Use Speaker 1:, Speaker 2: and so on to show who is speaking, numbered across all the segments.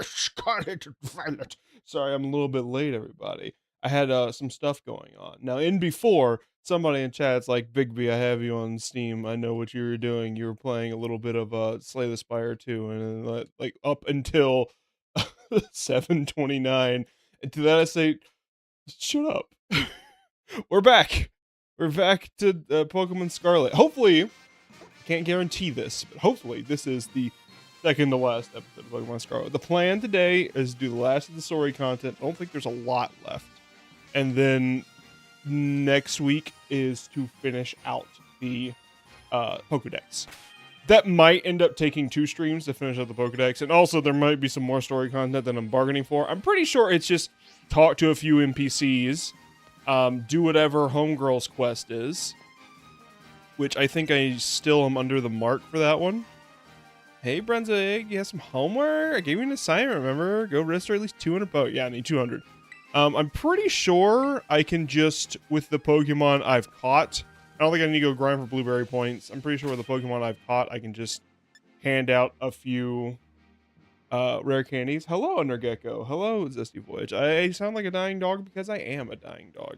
Speaker 1: Scarlet and Violet. Sorry, I'm a little bit late, everybody. I had some stuff going on. Now, in before, somebody in chat's like, Bigby, I have you on Steam. I know what you were doing. You were playing a little bit of Slay the Spire 2, and like up until 7:29. And to that I say, shut up. We're back. We're back to Pokemon Scarlet. Hopefully, can't guarantee this, but hopefully this is the second to last episode of Pokemon Scarlet. The plan today is to do the last of the story content. I don't think there's a lot left. And then next week is to finish out the Pokedex. That might end up taking 2 streams to finish out the Pokedex. And also there might be some more story content that I'm bargaining for. I'm pretty sure it's just talk to a few NPCs, do whatever Homegirl's quest is, which I think I still am under the mark for that one. Hey, Brunswick, you have some homework? I gave you an assignment, remember? Go register at least 200 Poke. Yeah, I need 200. I'm pretty sure I can just, with the Pokemon I've caught, I don't think I need to go grind for blueberry points. I'm pretty sure with the Pokemon I've caught, I can just hand out a few rare candies. Hello, Undergecko. Hello, Zesty Voyage. I sound like a dying dog because I am a dying dog.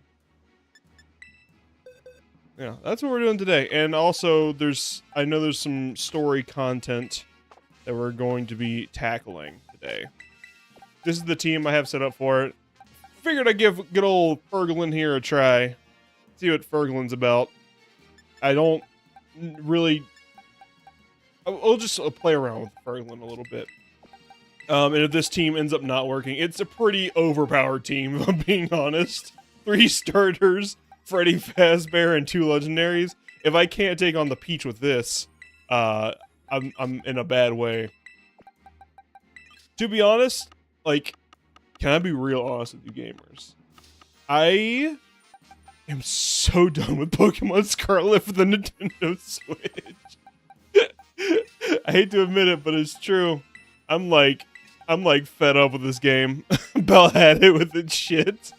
Speaker 1: Yeah, that's what we're doing today. And also, I know there's some story content that we're going to be tackling today. This is the team I have set up for it. Figured I'd give good old Ferglin here a try. See what Ferglin's about. I don't really... I'll just play around with Ferglin a little bit. And if this team ends up not working, it's a pretty overpowered team, if I'm being honest. 3 starters, Freddy Fazbear, and 2 legendaries. If I can't take on the Peach with this, I'm in a bad way. To be honest, like, can I be real honest with you gamers? I am so done with Pokemon Scarlet for the Nintendo Switch. I hate to admit it, but it's true. I'm like fed up with this game. About had it with its shit.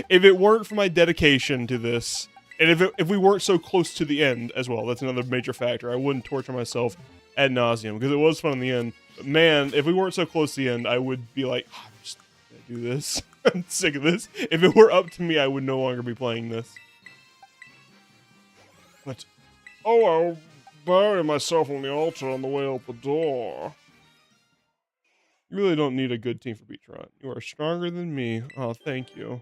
Speaker 1: If it weren't for my dedication to this, and if we weren't so close to the end as well, that's another major factor. I wouldn't torture myself ad nauseum because it was fun in the end. But man, if we weren't so close to the end, I would be like, oh, I'm just gonna do this. I'm sick of this. If it were up to me, I would no longer be playing this. But I'll bury myself on the altar on the way out the door. You really don't need a good team for Pecharunt. You are stronger than me. Oh, thank you.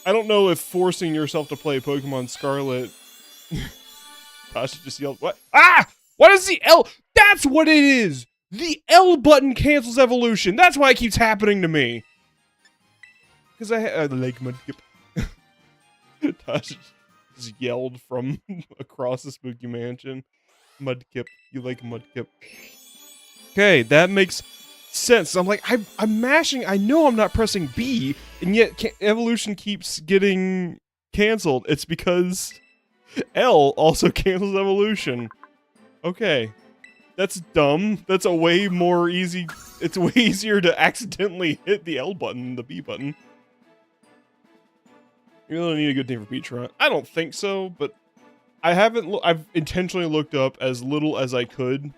Speaker 1: I don't know if forcing yourself to play Pokemon Scarlet... Tasha just yelled, what? Ah! What is the L? That's what it is! The L button cancels evolution. That's why it keeps happening to me. Because I like Mudkip. Tasha just yelled from across the spooky mansion. Mudkip. You like Mudkip. Okay, that makes sense. I'm like, I'm mashing. I know I'm not pressing B, and yet evolution keeps getting canceled. It's because L also cancels evolution. Okay. That's dumb. That's a way more easy. It's way easier to accidentally hit the L button than the B button. You really need a good team for Pecharunt. I don't think so, but I haven't. I've intentionally looked up as little as I could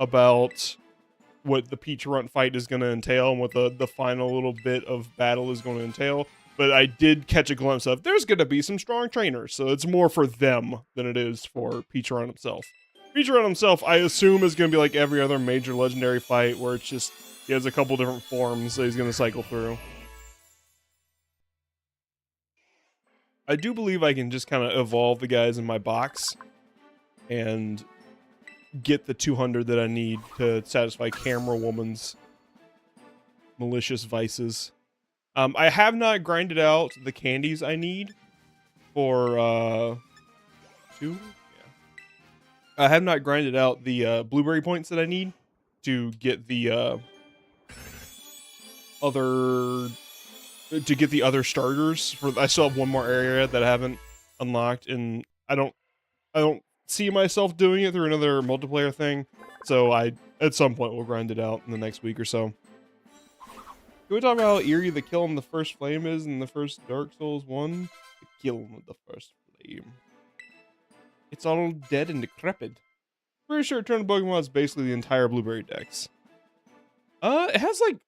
Speaker 1: about what the Pecharunt fight is going to entail and what the final little bit of battle is going to entail. But I did catch a glimpse of there's going to be some strong trainers, so it's more for them than it is for Pecharunt himself. Pecharunt himself, I assume, is going to be like every other major legendary fight where it's just he has a couple different forms that he's going to cycle through. I do believe I can just kind of evolve the guys in my box and get the 200 that I need to satisfy Camera Woman's malicious vices. I have not grinded out the candies I need for 2. I have not grinded out the blueberry points that I need to get the other starters. I still have one more area that I haven't unlocked, and I don't see myself doing it through another multiplayer thing. So I At some point, we'll grind it out in the next week or so. Can we talk about how eerie the kill on the first flame is in the first Dark Souls 1? The kill with the first flame. It's all dead and decrepit. Pretty sure Turn of Pokemon is basically the entire Blueberry Dex. It has like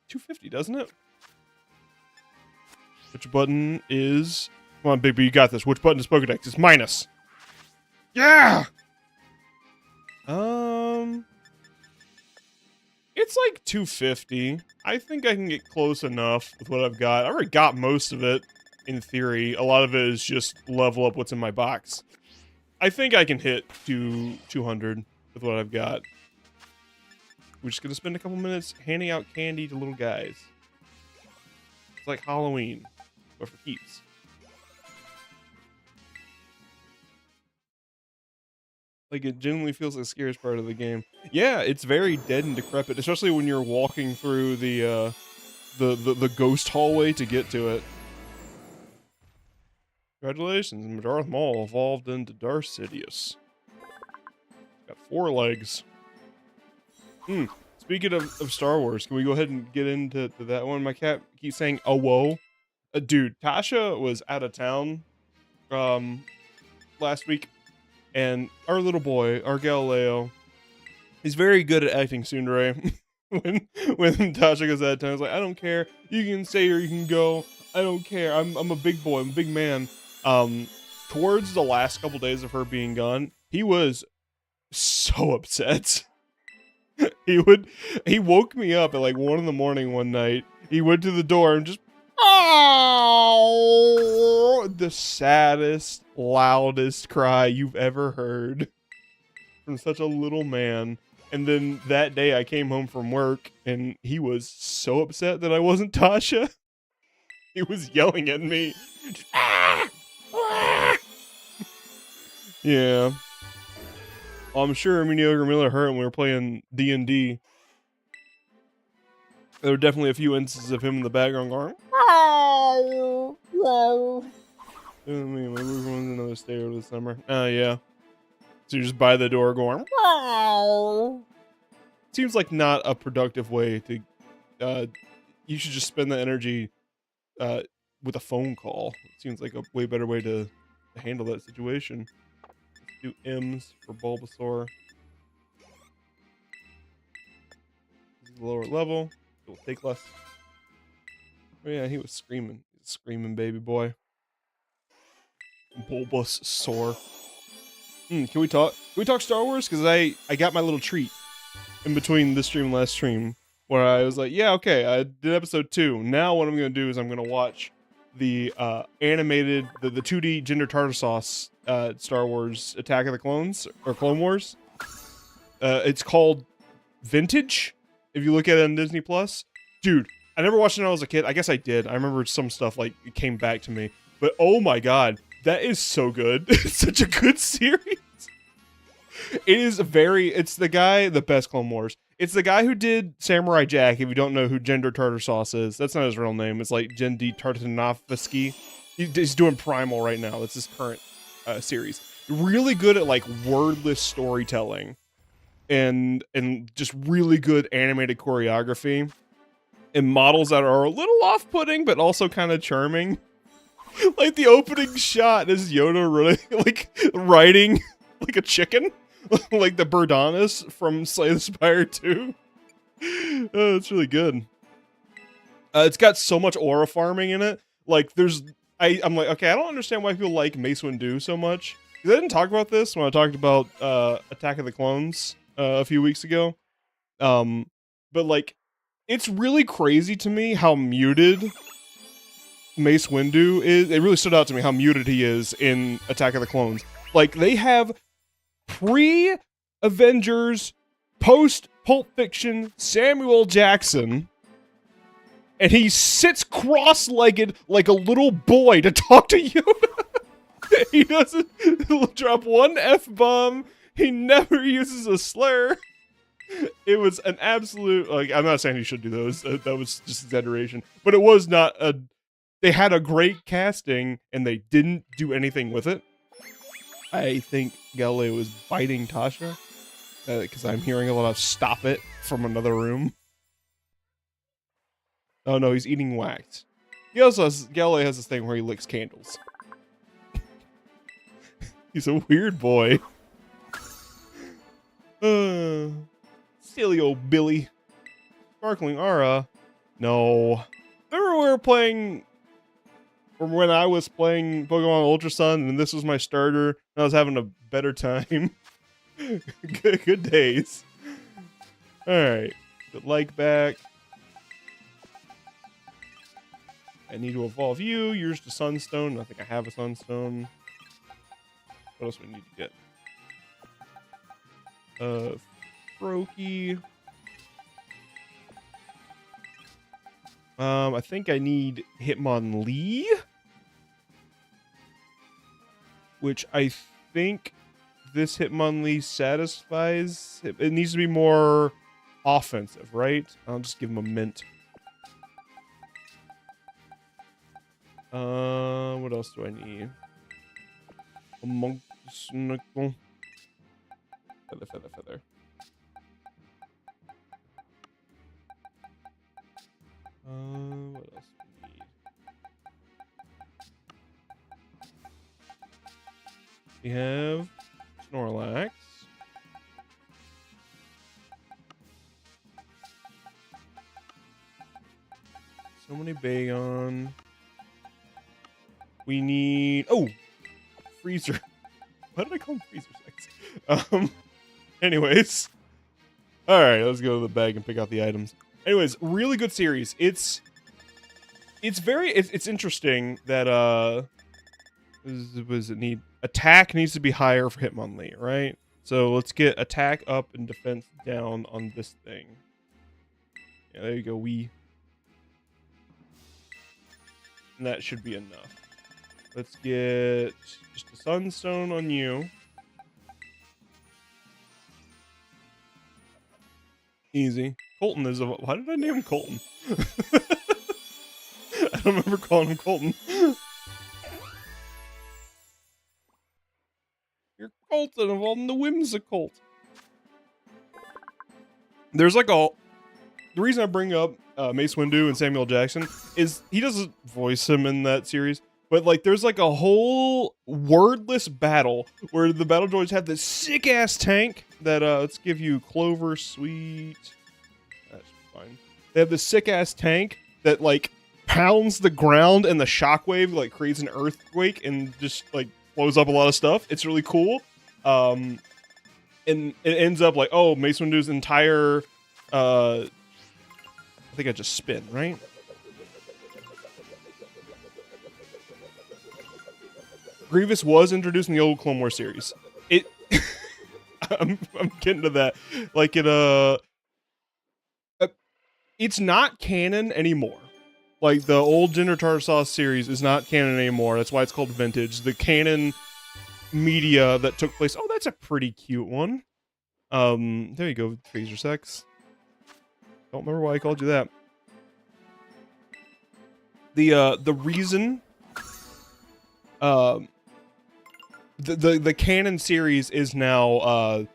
Speaker 1: 250, doesn't it? Which button is... Come on, Bigby, you got this. Which button is Pokedex? It's minus. Yeah! It's like 250. I think I can get close enough with what I've got. I already got most of it, in theory. A lot of it is just level up what's in my box. I think I can hit 200 with what I've got. We're just gonna spend a couple minutes handing out candy to little guys. It's like Halloween, but for keeps. Like, it genuinely feels like the scariest part of the game. Yeah, it's very dead and decrepit, especially when you're walking through the ghost hallway to get to it. Congratulations, Darth Maul evolved into Darth Sidious. Got 4 legs. Speaking of Star Wars, can we go ahead and get into that one? My cat keeps saying, oh, whoa. Dude, Tasha was out of town last week. And our little boy, our Galileo, he's very good at acting tsundere. when Tasha goes out of town, he's like, I don't care. You can stay or you can go. I don't care. I'm a big boy. I'm a big man. Towards the last couple days of her being gone, he was so upset. He woke me up at like 1 in the morning one night. He went to the door and just, oh, the saddest, loudest cry you've ever heard from such a little man. And then that day I came home from work and he was so upset that I wasn't Tasha. He was yelling at me. Yeah. I'm sure Miniogre Miller heard when we were playing D&D. There were definitely a few instances of him in the background going, "Whoa, whoa." Maybe we're going to another stay over the summer. Yeah. So you're just by the door going, "Whoa." Seems like not a productive way to. You should just spend the energy with a phone call. It seems like a way better way to handle that situation. Let's do M's for Bulbasaur. This is lower level. It will take less. Oh yeah, he was screaming. Screaming baby boy. Bulbasaur. Can we talk Star Wars? Because I got my little treat in between this stream and last stream where I was like, yeah, okay, I did episode 2. Now what I'm going to do is I'm going to watch the animated, the 2D Gender Tartar Sauce Star Wars Attack of the Clones, or Clone Wars. It's called Vintage, if you look at it on Disney+. Dude, I never watched it when I was a kid. I guess I did. I remember some stuff, like, it came back to me. But oh my god, that is so good. It's such a good series. It's the best Clone Wars. It's the guy who did Samurai Jack, if you don't know who Gender Tartar Sauce is. That's not his real name. It's like Jendi Tartanovsky. He's doing Primal right now. That's his current series. Really good at, like, wordless storytelling. And just really good animated choreography. And models that are a little off-putting, but also kind of charming. Like, the opening shot is Yoda really, like, riding like a chicken. Like the Birdonis from Slay the Spire 2. Oh, it's really good. It's got so much aura farming in it. Like, I'm like, okay, I don't understand why people like Mace Windu so much. Because I didn't talk about this when I talked about Attack of the Clones a few weeks ago. But, like, it's really crazy to me how muted Mace Windu is. It really stood out to me how muted he is in Attack of the Clones. Like, they have pre-Avengers, post-Pulp Fiction Samuel Jackson, and he sits cross-legged like a little boy to talk to Yoda. He doesn't drop one F-bomb. He never uses a slur. It was an absolute, like, I'm not saying he should do those. That was just exaggeration. But it was not a... They had a great casting, and they didn't do anything with it. I think Galileo was biting Tasha. Because I'm hearing a lot of "stop it" from another room. Oh no, he's eating wax. Galley has this thing where he licks candles. He's a weird boy. Silly old Billy. Sparkling Aura. No. Remember we were playing... From when I was playing Pokemon Ultra Sun and this was my starter, and I was having a better time. good days. Alright. Good like back. I need to evolve you. Yours to Sunstone. I think I have a Sunstone. What else do we need to get? Froakie. I think I need Hitmonlee. Which I think this Hitmonlee satisfies. It needs to be more offensive, right? I'll just give him a mint. What else do I need? A monk snickle. Feather. What else do we need? We have Snorlax. So many Bagon. We need... Oh! Freezer. Why did I call him Freezer Sex? Anyways. Alright, let's go to the bag and pick out the items. Anyways, really good series. It's interesting that, what does it need? Attack needs to be higher for Hitmonlee, right? So let's get attack up and defense down on this thing. Yeah, there you go, and that should be enough. Let's get just a Sunstone on you. Easy. Colton is a... Why did I name him Colton? I don't remember calling him Colton. You're Colton of all the whimsical. There's like a... The reason I bring up Mace Windu and Samuel Jackson is he doesn't voice him in that series. But, like, there's, like, a whole wordless battle where the battle droids have this sick-ass tank that, let's give you Clover, Sweet. That's fine. They have this sick-ass tank that, like, pounds the ground and the shockwave, like, creates an earthquake and just, like, blows up a lot of stuff. It's really cool. And it ends up, like, oh, Mace Windu's entire, I think I just spin, right? Grievous was introduced in the old Clone Wars series. I'm getting to that. Like it's not canon anymore. Like the old Ginger Tartar Sauce series is not canon anymore. That's why it's called vintage. The canon media that took place. Oh, that's a pretty cute one. There you go, Freezer Sex. Don't remember why I called you that. The reason the canon series is now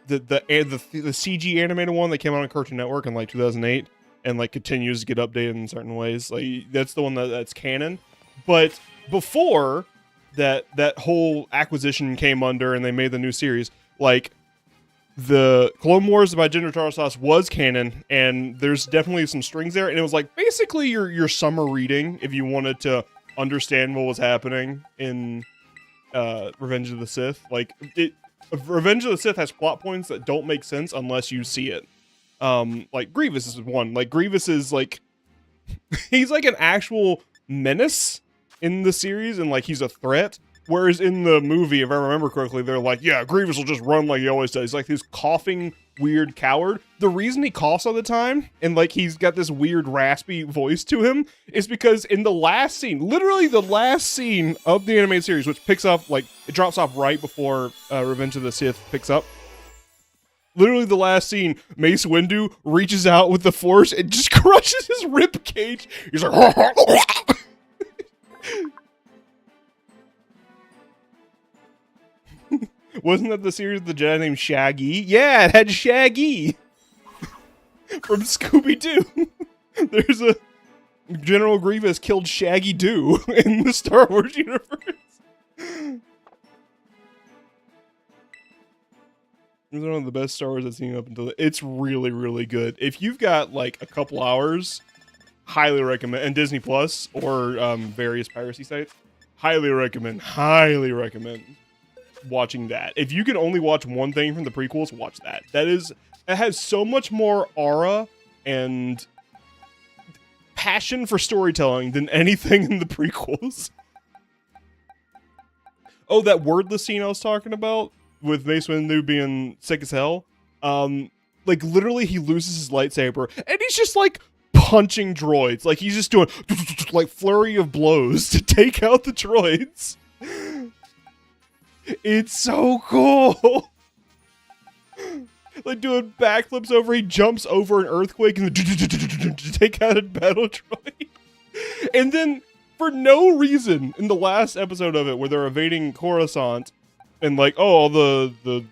Speaker 1: the CG animated one that came out on Cartoon Network in like 2008 and like continues to get updated in certain ways. Like that's the one that's canon. But before that whole acquisition came under and they made the new series, like the Clone Wars by Ginger Tartar Sauce was canon, and there's definitely some strings there, and it was like basically your summer reading if you wanted to understand what was happening in Revenge of the Sith. Like Revenge of the Sith has plot points that don't make sense unless you see it. Like Grievous is one. Like Grievous is like he's like an actual menace in the series, and like he's a threat. Whereas in the movie, if I remember correctly, they're like, yeah, Grievous will just run like he always does. He's like this coughing, weird coward. The reason he coughs all the time, and like he's got this weird raspy voice to him, is because in the last scene, literally the last scene of the animated series, which picks up, like, it drops off right before Revenge of the Sith picks up. Literally the last scene, Mace Windu reaches out with the Force and just crushes his rib cage. He's like, Wasn't that the series of the Jedi named Shaggy? Yeah, it had Shaggy from Scooby-Doo. There's a General Grievous killed Shaggy Doo in the Star Wars universe. It's one of the best Star Wars I've seen up until. It's really, really good. If you've got like a couple hours, highly recommend. And Disney Plus or various piracy sites, highly recommend watching that. If you can only watch one thing from the prequels, watch that. It has so much more aura and passion for storytelling than anything in the prequels. Oh, that wordless scene I was talking about with Mace Windu being sick as hell. Like literally he loses his lightsaber and he's just like punching droids. Like he's just doing like flurry of blows to take out the droids. It's so cool. Like doing backflips over, he jumps over an earthquake and to take out a battle droid. And then for no reason in the last episode of it where they're evading Coruscant and like, oh, the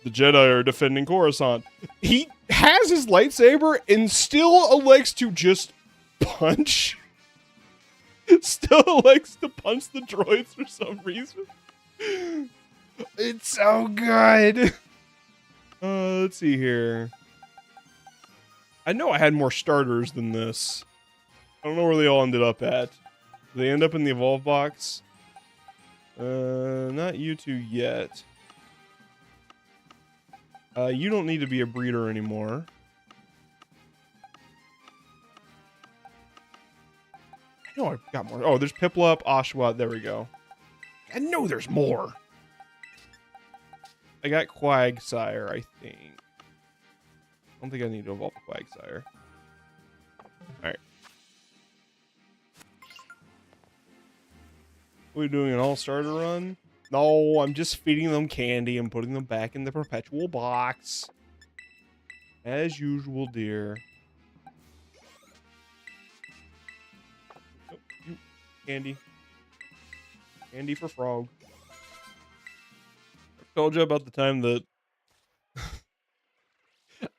Speaker 1: Jedi are defending Coruscant, he has his lightsaber and still elects to just punch. Still elects to punch the droids for some reason. It's so good. Let's see here. I know I had more starters than this. I don't know where they all ended up at. Did they end up in the Evolve box? Not you two yet. You don't need to be a breeder anymore. I know I've got more. Oh, there's Piplup, Oshawott. There we go. I know there's more. I got Quagsire, I think. I don't think I need to evolve Quagsire. Alright. Are we doing an all-starter run? No, I'm just feeding them candy and putting them back in the perpetual box. As usual, dear. Nope, candy. Candy for Frog. I told you about the time that...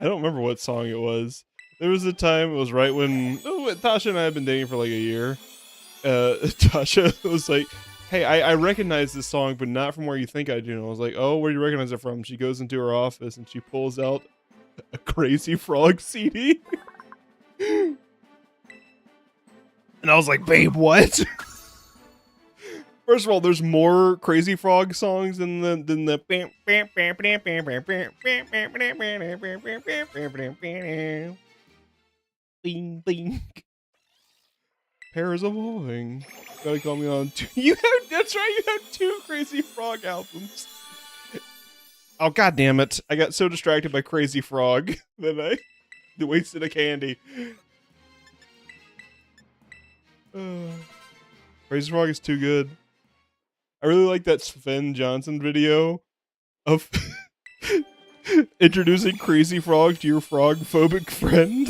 Speaker 1: I don't remember what song it was. There was a time, it was right when... Oh, Tasha and I have been dating for like a year. Tasha was like, hey, I recognize this song, but not from where you think I do. And I was like, oh, where do you recognize it from? She goes into her office and she pulls out a Crazy Frog CD. And I was like, babe, what? First of all, there's more Crazy Frog songs than the bing bing. Pairs evolving. Gotta call me on two. That's right, you have 2 Crazy Frog albums. Oh, god damn it. I got so distracted by Crazy Frog that I wasted a candy. Crazy Frog is too good. I really like that Sven Johnson video of introducing Crazy Frog to your frog-phobic friend.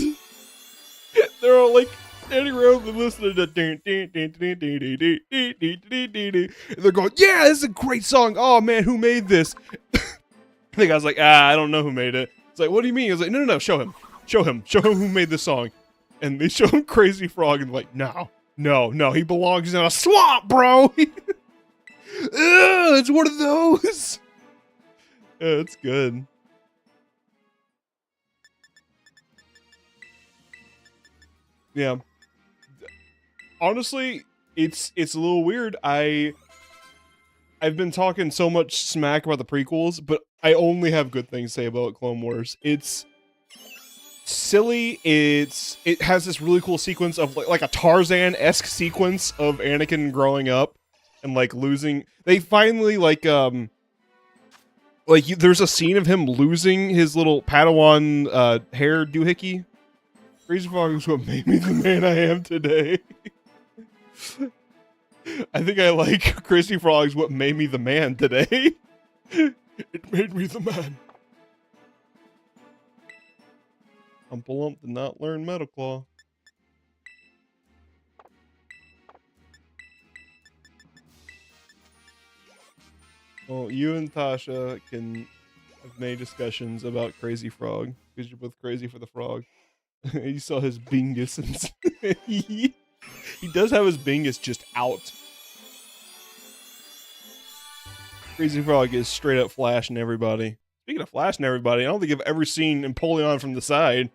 Speaker 1: They're all like standing around and listening to and they're going, yeah, this is a great song. Oh man, who made this? The guy's like, I don't know who made it. It's like, what do you mean? I was like, no, show him who made this song. And they show him Crazy Frog and like, no, he belongs in a swamp, bro. It's one of those. Yeah, it's good. Yeah. Honestly, it's a little weird. I've been talking so much smack about the prequels, but I only have good things to say about Clone Wars. It's silly. It has this really cool sequence of like a Tarzan-esque sequence of Anakin growing up and like losing. They finally there's a scene of him losing his little Padawan hair doohickey. Crazy Frog is what made me the man I am today. I think I like Crazy Frog's what made me the man today. It made me the man. Umpalump did not learn Metal Claw. Well, you and Tasha can have many discussions about Crazy Frog because you're both crazy for the frog. You saw his bingus and he does have his bingus just out. Crazy Frog is straight up flashing everybody. Speaking of flashing everybody, I don't think I've ever seen Empoleon from the side.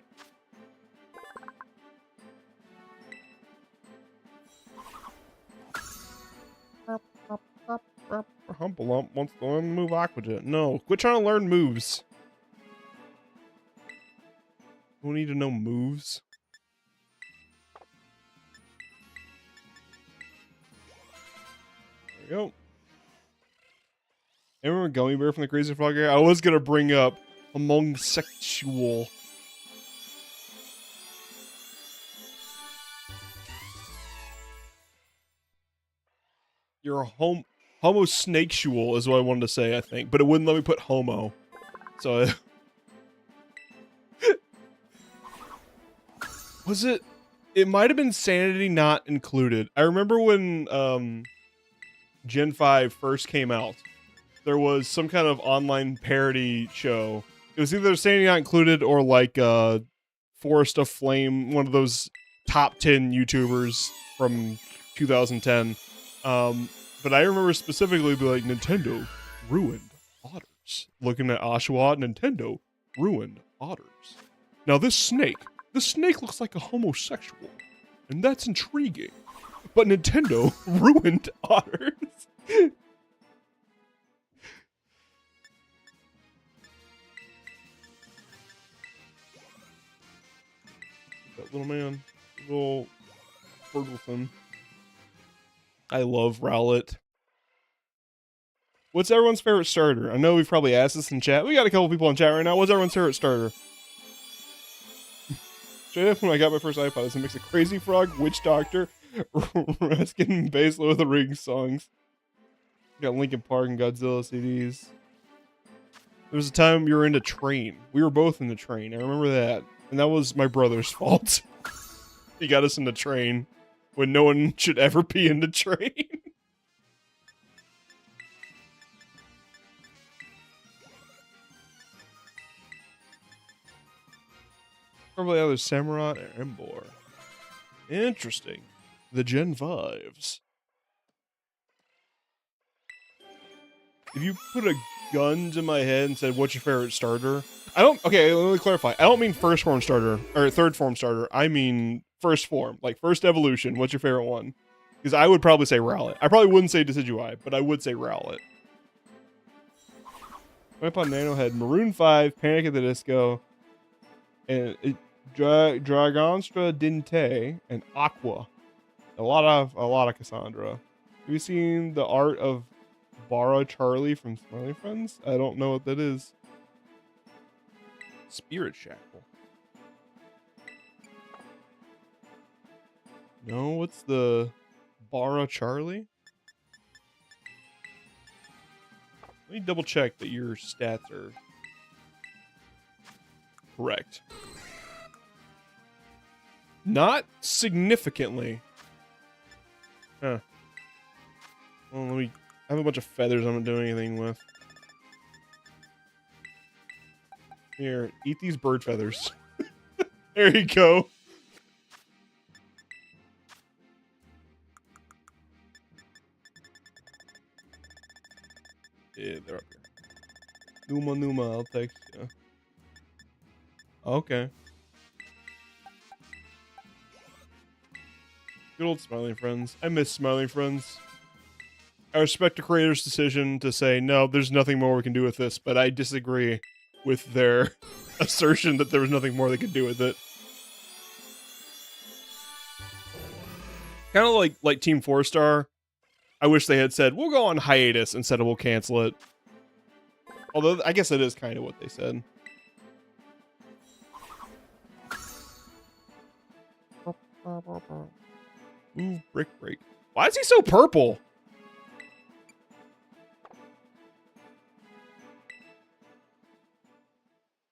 Speaker 1: Humpalump wants to learn the move Aqua Jet. No, quit trying to learn moves. We need to know moves. There we go. I remember Gummy Bear from the Crazy Frog area. I was gonna bring up Among Sexual. You're a homosexual is what I wanted to say, I think, but it wouldn't let me put homo. So was it? It might have been Sanity not included. I remember when Gen 5 first came out. There was some kind of online parody show. It was either Sanity not included or like Forest of Flame, one of those top 10 YouTubers from 2010. But I remember specifically be like, Nintendo ruined otters. Looking at Oshawott, Nintendo ruined otters. Now this snake looks like a homosexual, and that's intriguing. But Nintendo ruined otters. That little man, little Fergalton. I love Rowlet. What's everyone's favorite starter? I know we've probably asked this in chat. We got a couple people in chat right now. What's everyone's favorite starter? Straight up when I got my first iPod, it's a mix of Crazy Frog, Witch Doctor, Raskin, and Bass Lord of the Rings songs. Got Linkin Park and Godzilla CDs. There was a time you were into Train. We were both in the Train. I remember that. And that was my brother's fault. He got us into Train when no one should ever be into Train. Probably either Samurott or Embor. Interesting. The Gen 5s. If you put a gun to my head and said, what's your favorite starter? Okay, let me clarify. I don't mean first form starter, or third form starter. I mean first form, like first evolution. What's your favorite one? Because I would probably say Rowlet. I probably wouldn't say Decidueye, but I would say Rowlet. Grandpa Nano had Maroon 5, Panic at the Disco, and Dragonstra Dinte, and Aqua. A lot of Cassandra. Have you seen the art of Bara Charlie from Smiley Friends? I don't know what that is. Spirit Shackle. No, what's the Bara Charlie? Let me double check that your stats are correct. Not significantly. Huh. Well, I have a bunch of feathers I'm not doing anything with. Here, eat these bird feathers. There you go. Yeah, they're up here. Numa, I'll text you. Okay. Good old Smiling Friends. I miss Smiling Friends. I respect the creator's decision to say, no, there's nothing more we can do with this, but I disagree with their assertion that there was nothing more they could do with it. Kind of like Team 4-Star. I wish they had said, we'll go on hiatus instead of we'll cancel it. Although, I guess that is kind of what they said. Ooh, Brick Break. Why is he so purple?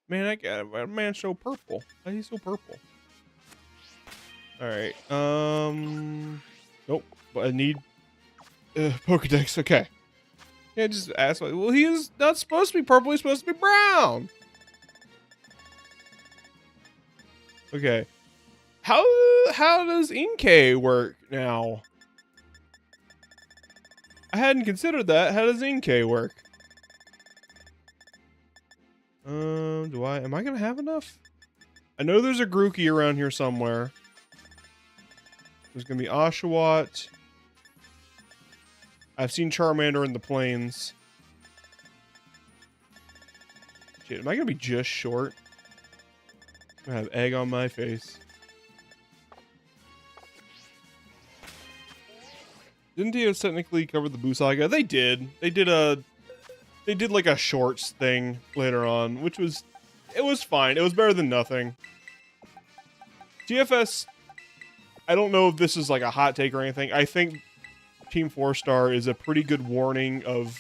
Speaker 1: Man, I got a man so purple. Why is he so purple? Alright, nope. But I need Pokedex, okay. Yeah, just ask. Like, well, he is not supposed to be purple. He's supposed to be brown. Okay. How does Inkay work now? I hadn't considered that. How does Inkay work? Am I gonna have enough? I know there's a Grookey around here somewhere. There's gonna be Oshawott. I've seen Charmander in the plains. Shit, am I gonna be just short? I'm gonna have egg on my face. Didn't Dios technically cover the Boo Saga? They did. They did like a shorts thing later on, which was, it was fine. It was better than nothing. TFS, I don't know if this is like a hot take or anything. I think Team 4-Star is a pretty good warning of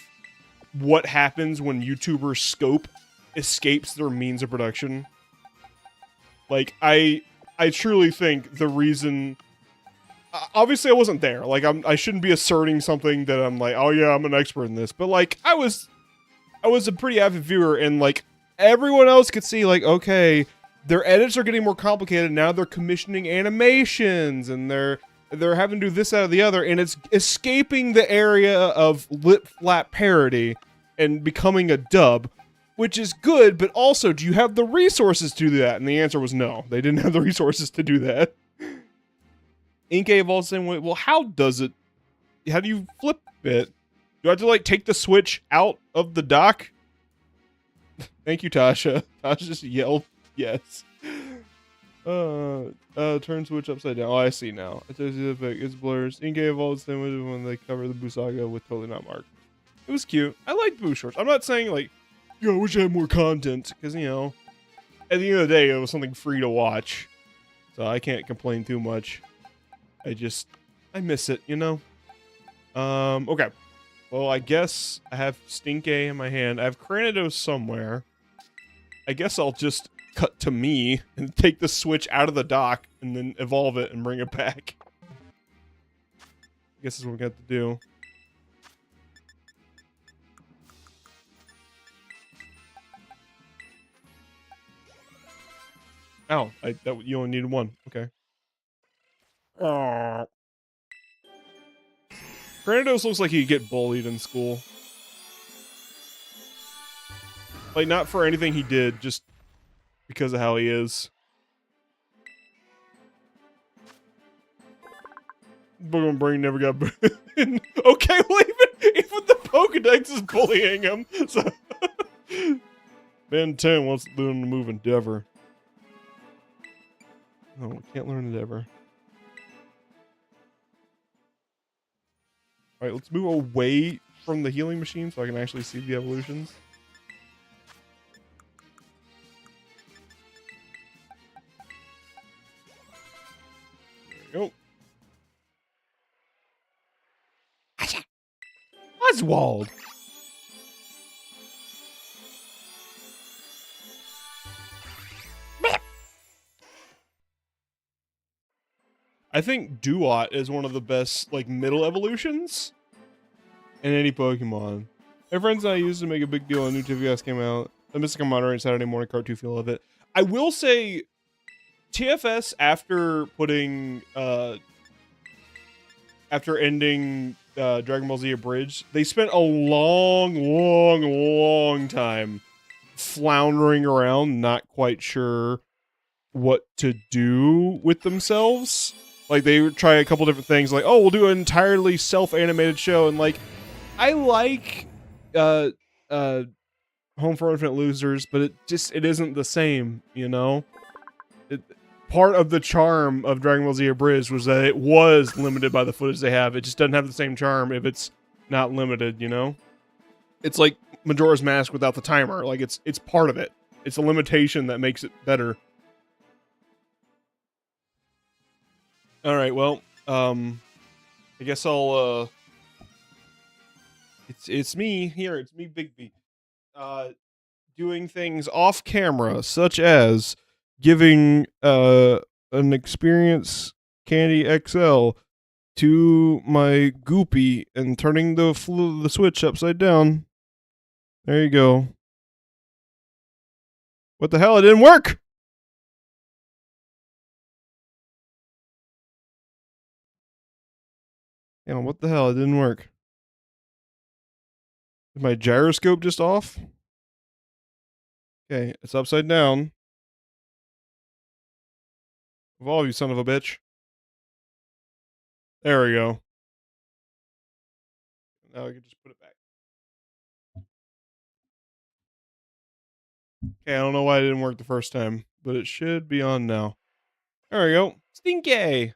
Speaker 1: what happens when YouTubers' scope escapes their means of production. Like, I truly think the reason... Obviously, I wasn't there. Like, I shouldn't be asserting something that I'm like, oh yeah, I'm an expert in this. But like, I was a pretty avid viewer, and like, everyone else could see, like, okay, their edits are getting more complicated. Now they're commissioning animations, and they're having to do this, that, or the other, and it's escaping the area of lip flap parody and becoming a dub, which is good, but also, do you have the resources to do that? And the answer was no. They didn't have the resources to do that. Inkay evolves the same way. Well, how does it? How do you flip it? Do I have to, like, take the switch out of the dock? Thank you, Tasha. Tasha just yelled yes. Turn switch upside down. Oh, I see now. It says it's blurs. Inkay evolves the same way when they cover the Boo Saga with totally not marked. It was cute. I liked Boo Shorts. I'm not saying, like, I wish I had more content, because, you know, at the end of the day, it was something free to watch. So I can't complain too much. I miss it, you know? Okay. Well, I guess I have Stinky in my hand. I have Cranidos somewhere. I guess I'll just cut to me and take the switch out of the dock and then evolve it and bring it back. I guess that's what we got to do. Oh, you only needed one. Okay. Aww. Granados looks like he'd get bullied in school. Like, not for anything he did, just because of how he is. Boom, brain never got in. Okay, well, even the Pokedex is bullying him. So Ben 10 wants to learn to move Endeavor. Oh, we can't learn Endeavor. Alright, let's move away from the healing machine so I can actually see the evolutions. There we go. Oswald! I think Duot is one of the best, like, middle evolutions in any Pokemon. My friends and I used to make a big deal when new TFS came out. The Mystical Moderator Saturday morning cartoon feel of it. I will say, TFS, after putting, after ending Dragon Ball Z Abridged, they spent a long time floundering around, not quite sure what to do with themselves. Like, they would try a couple different things, like, oh, we'll do an entirely self-animated show, and, like, I like, Home for Infinite Losers, but it isn't the same, you know? Part of the charm of Dragon Ball Z Abridged was that it was limited by the footage they have. It just doesn't have the same charm if it's not limited, you know? It's like Majora's Mask without the timer. Like, it's part of it. It's a limitation that makes it better. All right, well, I guess I'll, it's me here. It's me, Bigby, doing things off camera, such as giving, an Experience Candy XL to my goopy and turning the switch upside down. There you go. What the hell? It didn't work! Yeah, what the hell? It didn't work. Is my gyroscope just off? Okay, it's upside down. Evolve, you son of a bitch. There we go. Now I can just put it back. Okay, I don't know why it didn't work the first time, but it should be on now. There we go. Stinky!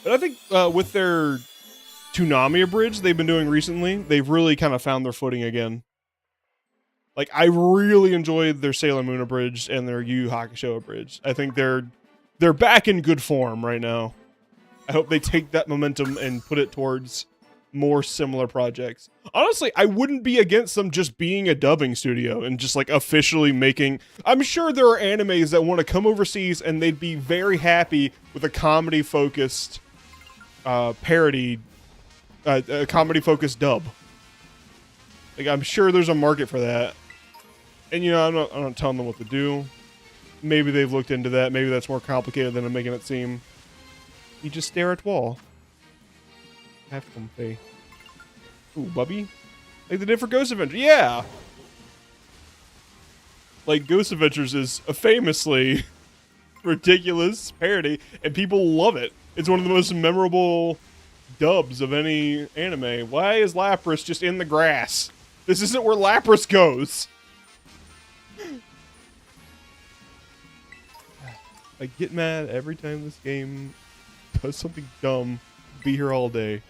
Speaker 1: But I think with their Toonami abridge they've been doing recently, they've really kind of found their footing again. Like, I really enjoyed their Sailor Moon abridged and their Yu Yu Hakusho abridged. I think they're back in good form right now. I hope they take that momentum and put it towards more similar projects. Honestly, I wouldn't be against them just being a dubbing studio and just like officially making... I'm sure there are animes that want to come overseas and they'd be very happy with a comedy-focused parody, a comedy-focused dub. Like, I'm sure there's a market for that. And, you know, I'm not telling them what to do. Maybe they've looked into that. Maybe that's more complicated than I'm making it seem. You just stare at wall. Have comfy. Ooh, Bubby? Like they did for Ghost Adventure. Yeah! Like, Ghost Adventures is a famously ridiculous parody, and people love it. It's one of the most memorable dubs of any anime. Why is Lapras just in the grass? This isn't where Lapras goes. I get mad every time this game does something dumb. Be here all day.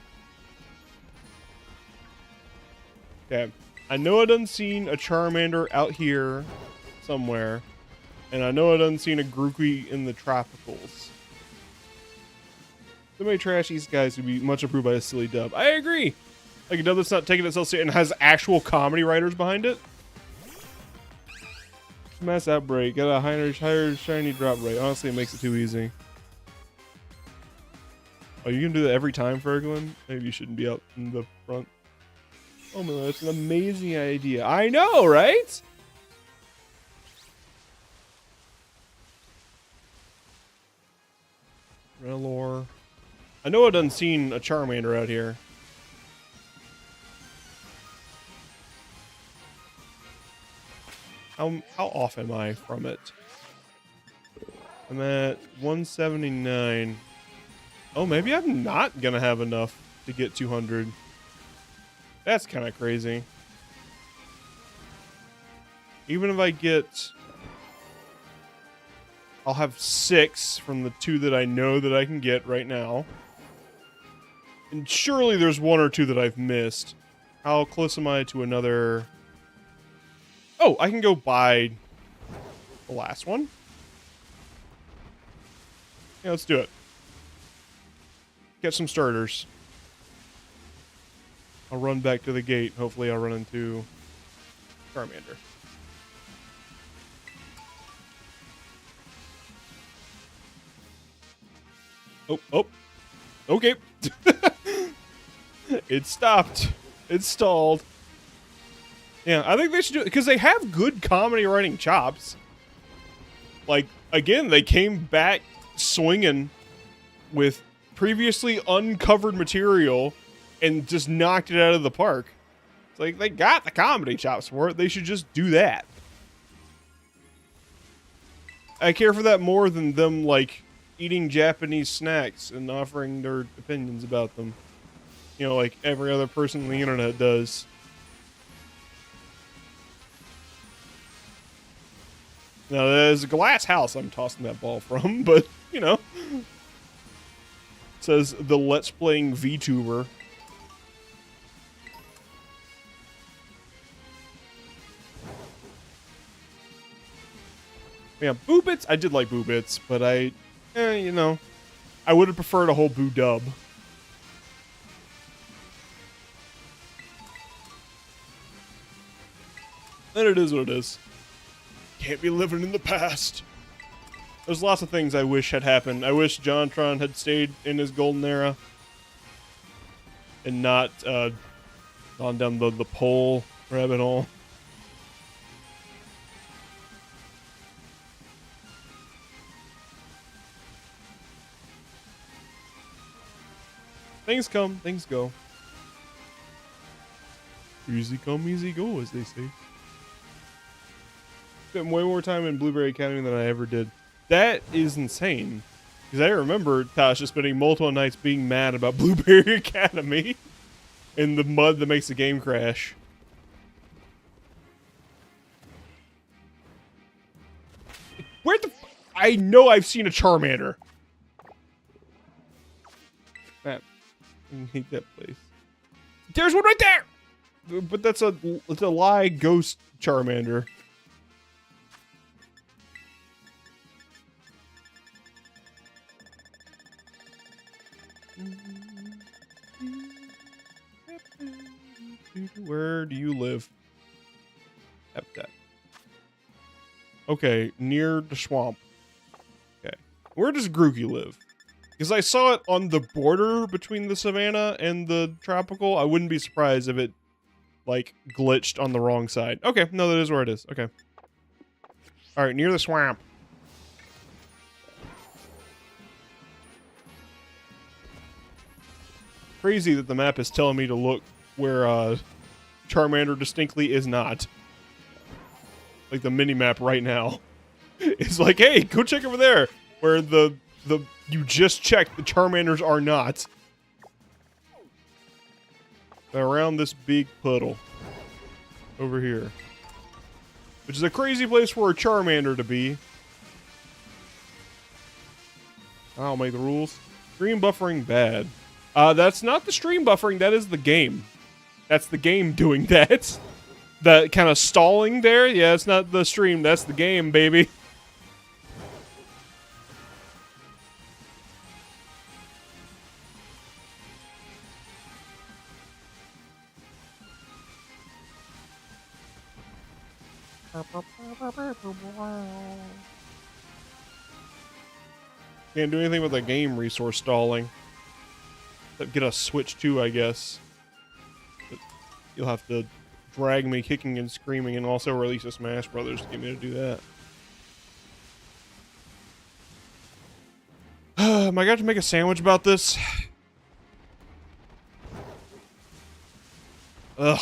Speaker 1: Okay. I know I done seen a Charmander out here somewhere. And I know I done seen a Grookey in the tropicals. Somebody trash these guys would be much improved by a silly dub. I agree. Like a dub that's not taking itself seriously and has actual comedy writers behind it. Mass outbreak. Got a higher shiny drop rate. Honestly, it makes it too easy. Oh, you can do that every time, Ferglin? Maybe you shouldn't be out in the front. Oh man, that's an amazing idea. I know, right? Relor. I know I've done seen a Charmander out here. How off am I from it? I'm at 179. Oh, maybe I'm not gonna have enough to get 200. That's kind of crazy. Even if I get... I'll have 6 from the 2 that I know that I can get right now. And surely there's 1 or 2 that I've missed. How close am I to another... Oh, I can go buy the last one. Yeah, let's do it. Get some starters. I'll run back to the gate. Hopefully I'll run into Charmander. Oh. Okay. It stopped. It stalled. Yeah, I think they should do it because they have good comedy writing chops. Like, again, they came back swinging with previously uncovered material and just knocked it out of the park. It's like, they got the comedy chops for it. They should just do that. I care for that more than them, like, eating Japanese snacks and offering their opinions about them. You know, like every other person on the internet does. Now, there's a glass house I'm tossing that ball from, but, you know. It says the Let's Playing V-Tuber. Yeah, Boo Bits, I did like Boo Bits, but you know, I would have preferred a whole Boo dub. Then it is what it is. Can't be living in the past. There's lots of things I wish had happened. I wish Jontron had stayed in his golden era and not gone down the pole rabbit hole. Things come, things go. Easy come, easy go, as they say. Spent way more time in Blueberry Academy than I ever did. That is insane. Because I remember Tasha spending multiple nights being mad about Blueberry Academy and the mud that makes the game crash. Where the I know I've seen a Charmander. Man, I hate that place. There's one right there! But it's a lie ghost Charmander. Where do you live? Habitat. Okay, near the swamp. Okay. Where does Grookey live? Because I saw it on the border between the savannah and the tropical. I wouldn't be surprised if it, like, glitched on the wrong side. Okay, no, that is where it is. Okay. Alright, near the swamp. Crazy that the map is telling me to look where Charmander distinctly is not. Like the mini-map right now. It's like, hey, go check over there. Where the you just checked the Charmanders are not. They're around this big puddle. Over here. Which is a crazy place for a Charmander to be. I'll make the rules. Stream buffering bad. That's not the stream buffering, that is the game. That's the game doing that. The kind of stalling there, yeah, it's not the stream, that's the game, baby. Can't do anything with the game resource stalling. Get a Switch too, I guess. But you'll have to drag me kicking and screaming and also release a Smash Brothers to get me to do that. Am I going to make a sandwich about this? Ugh.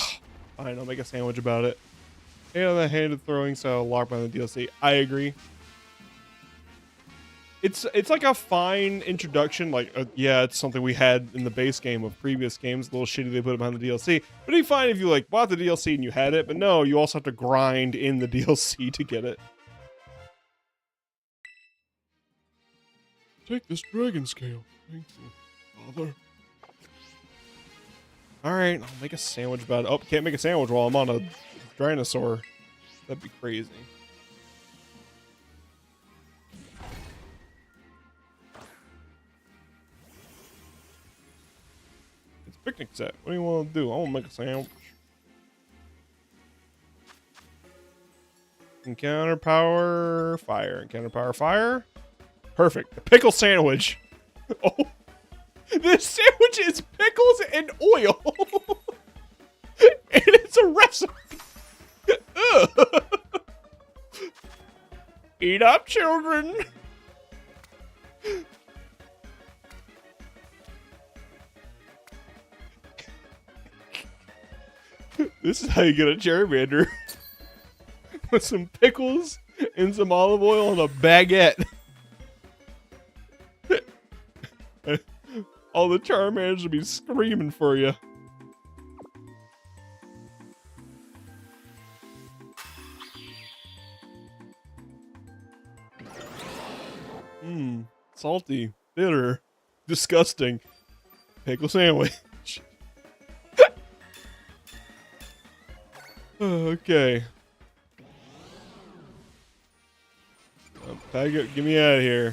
Speaker 1: Fine, I'll make a sandwich about it. And the handed throwing style locked by the DLC. I agree. It's like a fine introduction, like, yeah, it's something we had in the base game of previous games, a little shitty they put it behind the DLC, but it'd be fine if you, like, bought the DLC and you had it, but no, you also have to grind in the DLC to get it. Take this dragon scale. Thank you, father. Alright, I'll make a sandwich about it. Oh, can't make a sandwich while I'm on a dinosaur. That'd be crazy. Picnic set. What do you want to do? I want to make a sandwich. Encounter power fire. Encounter power fire. Perfect. A pickle sandwich. Oh, this sandwich is pickles and oil, and it's a recipe. Eat up, children. This is how you get a Charmander. With some pickles and some olive oil and a baguette. All the Charmanders will be screaming for you. Mmm. Salty. Bitter. Disgusting. Pickle sandwich. Okay. Get me out of here.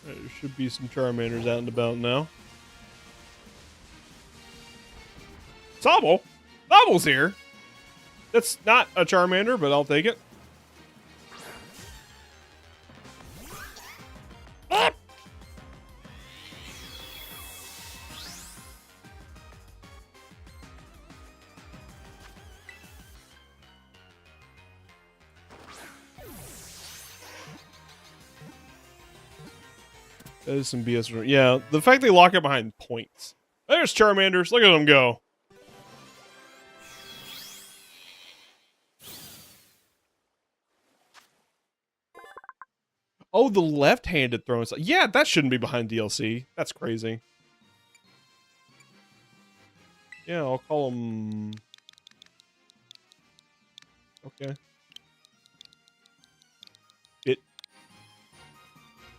Speaker 1: There should be some Charmanders out and about now. Sobble? Sobble's here. That's not a Charmander, but I'll take it. That is some BS. Yeah, the fact they lock it behind points. There's Charmanders. Look at them go. Oh, the left-handed throwing stuff. Yeah, that shouldn't be behind DLC. That's crazy. Yeah, I'll call him... Okay. Bit.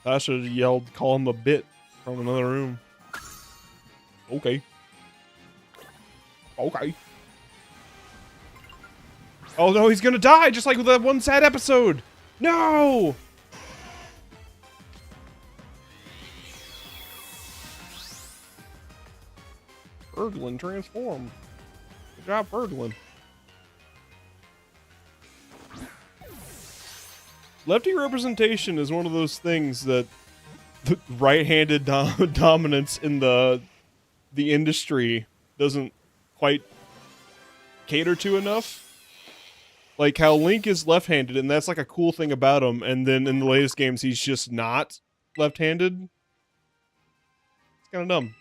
Speaker 1: I should have yelled, call him a bit from another room. Okay. Okay. Oh no, he's gonna die, just like with that one sad episode. No! Ferglin transform. Good job, Ferglin. Lefty representation is one of those things that the right-handed dominance in the industry doesn't quite cater to enough. Like how Link is left-handed, and that's like a cool thing about him, and then in the latest games he's just not left-handed. It's kind of dumb.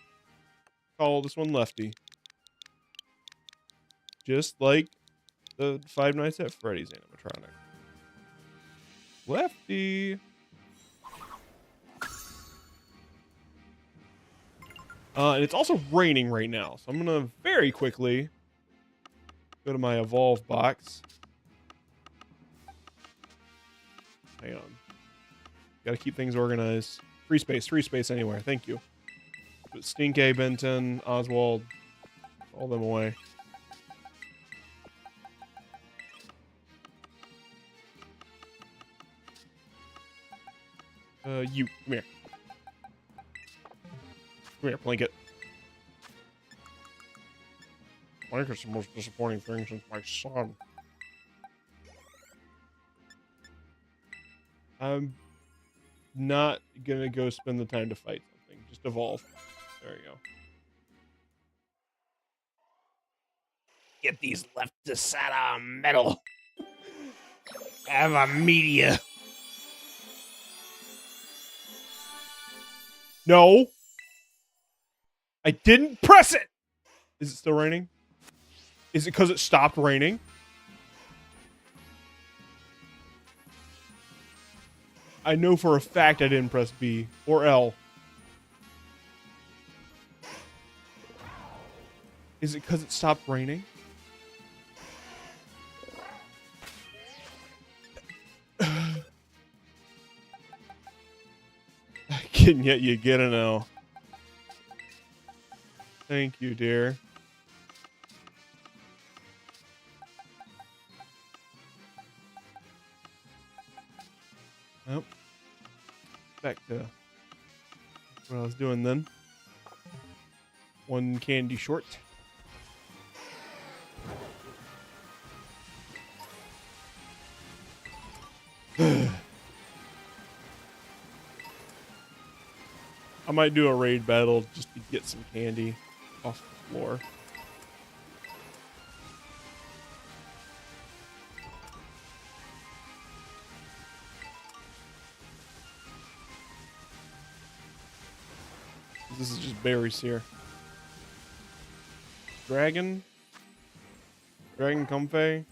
Speaker 1: Call this one Lefty. Just like the Five Nights at Freddy's animatronic. Lefty. And it's also raining right now, so I'm gonna very quickly go to my evolve box. Hang on. Gotta keep things organized. Free space anywhere. Thank you. Put Stinky, Benton, Oswald, all them away. You, come here. Come here, Blanket. Blanket's the most disappointing thing since my son. I'm not gonna go spend the time to fight something. Just evolve. There you go.
Speaker 2: Get these leftists out of metal. Have a media.
Speaker 1: No! I didn't press it! Is it still raining? Is it because it stopped raining? I know for a fact I didn't press B or L. Is it because it stopped raining? Getting yet you get an L. Thank you, dear. Oh. Back to what I was doing then. One candy short. I might do a raid battle just to get some candy off the floor. This is just berries here. Dragon? Dragon Comfey?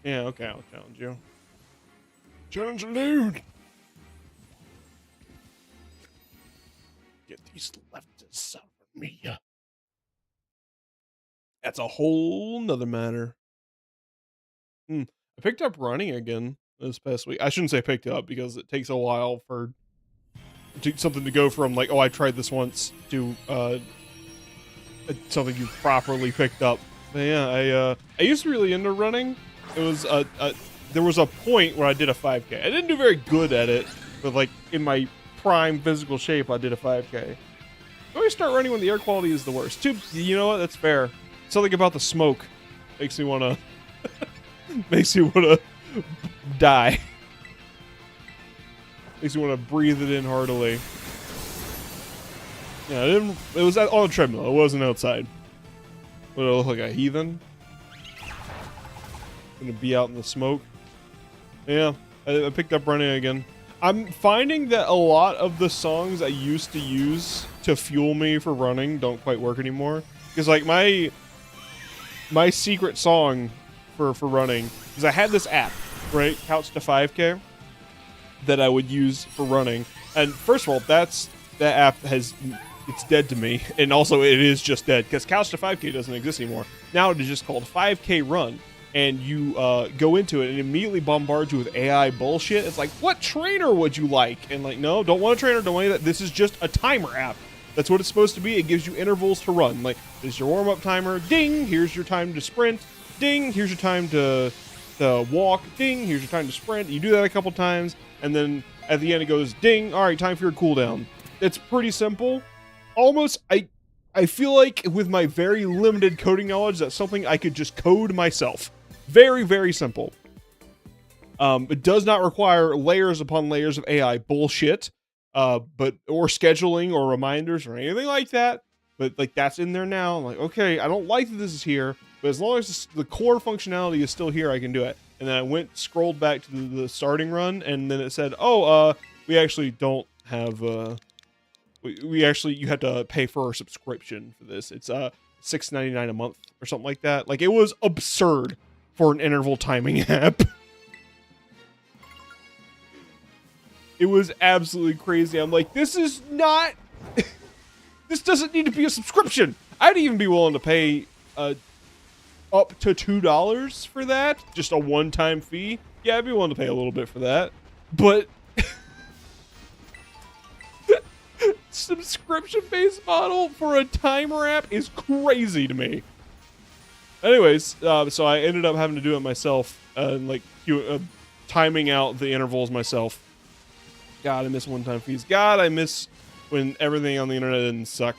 Speaker 1: Yeah, okay, I'll challenge you. Challenge alone! Get these leftists out of me. That's a whole nother matter. I picked up running again this past week. I shouldn't say picked up because it takes a while for something to go from like, oh, I tried this once to something you properly picked up. But yeah, I used to be really into running. It was there was a point where I did a 5K. I didn't do very good at it, but like in my prime physical shape, I did a 5K. I always start running when the air quality is the worst. You know what? That's fair. Something about the smoke makes me want to Makes you want to die. Makes you want to breathe it in heartily. Yeah, it was on a treadmill. It wasn't outside. Would I look like a heathen? Gonna be out in the smoke. Yeah, I picked up running again. I'm finding that a lot of the songs I used to use to fuel me for running don't quite work anymore. Because like my secret song for running is I had this app, right? Couch to 5K that I would use for running. And first of all, that app it's dead to me. And also it is just dead because Couch to 5K doesn't exist anymore. Now it is just called 5K Run. And you go into it and immediately bombards you with AI bullshit. It's like, what trainer would you like? And like, no, don't want a trainer, don't want any of that. This is just a timer app. That's what it's supposed to be. It gives you intervals to run. Like, this is your warm-up timer. Ding, here's your time to sprint. Ding, here's your time to walk. Ding, here's your time to sprint. You do that a couple times, and then at the end it goes, ding, all right, time for your cooldown. It's pretty simple. Almost, I feel like with my very limited coding knowledge, that's something I could just code myself. Very, very simple. It does not require layers upon layers of AI bullshit, or scheduling or reminders or anything like that. But like that's in there now. I'm like, okay, I don't like that this is here, but as long as the core functionality is still here, I can do it. And then I scrolled back to the starting run, and then it said, oh, we actually don't have, you have to pay for a subscription for this. It's $6.99 a month or something like that. Like, it was absurd for an interval timing app. It was absolutely crazy. I'm like, this is not... this doesn't need to be a subscription. I'd even be willing to pay up to $2 for that. Just a one-time fee. Yeah, I'd be willing to pay a little bit for that. But... subscription-based model for a timer app is crazy to me. Anyways, so I ended up having to do it myself, like timing out the intervals myself. God, I miss one-time fees. God, I miss when everything on the internet didn't suck.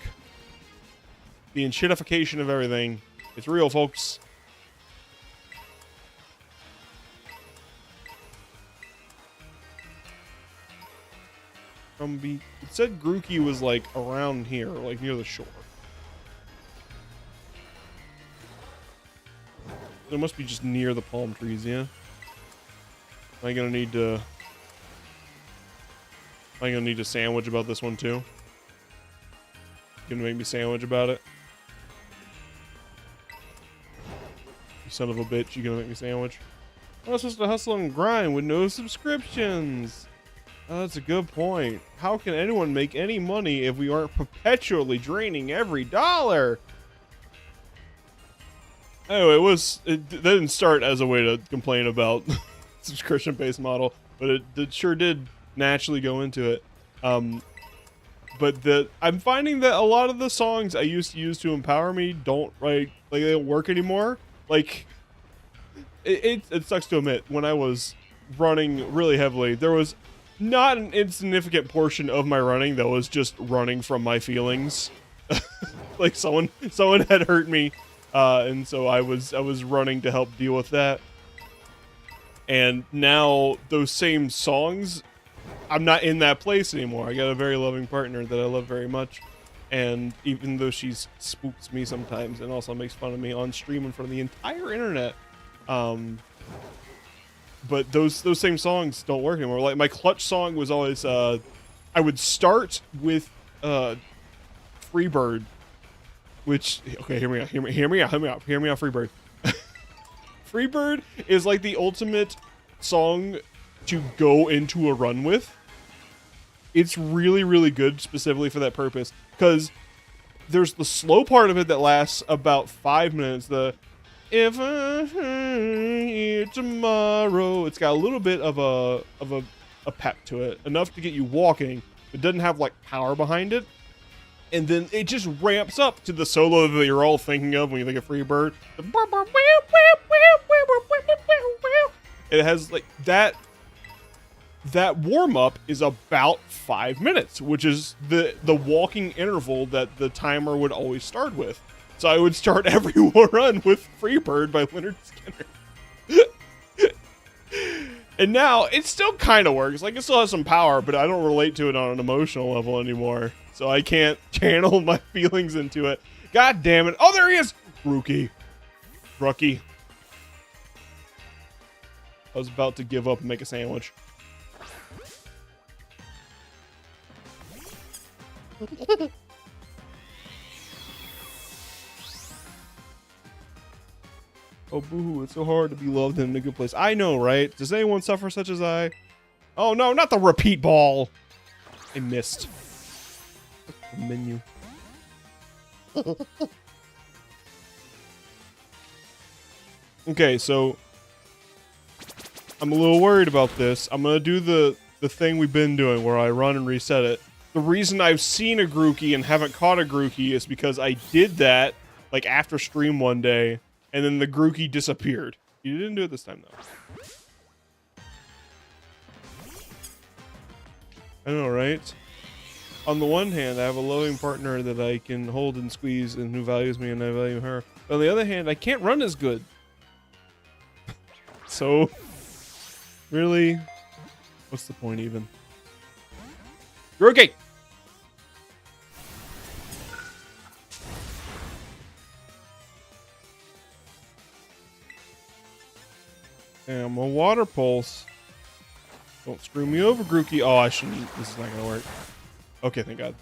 Speaker 1: The enshittification of everything. It's real, folks. It said Grookey was like around here, like near the shore. It must be just near the palm trees, yeah? Am I gonna need to sandwich about this one too? Gonna make me sandwich about it? You son of a bitch, you gonna make me sandwich? I'm not supposed to hustle and grind with no subscriptions. Oh, that's a good point. How can anyone make any money if we aren't perpetually draining every dollar? Anyway, it didn't start as a way to complain about subscription-based model, but it sure did naturally go into it. But I'm finding that a lot of the songs I used to use to empower me don't they don't work anymore. Like, it sucks to admit, when I was running really heavily, there was not an insignificant portion of my running that was just running from my feelings. Like someone had hurt me. And so I was running to help deal with that. And now those same songs, I'm not in that place anymore. I got a very loving partner that I love very much. And even though she spooks me sometimes and also makes fun of me on stream in front of the entire internet, but those same songs don't work anymore. Like my clutch song was always, I would start with Freebird. Which, okay, hear me out, Freebird. Freebird is like the ultimate song to go into a run with. It's really, really good specifically for that purpose. Because there's the slow part of it that lasts about 5 minutes. The, if I hear tomorrow. It's got a little bit of a pep to it. Enough to get you walking. It doesn't have like power behind it. And then it just ramps up to the solo that you're all thinking of when you think of Freebird. It has like that warm-up is about 5 minutes, which is the walking interval that the timer would always start with. So I would start every run with Freebird by Leonard Skinner. And now it still kind of works. Like, it still has some power, but I don't relate to it on an emotional level anymore. So I can't channel my feelings into it. God damn it. Oh, there he is. Rookie. Rookie. I was about to give up and make a sandwich. Oh, boo-hoo, it's so hard to be loved in a good place. I know, right? Does anyone suffer such as I? Oh, no, not the repeat ball. I missed. The menu. Okay, so I'm a little worried about this. I'm gonna do the thing we've been doing where I run and reset it. The reason I've seen a Grookey and haven't caught a Grookey is because I did that like after stream one day, and then the Grookey disappeared. You didn't do it this time though. I know, right? On the one hand, I have a loving partner that I can hold and squeeze and who values me and I value her. But on the other hand, I can't run as good. So, really? What's the point even? Grookey! Damn, a water pulse. Don't screw me over, Grookey. Oh, I shouldn't. This is not gonna work. Okay, thank God.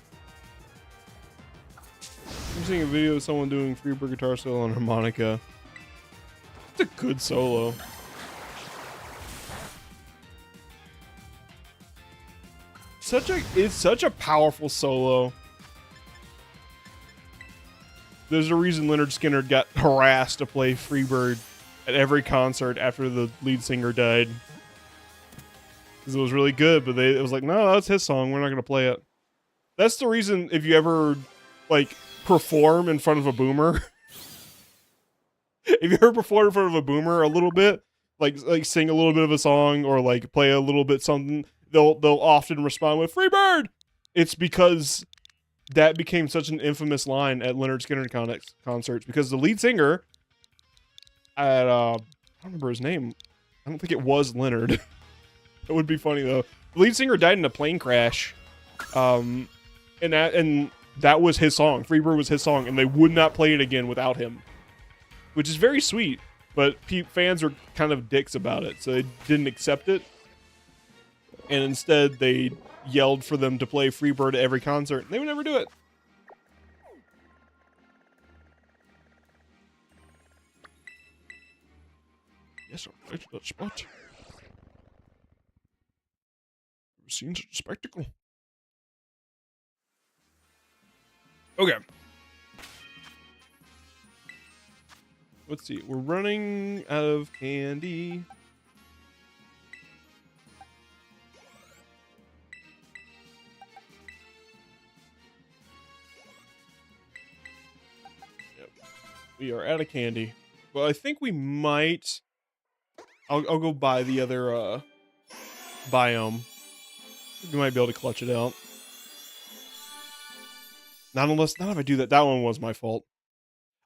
Speaker 1: I'm seeing a video of someone doing Freebird guitar solo on harmonica. It's a good solo. It's such a powerful solo. There's a reason Leonard Skinner got harassed to play Freebird at every concert after the lead singer died. Because it was really good, but it was like, no, that's his song. We're not going to play it. That's the reason if you ever, like, perform in front of a boomer. If you ever perform in front of a boomer a little bit, like sing a little bit of a song or, like, play a little bit something, they'll often respond with Freebird. It's because that became such an infamous line at Leonard Skinner concerts because the lead singer at I don't remember his name. I don't think it was Leonard. It would be funny though. The lead singer died in a plane crash, and that was his song. Freebird was his song, and they would not play it again without him, which is very sweet. But fans were kind of dicks about it, so they didn't accept it. And instead, they yelled for them to play Freebird at every concert. And they would never do it. Yes, I'm right to that spot. Never seen such a spectacle. Okay. Let's see. We're running out of candy. We are out of candy. Well, I think we might. I'll go buy the other biome. We might be able to clutch it out. Not if I do that. That one was my fault.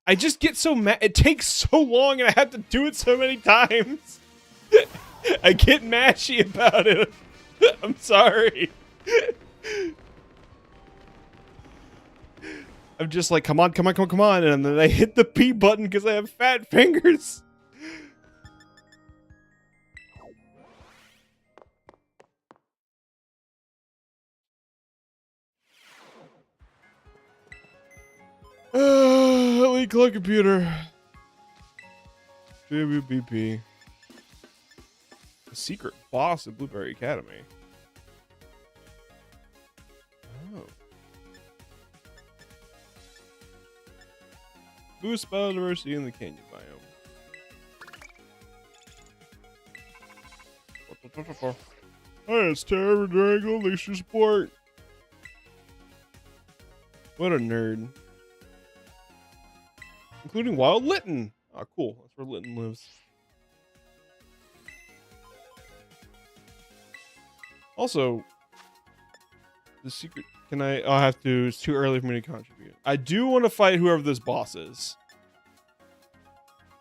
Speaker 1: I just get so mad. It takes so long, and I have to do it so many times. I get mashy about it. I'm sorry. I'm just like, come on, and then I hit the P button because I have fat fingers. Elite Club Computer. WBP. A secret boss at Blueberry Academy. Oh. Boost biodiversity in the canyon biome. Hey, it's Terror Dragon. Thanks for your support. What a nerd. Including Wild Litten. Oh, cool. That's where Litten lives. Also, the secret... I'll have to... It's too early for me to contribute. I do want to fight whoever this boss is.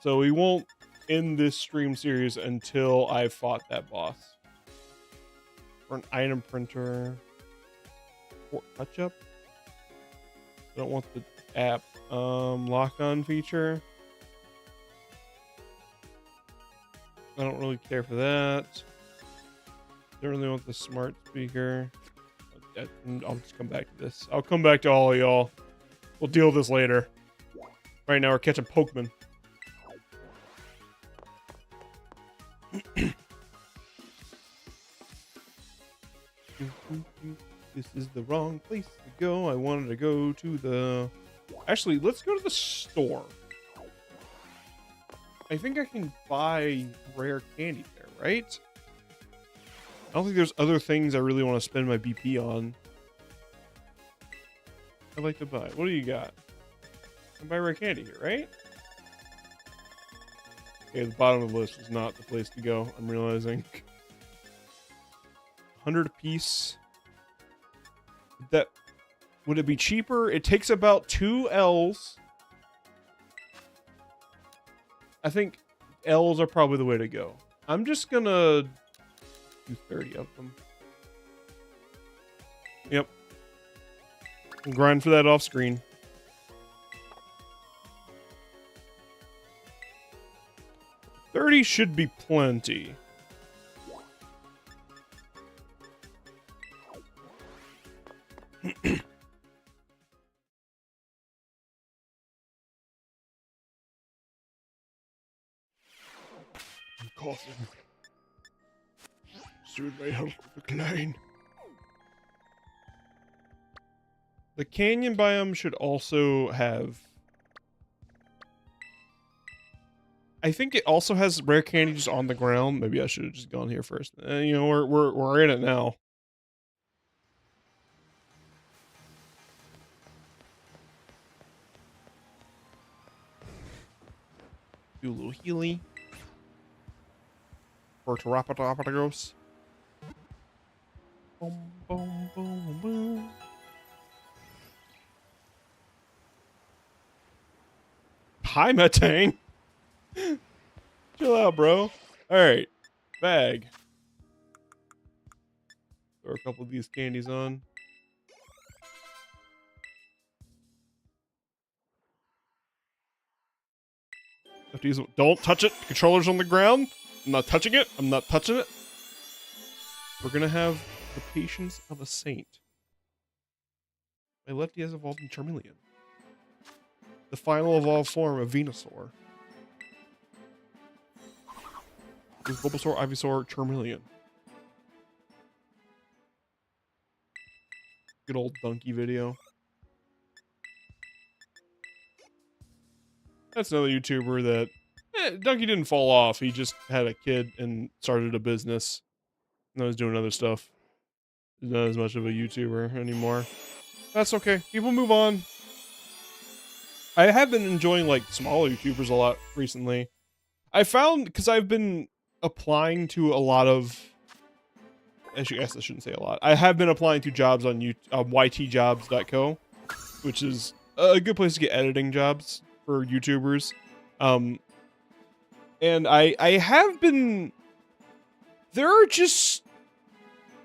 Speaker 1: So we won't in this stream series until I fought that boss. For an item printer. For touch up. I don't want the app. Lock on feature. I don't really care for that. Don't really want the smart speaker. I'll just come back to this. I'll come back to all of y'all. We'll deal with this later. Right now we're catching Pokemon. This is the wrong place to go. I wanted to go to the... Actually, let's go to the store. I think I can buy rare candy there, right? I don't think there's other things I really want to spend my BP on. I'd like to buy. What do you got? I can buy rare candy here, right? Okay, the bottom of the list is not the place to go, I'm realizing. 100 apiece. Would it be cheaper? It takes about 2 L's. I think L's are probably the way to go. I'm just gonna do 30 of them. Yep. I'll grind for that off screen. $30 should be plenty. I'm coughing. Soon my health will decline. The canyon biome should also have... I think it also has rare candy just on the ground. Maybe I should have just gone here first. You know, we're in it now. Do a little healy. For Terapatopatagos. Boom, boom, boom, boom. Hi, Metang. Chill out, bro. Alright. Bag. Throw a couple of these candies on. Have to use, don't touch it. The controller's on the ground. I'm not touching it. I'm not touching it. We're gonna have the patience of a saint. My lefty has evolved in Charmeleon. The final evolved form of Venusaur. Is Bulbasaur, Ivysaur, Charmeleon. Good old donkey video. That's another YouTuber that... Donkey didn't fall off. He just had a kid and started a business. Now he's doing other stuff. He's not as much of a YouTuber anymore. That's okay. People move on. I have been enjoying, like, smaller YouTubers a lot recently. I found, because I've been applying to a lot of... I guess I shouldn't say a lot. I have been applying to jobs on ytjobs.co, which is a good place to get editing jobs for YouTubers. And I have been... There are just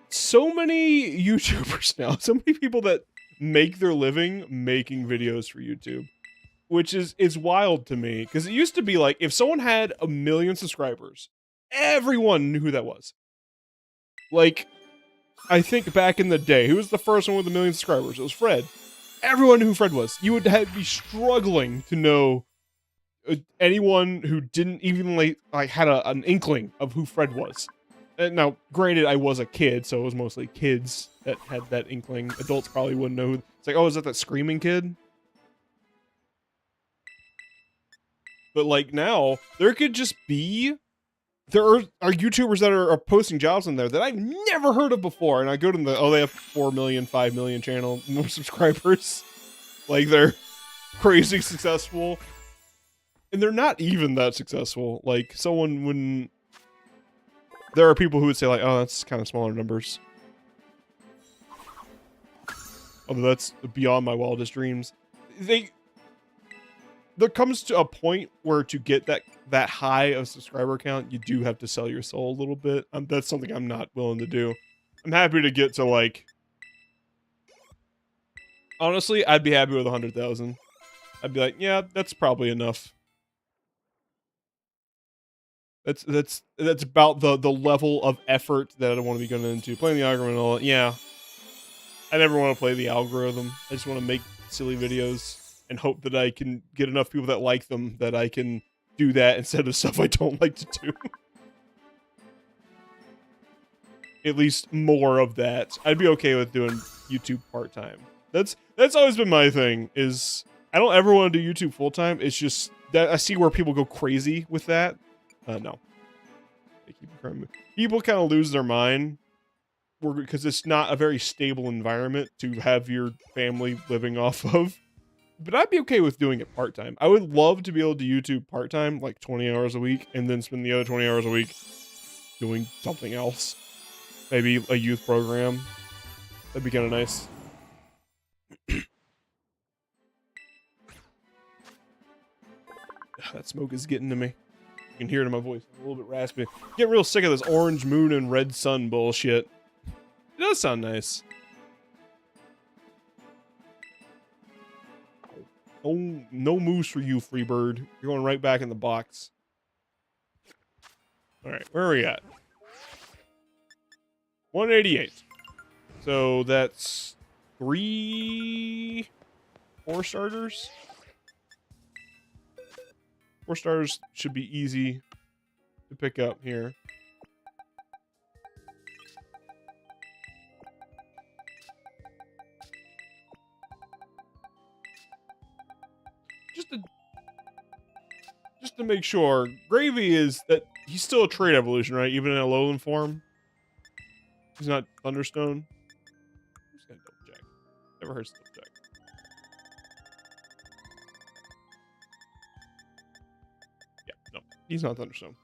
Speaker 1: so many YouTubers now. So many people that make their living making videos for YouTube. Which is wild to me. Because it used to be like, if someone had 1 million subscribers, everyone knew who that was. Like, I think back in the day, who was the first one with 1 million subscribers? It was Fred. Everyone knew who Fred was. You would be struggling to know anyone who didn't even like had an inkling of who Fred was. And now, granted, I was a kid, so it was mostly kids that had that inkling. Adults probably wouldn't know. It's like, oh, is that screaming kid? But like now, there could just be... There are YouTubers that are posting jobs in there that I've never heard of before. And I go to them, oh, they have 4 million, 5 million channel, more subscribers. Like, they're crazy successful. And they're not even that successful. Like, someone wouldn't... There are people who would say, like, oh, that's kind of smaller numbers. Although that's beyond my wildest dreams. there comes to a point where to get that high of subscriber count, you do have to sell your soul a little bit. That's something I'm not willing to do. I'm happy to get to like. Honestly, I'd be happy with 100,000. I'd be like, yeah, that's probably enough. That's about the level of effort that I want to be going into. Playing the algorithm and all that, yeah. I never want to play the algorithm. I just want to make silly videos and hope that I can get enough people that like them that I can do that instead of stuff I don't like to do. At least more of that. I'd be okay with doing YouTube part-time. That's always been my thing, is I don't ever want to do YouTube full-time. It's just that I see where people go crazy with that. No. People kind of lose their mind because it's not a very stable environment to have your family living off of. But I'd be okay with doing it part-time. I would love to be able to YouTube part-time, like 20 hours a week, and then spend the other 20 hours a week doing something else. Maybe a youth program. That'd be kind of nice. That smoke is getting to me. You can hear it in my voice. I'm a little bit raspy. Get real sick of this orange moon and red sun bullshit. It does sound nice. Oh, no moose for you, Freebird. You're going right back in the box. Alright, where are we at? 188. So that's 4 starters? 4 stars should be easy to pick up here. Just to make sure, Gravy is that he's still a trait evolution, right? Even in a lowland form. He's not Thunderstone. I'm just gonna double check. Never hurts to double check. Yeah, no, he's not Thunderstone.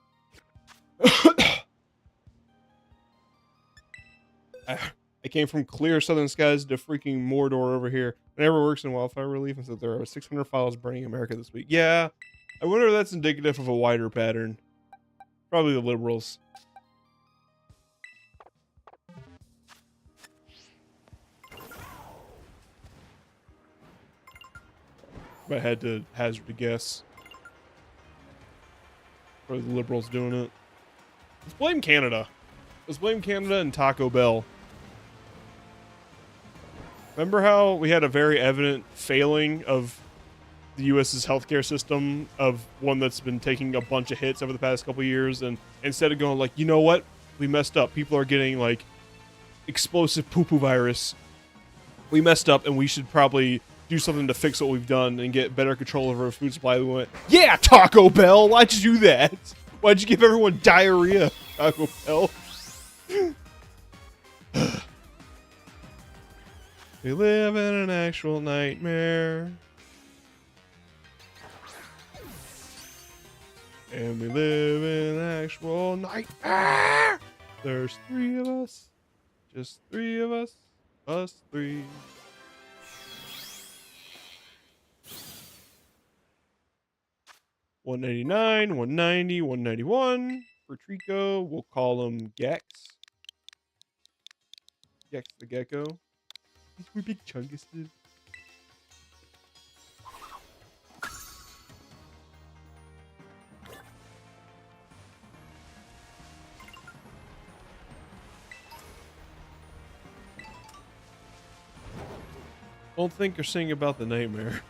Speaker 1: I came from clear southern skies to freaking Mordor over here. It never works in wildfire relief, and so there are 600 files burning America this week. Yeah, I wonder if that's indicative of a wider pattern. Probably the liberals. If I had to hazard a guess. Probably the liberals doing it. Let's blame Canada. Let's blame Canada and Taco Bell. Remember how we had a very evident failing of the U.S.'s healthcare system, of one that's been taking a bunch of hits over the past couple years, and instead of going like, you know what, we messed up. People are getting like explosive poo-poo virus. We messed up, and we should probably do something to fix what we've done and get better control over our food supply. We went, yeah, Taco Bell, why'd you do that? Why'd you give everyone diarrhea, Taco Bell? We live in an actual nightmare. And we live in an actual nightmare. There's 3 of us. Just 3 of us. Us 3. $189, $190, $191 for Trico. We'll call him Gex. Gex the Gecko. We're big chunguses. Don't think or sing about the nightmare.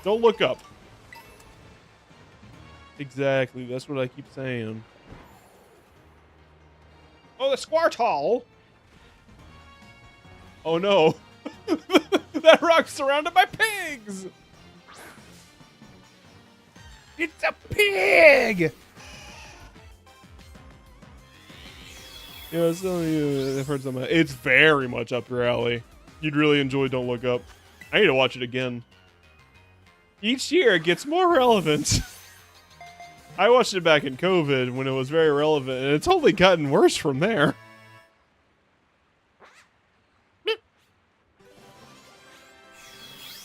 Speaker 1: Don't look up. Exactly, that's what I keep saying. Oh, the Squirtle! Oh no. That rock's surrounded by pigs! It's a pig! Yeah, some of you have heard some. It's very much up your alley. You'd really enjoy Don't Look Up. I need to watch it again. Each year it gets more relevant. I watched it back in COVID when it was very relevant, and it's only gotten worse from there.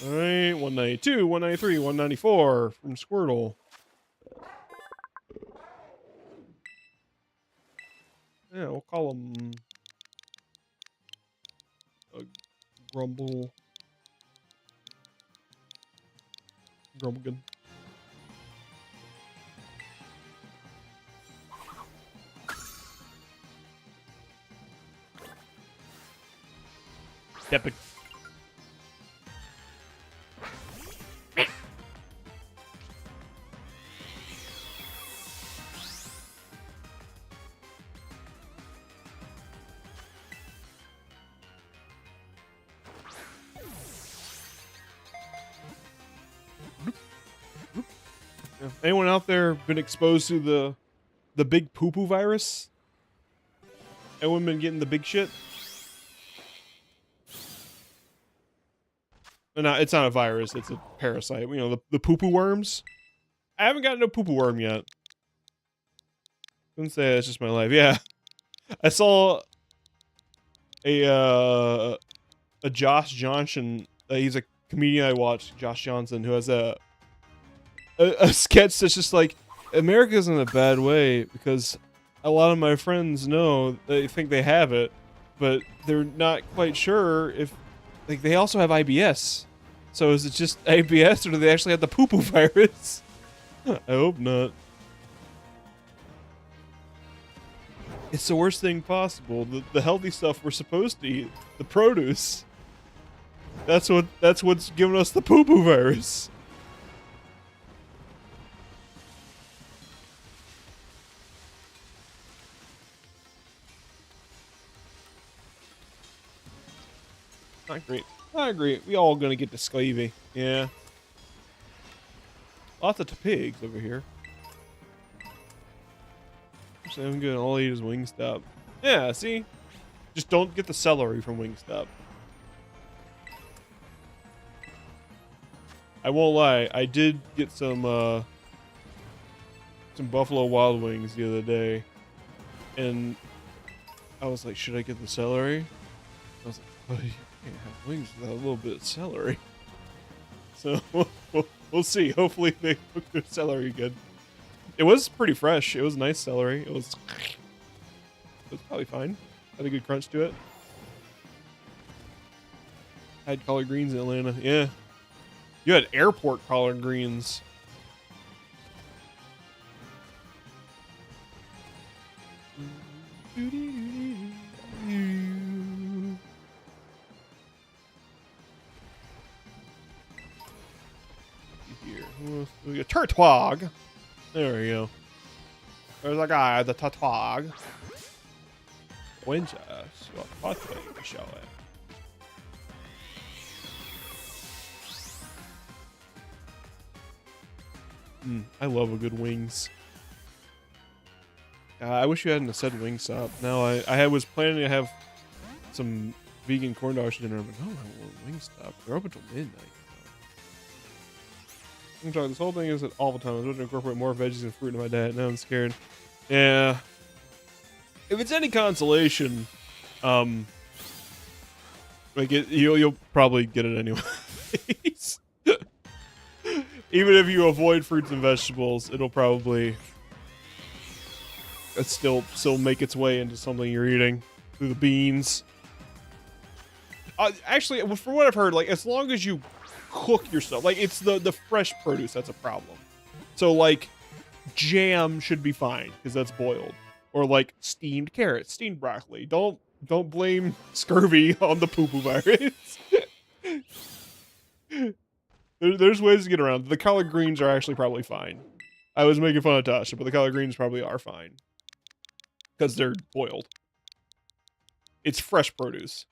Speaker 1: All right, 192, 193, 194 from Squirtle. Yeah, we'll call him a Grumble. Grumblegun. Epic. Yeah. Anyone out there been exposed to the big poo-poo virus? Anyone been getting the big shit? No, it's not a virus. It's a parasite. You know, the poo-poo worms. I haven't gotten a poo-poo worm yet. Couldn't say it's just my life. Yeah, I saw a Josh Johnson. He's a comedian I watched, Josh Johnson, who has a sketch that's just like, America's in a bad way because a lot of my friends know they think they have it, but they're not quite sure if, like, they also have IBS. So is it just IBS, or do they actually have the poo-poo virus? I hope not. It's the worst thing possible. The healthy stuff we're supposed to eat, the produce. That's what's giving us the poo-poo virus. Not great. Not great. We all gonna get the sclavy. Yeah. Lots of pigs over here. Actually, I'm good. All I eat is Wingstop. Yeah, see? Just don't get the celery from Wingstop. I won't lie. I did get some Buffalo Wild Wings the other day. And I was like, should I get the celery? I was like, buddy, can't have wings without a little bit of celery. So we'll see. Hopefully they cook their celery good. It was pretty fresh. It was nice celery. It was probably fine. Had a good crunch to it. Had collard greens in Atlanta. Yeah. You had airport collard greens. We got Turtwog. There we go. There's a guy, the Turtwog. Winches. What you show it? I love a good wings. I wish you hadn't said Wingstop. No, I was planning to have some vegan corn dogs for dinner, but no, I want Wingstop. They're open till midnight. This whole thing is all the time. I was going to incorporate more veggies and fruit in my diet. Now I'm scared. Yeah. If it's any consolation, like you'll probably get it anyway. Even if you avoid fruits and vegetables, it'll probably still make its way into something you're eating through the beans. Actually, from what I've heard, like as long as you cook your stuff, like it's the fresh produce that's a problem. So like jam should be fine because that's boiled, or like steamed carrots, steamed broccoli. Don't blame scurvy on the poo-poo virus. There's ways to get around. The collard greens are actually probably fine. I was making fun of Tasha, but the collard greens probably are fine because they're boiled. It's fresh produce,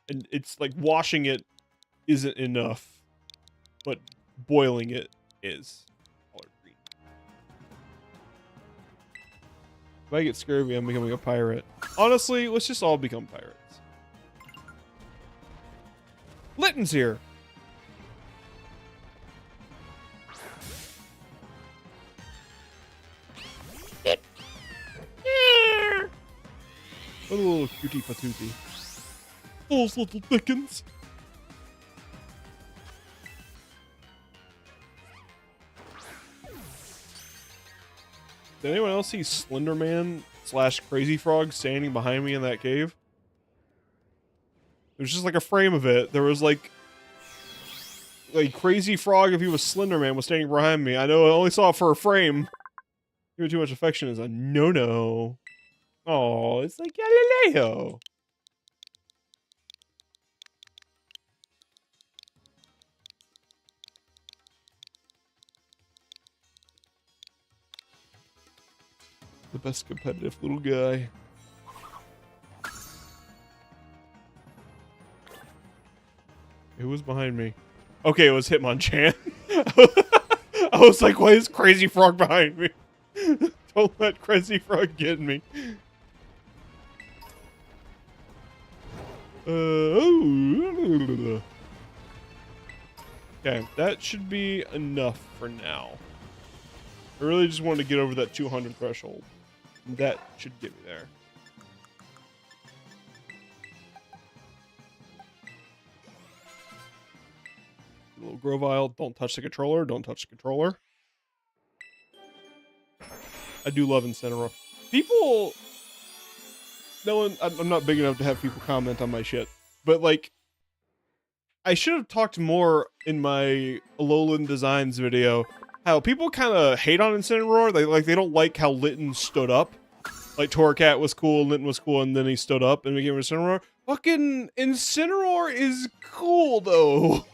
Speaker 1: and it's like washing it isn't enough, but boiling it is. Collard green. If I get scurvy, I'm becoming a pirate. Honestly, let's just all become pirates. Litton's here. What a little cutie patootie. Those little thickens. Did anyone else see Slenderman / Crazy Frog standing behind me in that cave? There's just like a frame of it. There was like Crazy Frog, if he was Slenderman, was standing behind me. I know I only saw it for a frame. Giving too much affection is a no-no. Oh, it's like Galileo. The best competitive little guy. Who was behind me? Okay, it was Hitmonchan. I was like, why is Crazy Frog behind me? Don't let Crazy Frog get me. Okay, that should be enough for now. I really just wanted to get over that 200 threshold. That should get me there. A little Grovyle, don't touch the controller, don't touch the controller. I do love Incineroar. People... No one... I'm not big enough to have people comment on my shit. But, like... I should have talked more in my Alolan Designs video how people kind of hate on Incineroar. They don't like how Litten stood up. Like, Torracat was cool, Litten was cool, and then he stood up and became Incineroar. Fucking Incineroar is cool, though.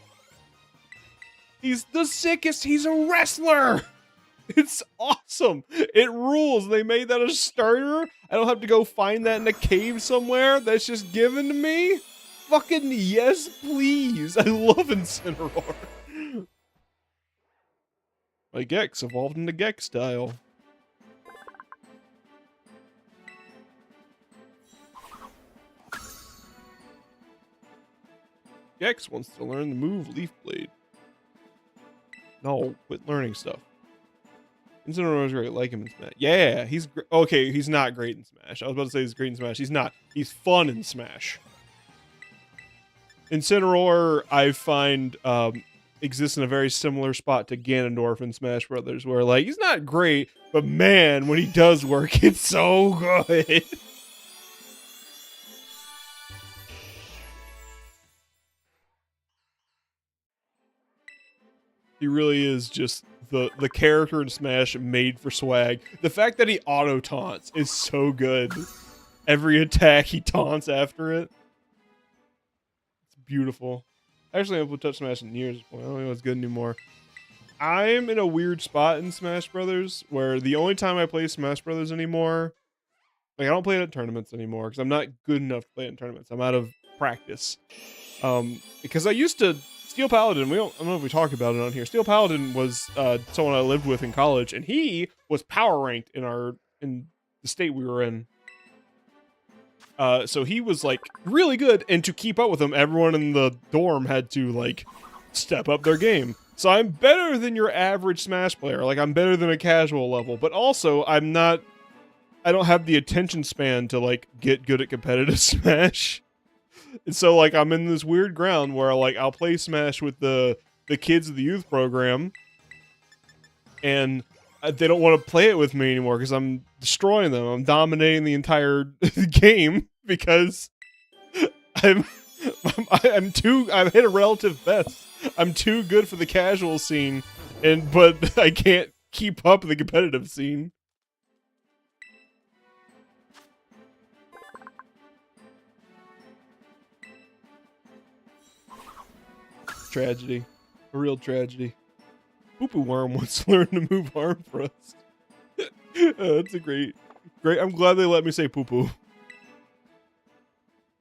Speaker 1: He's the sickest. He's a wrestler. It's awesome. It rules. They made that a starter. I don't have to go find that in a cave somewhere. That's just given to me. Fucking yes, please. I love Incineroar. My Gex evolved into Gex style. Gex wants to learn the move Leaf Blade. No, quit learning stuff. Incineroar is great. Like him in Smash. Yeah, he's okay. He's not great in Smash. I was about to say he's great in Smash. He's not. He's fun in Smash. Incineroar, I find, exists in a very similar spot to Ganondorf in Smash Brothers, where like he's not great, but man, when he does work, it's so good. He really is just the character in Smash made for swag. The fact that he auto taunts is so good. Every attack he taunts after it. It's beautiful. Actually, I haven't touched Smash in years. Well, I don't know if it's good anymore. I'm in a weird spot in Smash Brothers where the only time I play Smash Brothers anymore, like I don't play it at tournaments anymore because I'm not good enough to play it in tournaments. I'm out of practice. Because I used to Steel Paladin, I don't know if we talked about it on here. Steel Paladin was someone I lived with in college, and he was power ranked in the state we were in. So he was like really good, and to keep up with him, everyone in the dorm had to like step up their game. So I'm better than your average Smash player. Like I'm better than a casual level, but also I don't have the attention span to like get good at competitive Smash. And so like I'm in this weird ground where like I'll play Smash with the kids of the youth program, and they don't want to play it with me anymore because I'm destroying them. I'm dominating the entire game because I've hit a relative best. I'm too good for the casual scene, but I can't keep up with the competitive scene. Tragedy. A real tragedy. Poo-Poo Worm wants to learn to move Arm Thrust. That's a great. I'm glad they let me say poo-poo.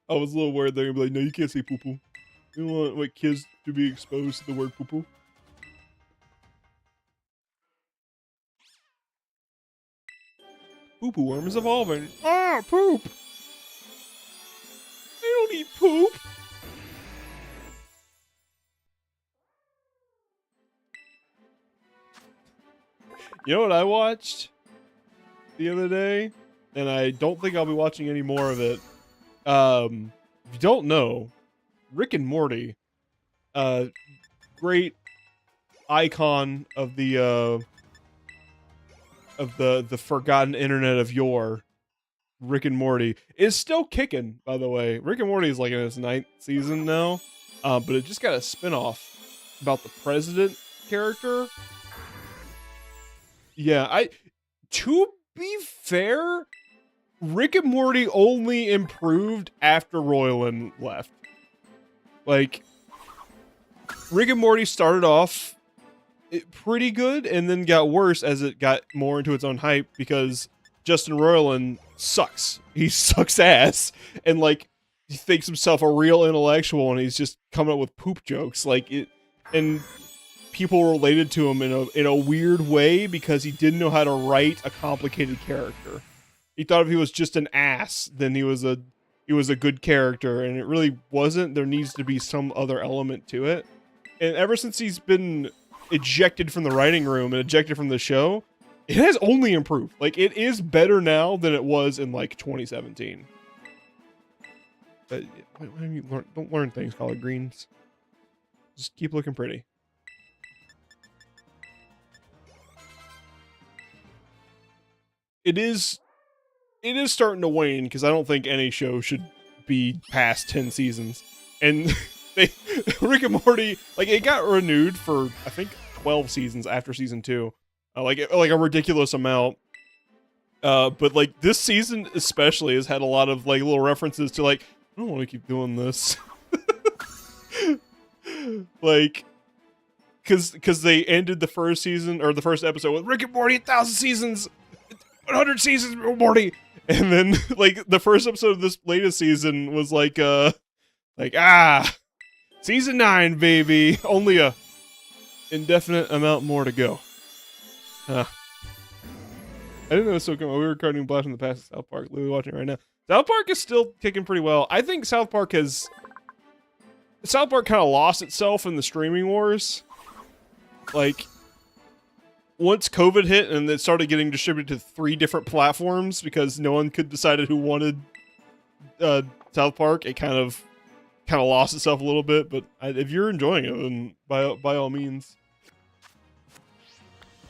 Speaker 1: I was a little worried they're gonna be like, no, you can't say poo-poo. You don't want like kids to be exposed to the word poo-poo. Poo-Poo Worm is evolving. Ah, poop! I don't eat poop! You know what I watched the other day? And I don't think I'll be watching any more of it. If you don't know, Rick and Morty, great icon of the of the forgotten internet of yore, Rick and Morty, is still kicking, by the way. Rick and Morty is like in its 9th season now, but it just got a spinoff about the president character. Yeah, to be fair, Rick and Morty only improved after Roiland left. Like, Rick and Morty started off pretty good and then got worse as it got more into its own hype because Justin Roiland sucks. He sucks ass and like he thinks himself a real intellectual and he's just coming up with poop jokes like it, and people related to him in a weird way because he didn't know how to write a complicated character. He thought if he was just an ass, then he was a good character, and it really wasn't. There needs to be some other element to it. And ever since he's been ejected from the writing room and ejected from the show, it has only improved. Like, it is better now than it was in, like, 2017. But why don't you don't learn things, collard greens. Just keep looking pretty. It is starting to wane, because I don't think any show should be past 10 seasons. And Rick and Morty, like, it got renewed for, I think, 12 seasons after season 2. Like a ridiculous amount. But, like, this season especially has had a lot of, like, little references to, like, I don't want to keep doing this. Like, because they ended the first season, or the first episode with Rick and Morty, 1,000 seasons, 100 seasons, Rick and Morty. And then, like, the first episode of this latest season was season 9, baby. Only a indefinite amount more to go. I didn't know it was so good. We were recording Blast from the Past at South Park. Literally watching it right now. South Park is still kicking pretty well. I think South Park kind of lost itself in the streaming wars. Like, once COVID hit and it started getting distributed to 3 different platforms because no one could decide who wanted South Park, it kind of lost itself a little bit. But if you're enjoying it, then by all means.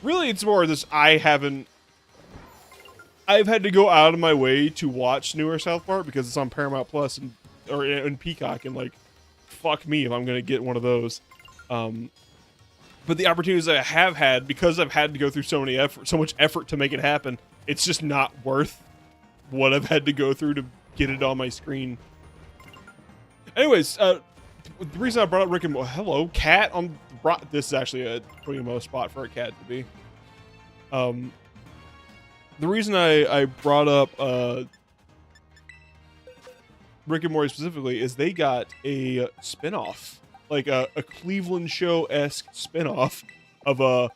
Speaker 1: Really, it's more this I've had to go out of my way to watch newer South Park because it's on Paramount Plus or in Peacock, and like, fuck me if I'm gonna get one of those. But the opportunities that I have had, because I've had to go through so much effort to make it happen, it's just not worth what I've had to go through to get it on my screen. Anyways, the reason I brought up Rick and Morty, hello, cat on. This is actually a pretty low spot for a cat to be. The reason I brought up Rick and Morty specifically is they got a spinoff, like a Cleveland Show-esque spinoff of a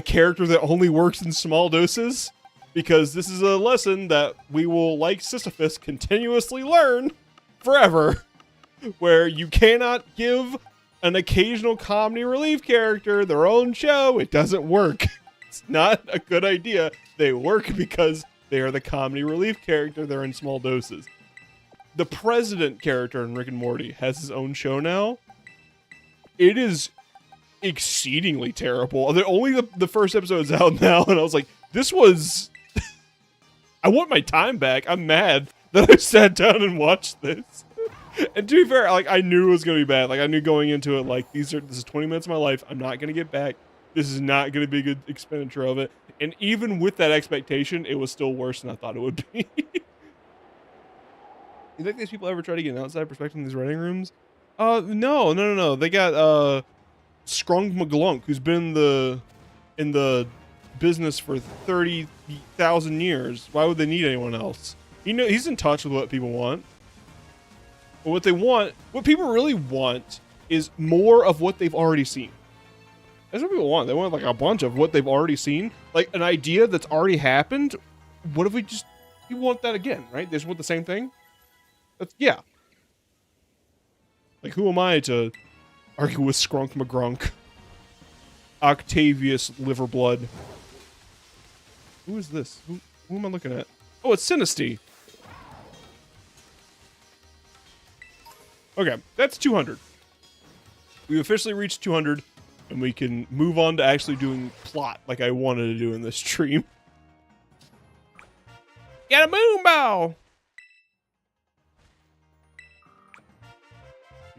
Speaker 1: character that only works in small doses, because this is a lesson that we will, like Sisyphus, continuously learn forever, where you cannot give an occasional comedy relief character their own show. It doesn't work. It's not a good idea. They work because they are the comedy relief character. They're in small doses. The president character in Rick and Morty has his own show now. It is exceedingly terrible. Only the first episode is out now, and I was like, this was... I want my time back. I'm mad that I sat down and watched this. And to be fair, like, I knew it was going to be bad. Like, I knew going into it, like, this is 20 minutes of my life. I'm not going to get back. This is not going to be a good expenditure of it. And even with that expectation, it was still worse than I thought it would be. You think these people ever try to get an outside perspective in these writing rooms? No. They got Scrunk McGlunk, who's been in the business for 30,000 years. Why would they need anyone else? He's in touch with what people want. But what people really want, is more of what they've already seen. That's what people want. They want like a bunch of what they've already seen, like an idea that's already happened. What if you want that again, right? They just want the same thing. Yeah. Like, who am I to argue with Scrunk McGrunk? Octavius Liverblood. Who is this? Who am I looking at? Oh, it's Sinisty. Okay, that's 200. We officially reached 200. and we can move on to actually doing plot like I wanted to do in this stream. Get a moon bow!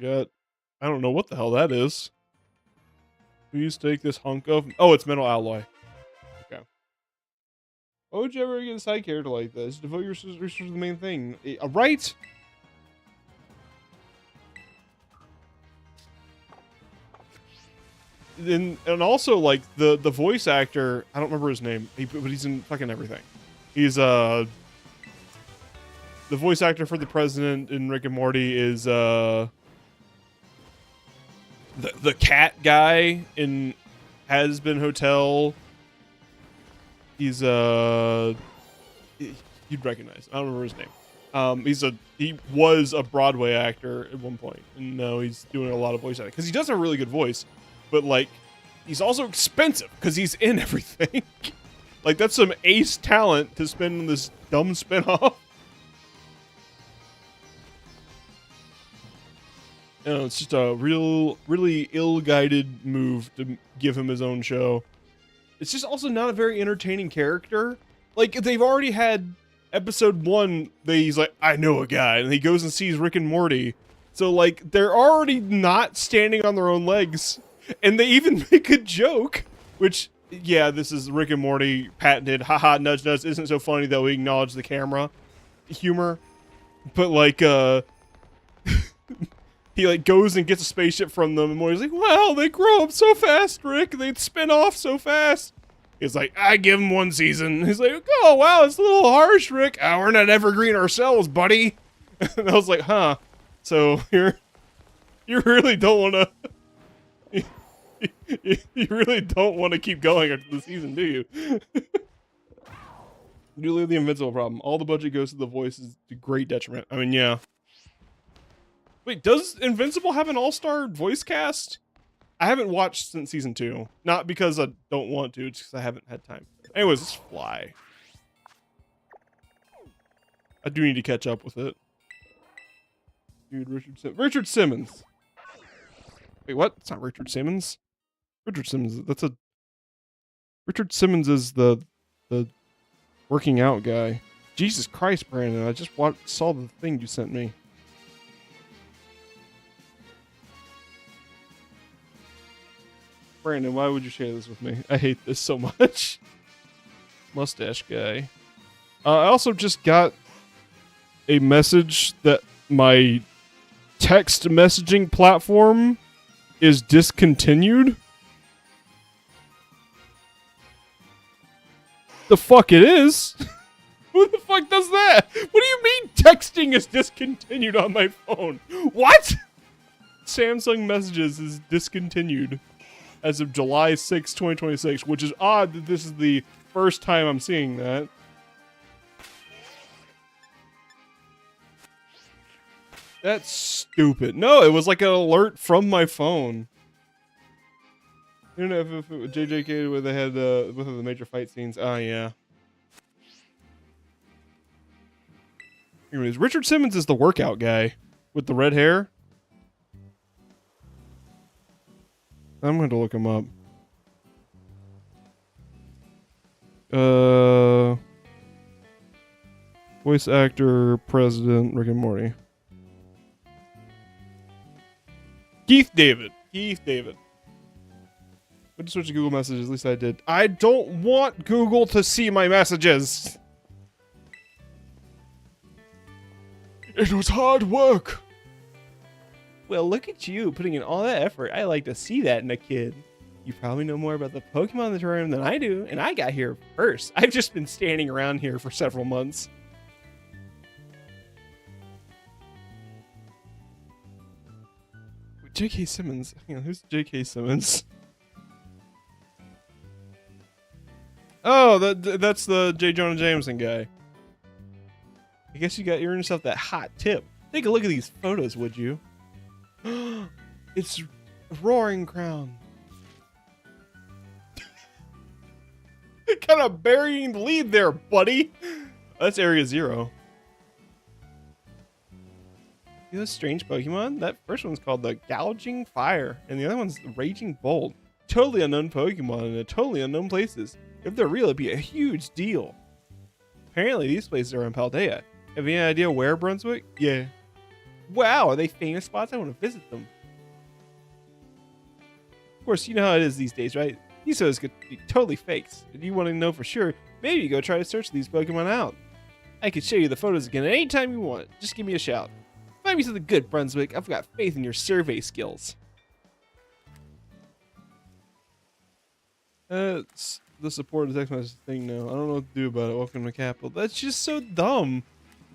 Speaker 1: Got, I don't know what the hell that is. Please take this hunk of... Oh, it's metal alloy. Okay. Why would you ever get a side character like this? Devote your resources to the main thing. Right? And also, like, the voice actor... I don't remember his name, but he's in fucking everything. He's, the voice actor for the president in Rick and Morty is, the cat guy in Has Been Hotel. He's you'd recognize. I don't remember his name. He was a Broadway actor at one point, and now he's doing a lot of voice acting because he does have a really good voice, but like he's also expensive because he's in everything. Like that's some ace talent to spend on this dumb spinoff. You know, it's just a really ill-guided move to give him his own show. It's just also not a very entertaining character. Like, they've already had episode 1, he's like, I know a guy, and he goes and sees Rick and Morty. So, like, they're already not standing on their own legs. And they even make a joke, which, yeah, this is Rick and Morty patented, haha, nudge, nudge, isn't so funny that we acknowledge the camera humor. But, like, he like goes and gets a spaceship from them, and Morty's like, wow, they grow up so fast, Rick. They'd spin off so fast. He's like, I give him 1 season. He's like, oh, wow, it's a little harsh, Rick. Oh, we're not evergreen ourselves, buddy. And I was like, huh. So you really don't want to... you really don't want to keep going after the season, do you? You leave the Invincible problem. All the budget goes to the voices to great detriment. I mean, yeah. Wait, does Invincible have an all-star voice cast? I haven't watched since season 2. Not because I don't want to, it's because I haven't had time. Anyways, let's fly. I do need to catch up with it. Dude, Richard Simmons. Wait, what? It's not Richard Simmons. Richard Simmons, Richard Simmons is the working out guy. Jesus Christ, Brandon, I just saw the thing you sent me. Brandon, why would you share this with me? I hate this so much. Mustache guy. I also just got a message that my text messaging platform is discontinued. The fuck it is? Who the fuck does that? What do you mean texting is discontinued on my phone? What? Samsung Messages is discontinued as of July 6, 2026, which is odd that this is the first time I'm seeing that. That's stupid. No, it was like an alert from my phone. You know, if JJK where they had both of the major fight scenes. Oh, yeah. Anyways, Richard Simmons is the workout guy with the red hair. I'm going to look him up. Voice actor, president, Rick and Morty. Keith David. Keith David. I just switched to Google Messages. At least I did. I don't want Google to see my messages. It was hard work. Well, look at you putting in all that effort. I like to see that in a kid. You probably know more about the Pokemon in the terrarium than I do, and I got here first. I've just been standing around here for several months. J.K. Simmons. Hang on, who's J.K. Simmons? Oh, that's the J. Jonah Jameson guy. I guess you got yourself that hot tip. Take a look at these photos, would you? It's Roaring Crown. Kind of burying the lead there, buddy. That's Area 0. You know, strange Pokemon? That first one's called the Gouging Fire, and the other one's the Raging Bolt. totally unknown Pokemon in totally unknown places. If they're real, it'd be a huge deal. Apparently, these places are in Paldea. Have you any idea where, Brunswick? Yeah. Wow, are they famous spots? I want to visit them. Of course, you know how it is these days, right? These photos could be totally fakes. If you want to know for sure, maybe you go try to search these Pokemon out. I could show you the photos again anytime you want. Just give me a shout. Find me something good, Brunswick. I've got faith in your survey skills. It's the support of the text message thing now. I don't know what to do about it. Welcome to Capital. That's just so dumb.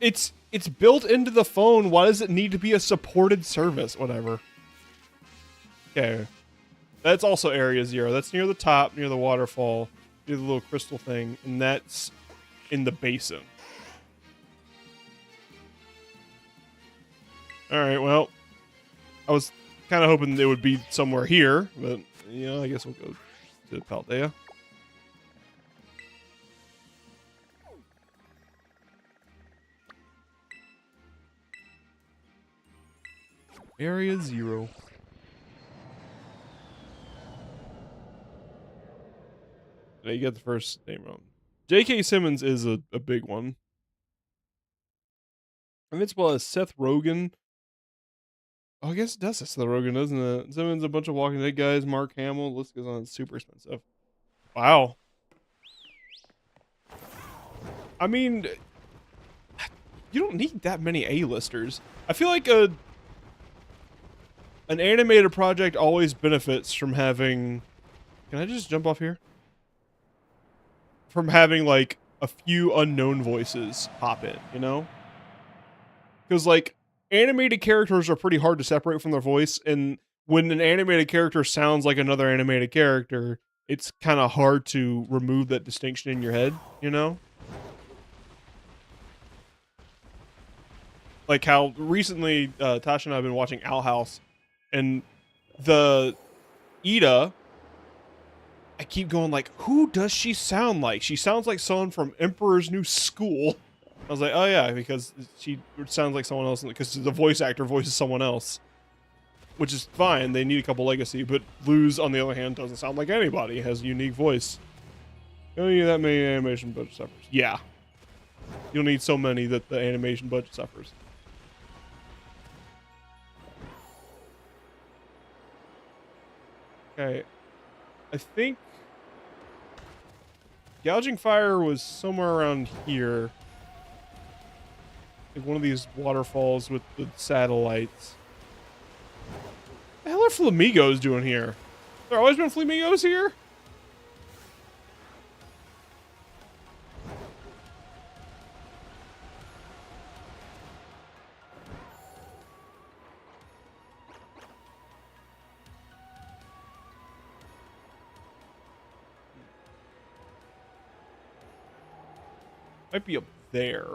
Speaker 1: It's built into the phone. Why does it need to be a supported service? Whatever. Okay. That's also Area 0. That's near the top, near the waterfall, near the little crystal thing, and that's in the basin. Alright, well, I was kind of hoping it would be somewhere here, but, you know, I guess we'll go to Paldea. Area 0. Yeah, you got the first name wrong. J.K. Simmons is a big one. Invincible as Seth Rogen. Oh, I guess it does say Seth Rogen, doesn't it? Simmons, a bunch of Walking Dead guys, Mark Hamill. The list goes on. It's super expensive. Wow. I mean, you don't need that many A-listers. I feel like an animated project always benefits from having... Can I just jump off here? From having, like, a few unknown voices pop in, you know? Because, like, animated characters are pretty hard to separate from their voice, and when an animated character sounds like another animated character, it's kind of hard to remove that distinction in your head, you know? Like how recently Tasha and I have been watching Owl House, and the Ida, I keep going like, who does she sound like? She sounds like someone from Emperor's New School. I was like, oh yeah, because she sounds like someone else, because the voice actor voices someone else. Which is fine, they need a couple legacy, but Luz, on the other hand, doesn't sound like anybody, has a unique voice. You don't need that many animation budget suffers. Yeah. You'll need so many that the animation budget suffers. Okay. I think Gouging Fire was somewhere around here. Like one of these waterfalls with the satellites. What the hell are flamingos doing here? There always been flamingos here? Might be up there.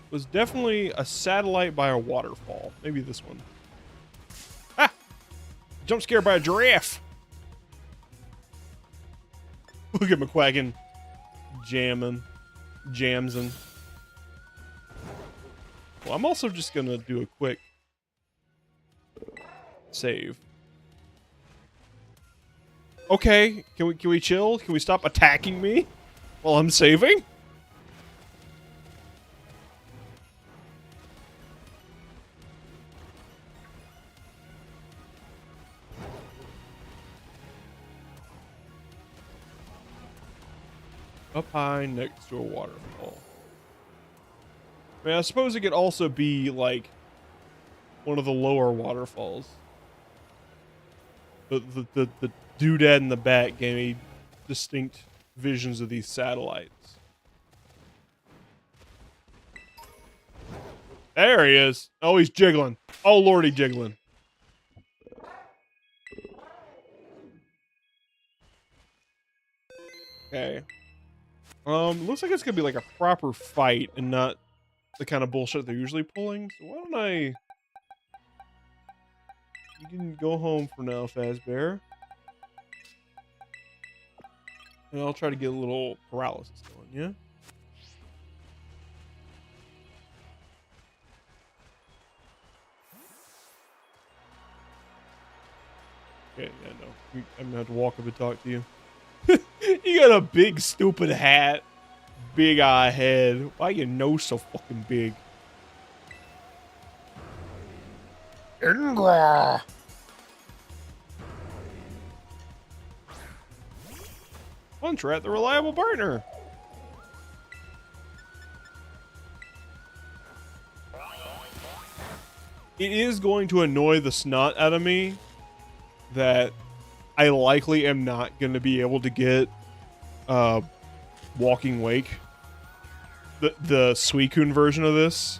Speaker 1: It was definitely a satellite by a waterfall. Maybe this one. Ah! Jump scared by a giraffe! Look at McQuaggin. Jammin'. Jamsin'. Well, I'm also just gonna do a quick save. Okay, can we chill? Can we stop attacking me while I'm saving? Up high next to a waterfall. I mean, I suppose it could also be like one of the lower waterfalls. The doodad in the back gave me distinct visions of these satellites. There he is. Oh, he's jiggling. Oh, lordy, jiggling. Okay. Looks like it's gonna be like a proper fight and not the kind of bullshit they're usually pulling. So why don't I... You can go home for now, Fazbear. And I'll try to get a little paralysis going, yeah? I'm gonna have to walk up and talk to you. You got a big stupid hat, big eye head. Why your nose so fucking big? Funtrat, the reliable partner. It is going to annoy the snot out of me that I likely am not going to be able to get Walking Wake, the Suicune version of this,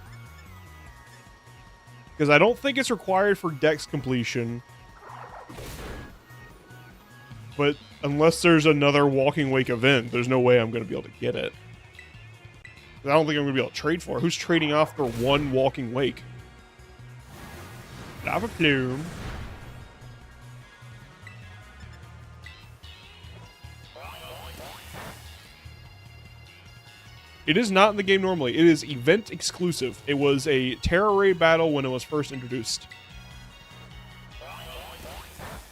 Speaker 1: because I don't think it's required for Dex completion. But unless there's another Walking Wake event, there's no way I'm going to be able to get it. I don't think I'm going to be able to trade for it. Who's trading off for one Walking Wake? Lava Plume. It is not in the game normally. It is event exclusive. It was a Terra Raid battle when it was first introduced.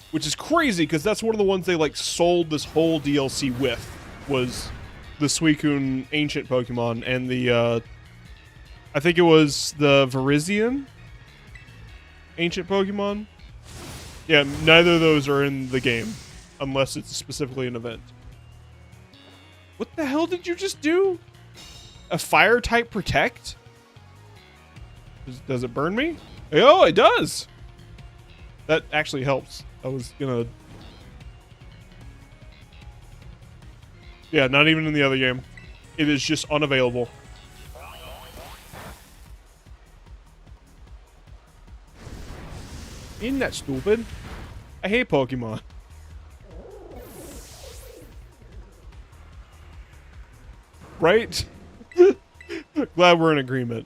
Speaker 1: Which is crazy, because that's one of the ones they like sold this whole DLC with, was the Suicune ancient Pokemon and the I think it was the Virizion ancient Pokemon. Yeah, neither of those are in the game unless it's specifically an event. What the hell did you just do? A fire type protect? Does it burn me? Oh, it does. That actually helps. I was gonna... Yeah, not even in the other game. It is just unavailable. Isn't that stupid? I hate Pokemon. Right? Glad we're in agreement.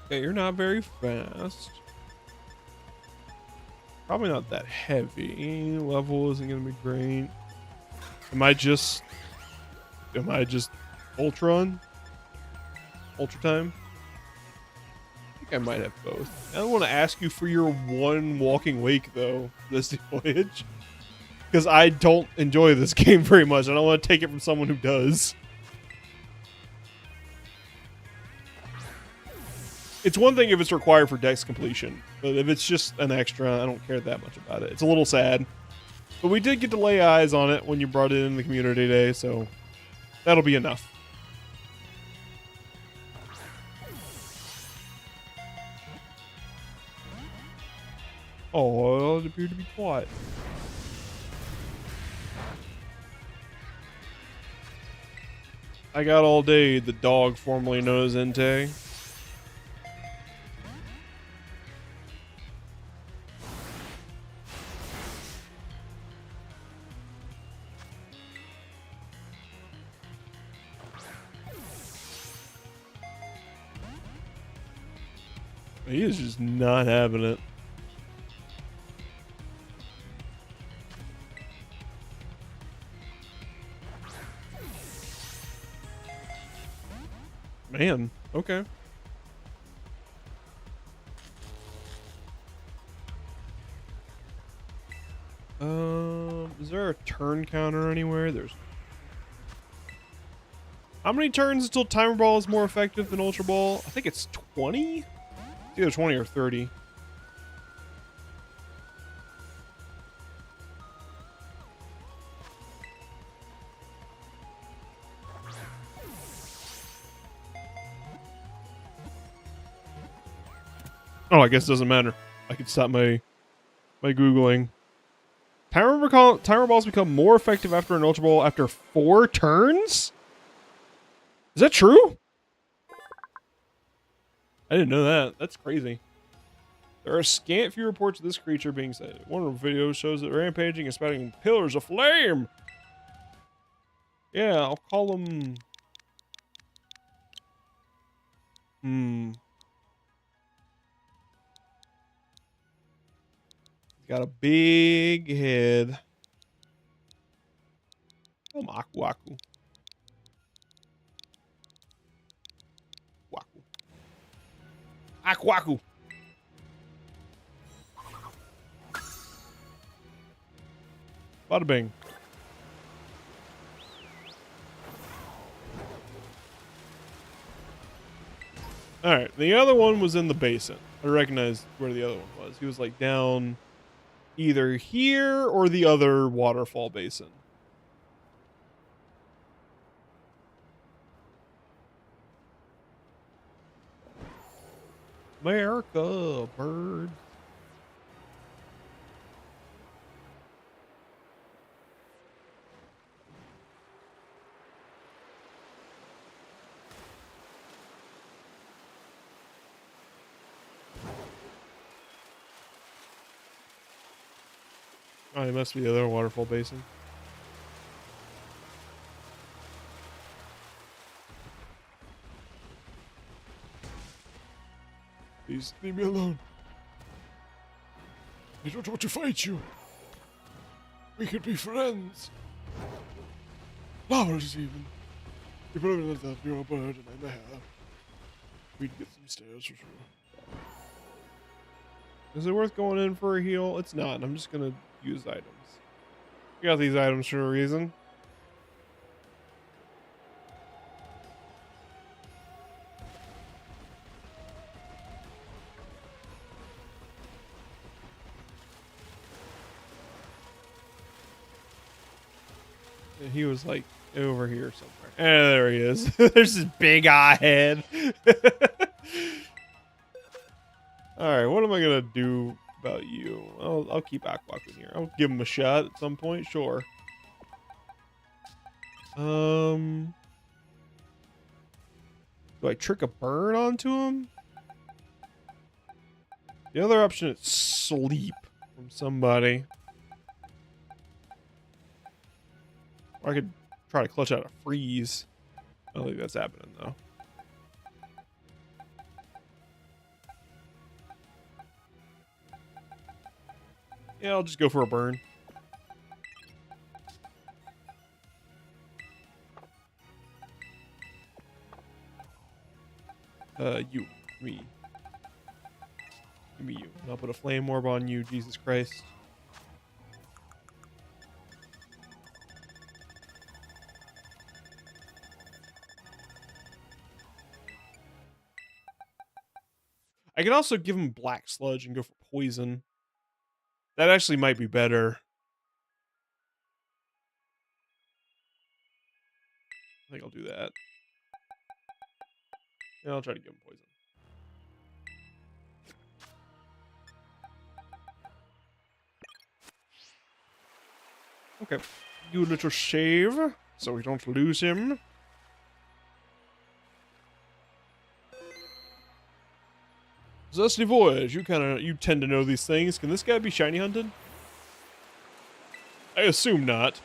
Speaker 1: Okay, you're not very fast. Probably not that heavy. Level isn't gonna be great. Am I just Ultron? Ultra time? I think I might have both. I don't want to ask you for your one Walking Wake though, this voyage. Because I don't enjoy this game very much. I don't want to take it from someone who does. It's one thing if it's required for Dex completion, but if it's just an extra, I don't care that much about it. It's a little sad. But we did get to lay eyes on it when you brought it in the community day, so that'll be enough. Oh, it appeared to be quiet. I got all day, the dog formerly known as Entei. He is just not having it. Man, okay. Is there a turn counter anywhere? There's... How many turns until Timer Ball is more effective than Ultra Ball? I think it's 20? It's either 20 or 30. Oh, I guess it doesn't matter. I can stop my Googling. Timer Balls become more effective after an Ultra Ball after 4 turns? Is that true? I didn't know that. That's crazy. There are scant few reports of this creature being sighted. One of the videos shows it rampaging and spouting pillars of flame. Yeah, I'll call them... Got a big head. Oh, Aku Aku. Waku. Aquaku. Bada bing. Alright, the other one was in the basin. I recognized where the other one was. He was like down either here or the other waterfall basin. America, bird. Oh, it must be the other waterfall basin. Please leave me alone. I don't want to fight you. We could be friends. Lovers, even. You probably let that you're a bird and I'm a hare. We'd get some stairs for sure. Is it worth going in for a heal? It's not. I'm just gonna use items. We got these items for a reason. And he was like over here somewhere. There he is. There's his big eye head. Alright, what am I gonna do about you? I'll keep Aquaku in here. I'll give him a shot at some point, sure. Do I trick a burn onto him? The other option is sleep from somebody. Or I could try to clutch out a freeze. I don't think that's happening though. Yeah, I'll just go for a burn. You, me. Give me you. And I'll put a flame orb on you, Jesus Christ. I could also give him black sludge and go for poison. That actually might be better. I think I'll do that. Yeah, I'll try to give him poison. Okay. Do a little shave so we don't lose him. Zesty Voyage, you tend to know these things. Can this guy be shiny hunted? I assume not.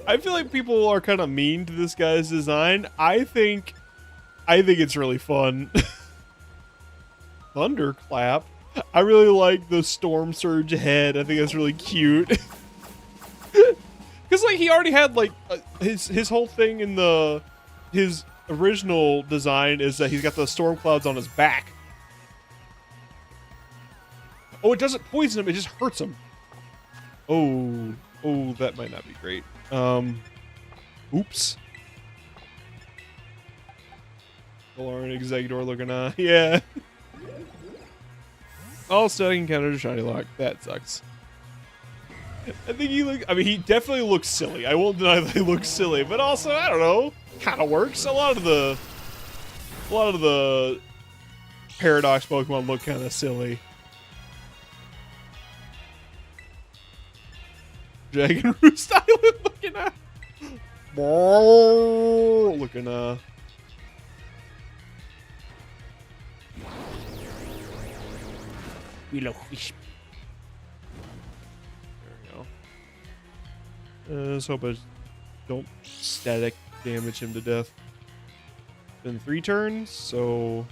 Speaker 1: I feel like people are kind of mean to this guy's design. I think it's really fun. Thunderclap. I really like the Storm Surge head. I think that's really cute. Because like he already had like his whole thing in his original design is that he's got the storm clouds on his back. Oh, it doesn't poison him; it just hurts him. Oh, that might not be great. Oops. Galarian Exeggutor looking yeah. All static encounter to shiny lock. That sucks. I think he definitely looks silly. I won't deny that he looks silly, but also, I don't know, kind of works. A lot of the Paradox Pokemon look kind of silly. Dragon Roost Island looking at. Looking
Speaker 2: We look fish.
Speaker 1: Let's hope I don't static damage him to death. Been 3 turns, so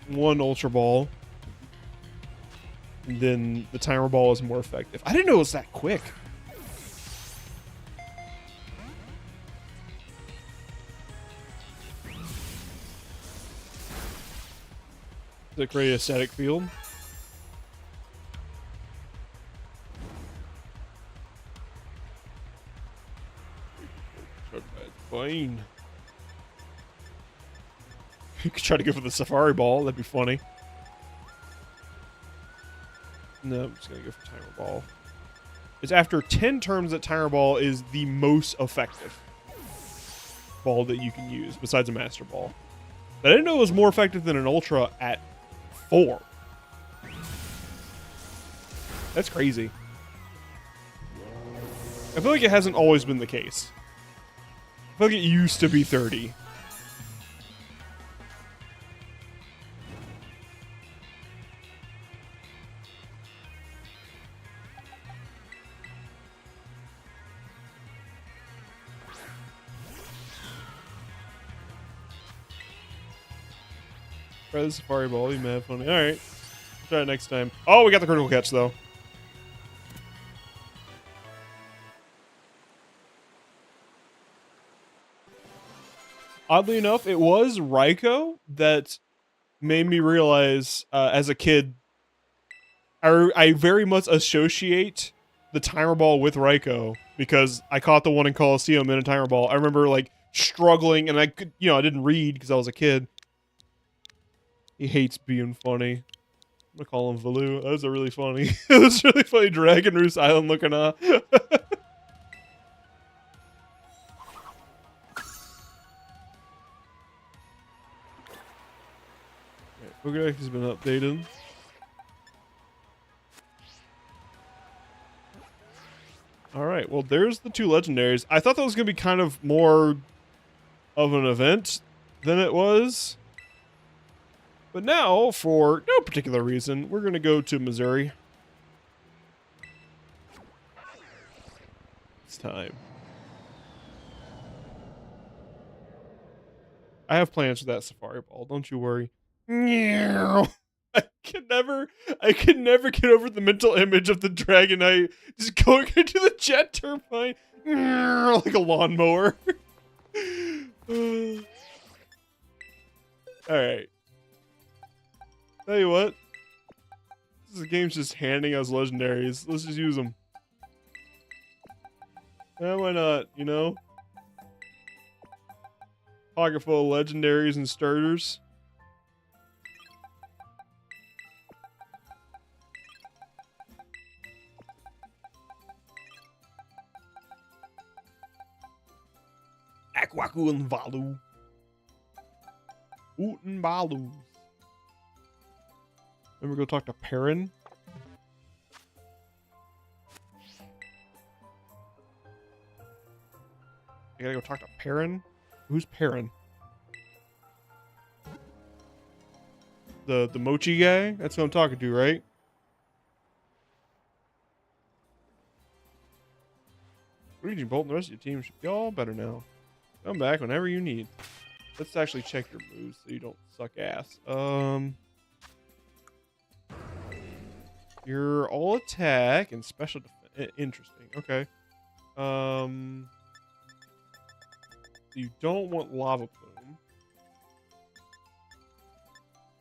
Speaker 1: 1 Ultra Ball. And then the Timer Ball is more effective. I didn't know it was that quick. to create a static field. Fine. You could try to go for the Safari Ball. That'd be funny. No, I'm just gonna go for Timer Ball. It's after 10 turns that Timer Ball is the most effective ball that you can use, besides a Master Ball. But I didn't know it was more effective than an Ultra at 4. That's crazy. I feel like it hasn't always been the case. I feel like it used to be 30. Try the Safari Ball, you mad funny. Alright. Try it next time. Oh, we got the critical catch though. Oddly enough, it was Raikou that made me realize as a kid, I very much associate the Timer Ball with Raikou because I caught the one in Coliseum in a Timer Ball. I remember like struggling and I could, I didn't read because I was a kid. He hates being funny. I'm gonna call him Valoo. That was a really funny. It was really funny. Dragon Roost Island looking up. Pokedex has been updated. Alright, well there's the 2 legendaries. I thought that was going to be kind of more of an event than it was. But now, for no particular reason, we're going to go to Missouri. It's time. I have plans for that Safari Ball, don't you worry. I can never get over the mental image of the Dragonite just going into the jet turbine like a lawnmower. Alright. Tell you what. This game's just handing us legendaries. Let's just use them. Yeah, why not, Pocket full of legendaries and starters. Aquaku and Valu. Uten Balu. Then we go talk to Perrin. I gotta go talk to Perrin? Who's Perrin? The mochi guy? That's who I'm talking to, right? Luigi Bolt and the rest of your team should be all better now. Come back whenever you need. Let's actually check your moves so you don't suck ass. You're all attack and special defense. Interesting. Okay. You don't want Lava Plume.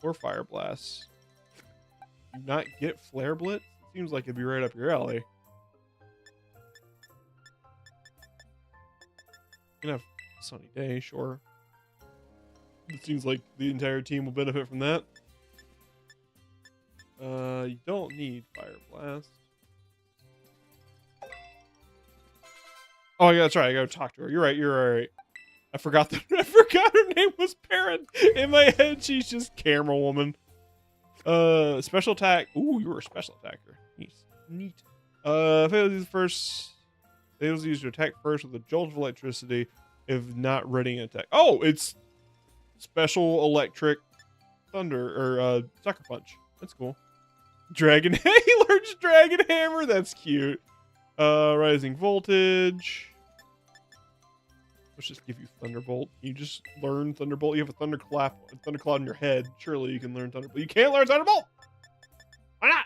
Speaker 1: Or Fire Blast. You not get Flare Blitz? Seems like it'd be right up your alley. You can have a sunny day, sure. It seems like the entire team will benefit from that. You don't need Fire Blast. Oh yeah, that's right. I gotta talk to her. You're right. You're right. I forgot her name was Perrin. In my head, she's just Camera Woman. Special attack. Ooh, you were a special attacker. Neat. Fails use to attack first with a jolt of electricity if not ready an attack. Oh, it's special electric thunder or sucker punch. That's cool. Dragon. He learns Dragon Hammer. That's cute. Rising voltage. Let's just give you Thunderbolt. You just learn Thunderbolt. You have a Thunderclap in your head. Surely you can learn Thunderbolt. You can't learn Thunderbolt. Why not?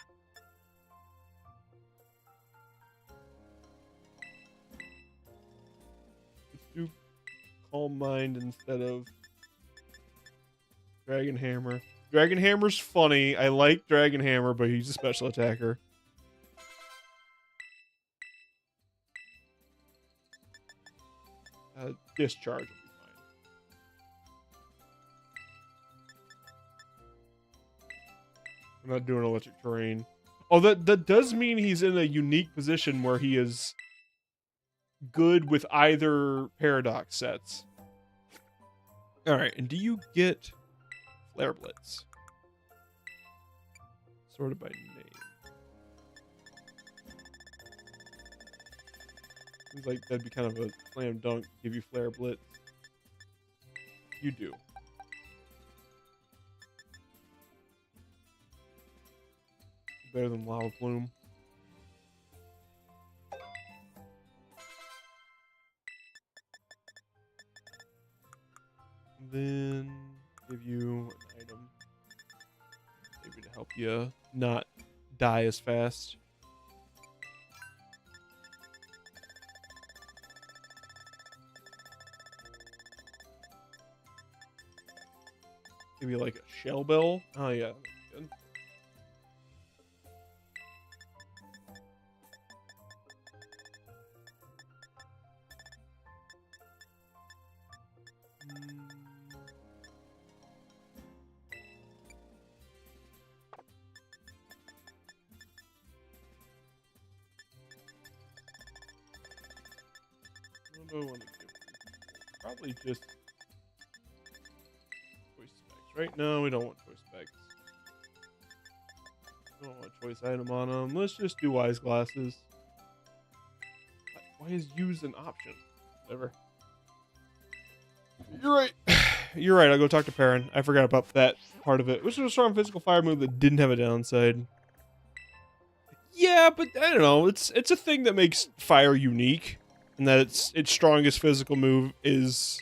Speaker 1: Let's do Calm Mind instead of Dragon Hammer. Dragon Hammer's funny. I like Dragon Hammer, but he's a special attacker. Discharge will be fine. I'm not doing electric terrain. Oh, that does mean he's in a unique position where he is good with either paradox sets. Alright, and do you get Flare Blitz? Sorted by name. Seems like that'd be kind of a slam dunk to give you Flare Blitz. You do. Better than Lava Plume. Then give you an item. Maybe to help you not die as fast. Maybe like a shell bell. Oh yeah, that's good. What do I want to give? Probably just choice specs, right? No, we don't want choice specs. We don't want a choice item on them. Let's just do wise glasses. Why is use an option? Whatever. You're right. You're right. I'll go talk to Perrin. I forgot about that part of it. Which was a strong physical fire move that didn't have a downside. Yeah, but I don't know. It's a thing that makes fire unique, and that its strongest physical move is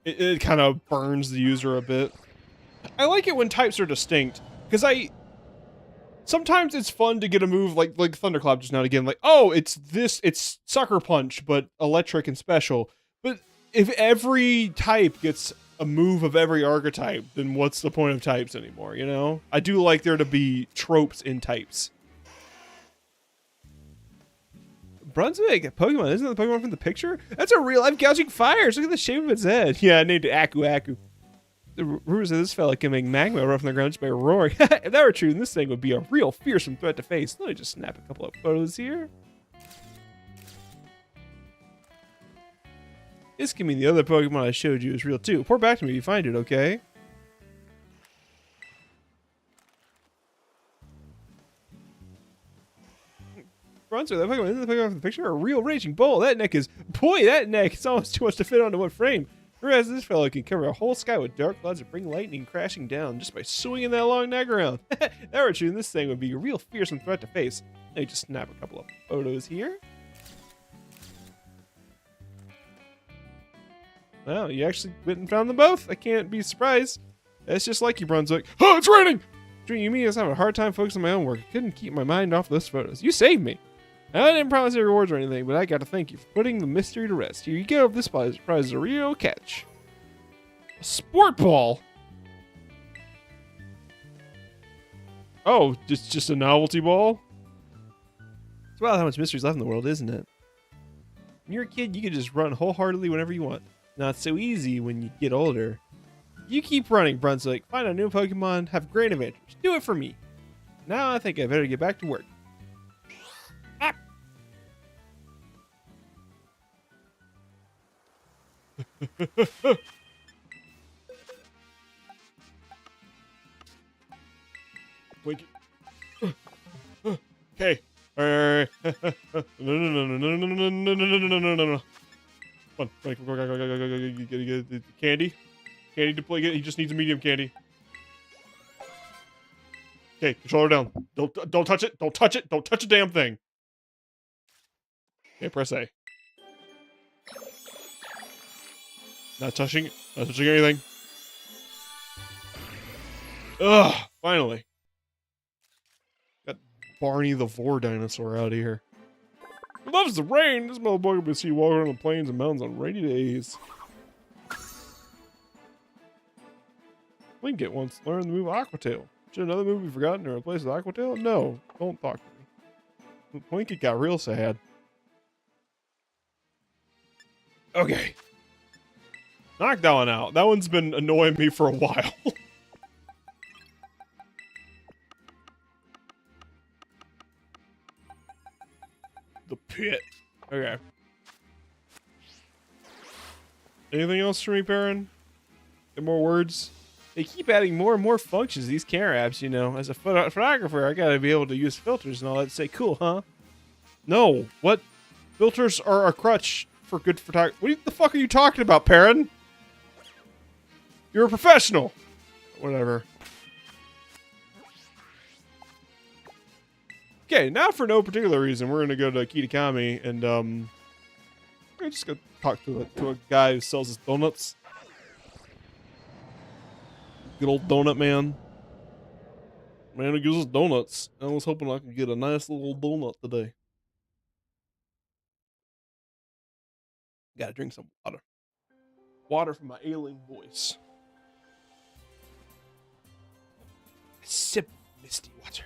Speaker 1: it kind of burns the user a bit. I like it when types are distinct, because sometimes it's fun to get a move like Thunderclap just now and again, like, oh, it's Sucker Punch, but electric and special. But if every type gets a move of every archetype, then what's the point of types anymore, you know? I do like there to be tropes in types. Brunswick, a Pokemon, isn't that the Pokemon from the picture? That's a real-life gouging fires. Look at the shape of its head. Yeah, I named it Aku Aku. The rumors of this fella can make magma erupt from the ground just by roaring. If that were true, then this thing would be a real fearsome threat to face. Let me just snap a couple of photos here. This can mean the other Pokemon I showed you is real too. Report back to me if you find it, okay? Brunswick, that Pokemon, isn't the Pokemon from the picture a real raging bull? That neck is, boy, that neck is almost too much to fit onto one frame. Whereas this fellow can cover a whole sky with dark clouds that bring lightning crashing down just by swinging that long neck around. If that were true, this thing would be a real fearsome threat to face. Let me just snap a couple of photos here. Wow, you actually went and found them both? I can't be surprised. That's just like you, Brunswick. Oh, it's raining! You mean I was having a hard time focusing on my own work. I couldn't keep my mind off those photos. You saved me. I didn't promise any rewards or anything, but I got to thank you for putting the mystery to rest. Here you go. This prize is a real catch. A sport ball. Oh, just a novelty ball? It's wild how much mystery's left in the world, isn't it? When you're a kid, you can just run wholeheartedly whenever you want. Not so easy when you get older. You keep running, Brunswick. Find a new Pokemon. Have great adventures. Do it for me. Now I think I better get back to work. Ah. Blink it. Okay. Alright. No. Come on. Go. Get candy. Candy to play. He just needs a medium candy. Okay, controller down. Don't touch it. Don't touch it. Don't touch a damn thing. Okay, press A. Not touching anything. Ugh, finally. Got Barney the Vor dinosaur out of here. He loves the rain. This motherfucker will see walking on the plains and mountains on rainy days. Plinkett once learned the move Aquatail. Should another move be forgotten to replace with Aquatail? No, don't talk to me. Plinkett got real sad. Okay. Knock that one out. That one's been annoying me for a while. The pit. Okay. Anything else for me, Perrin? Any more words? They keep adding more and more functions to these camera apps, you know. As a photographer, I gotta be able to use filters and all that. Say, cool, huh? No. What? Filters are a crutch for good photography. What the fuck are you talking about, Perrin? You're a professional. Whatever. Okay, now for no particular reason, we're gonna go to Kitakami and we're just gonna talk to a guy who sells his donuts. Good old donut man. Man who gives us donuts. I was hoping I could get a nice little donut today. Gotta drink some water. Water for my ailing voice. A sip of misty water.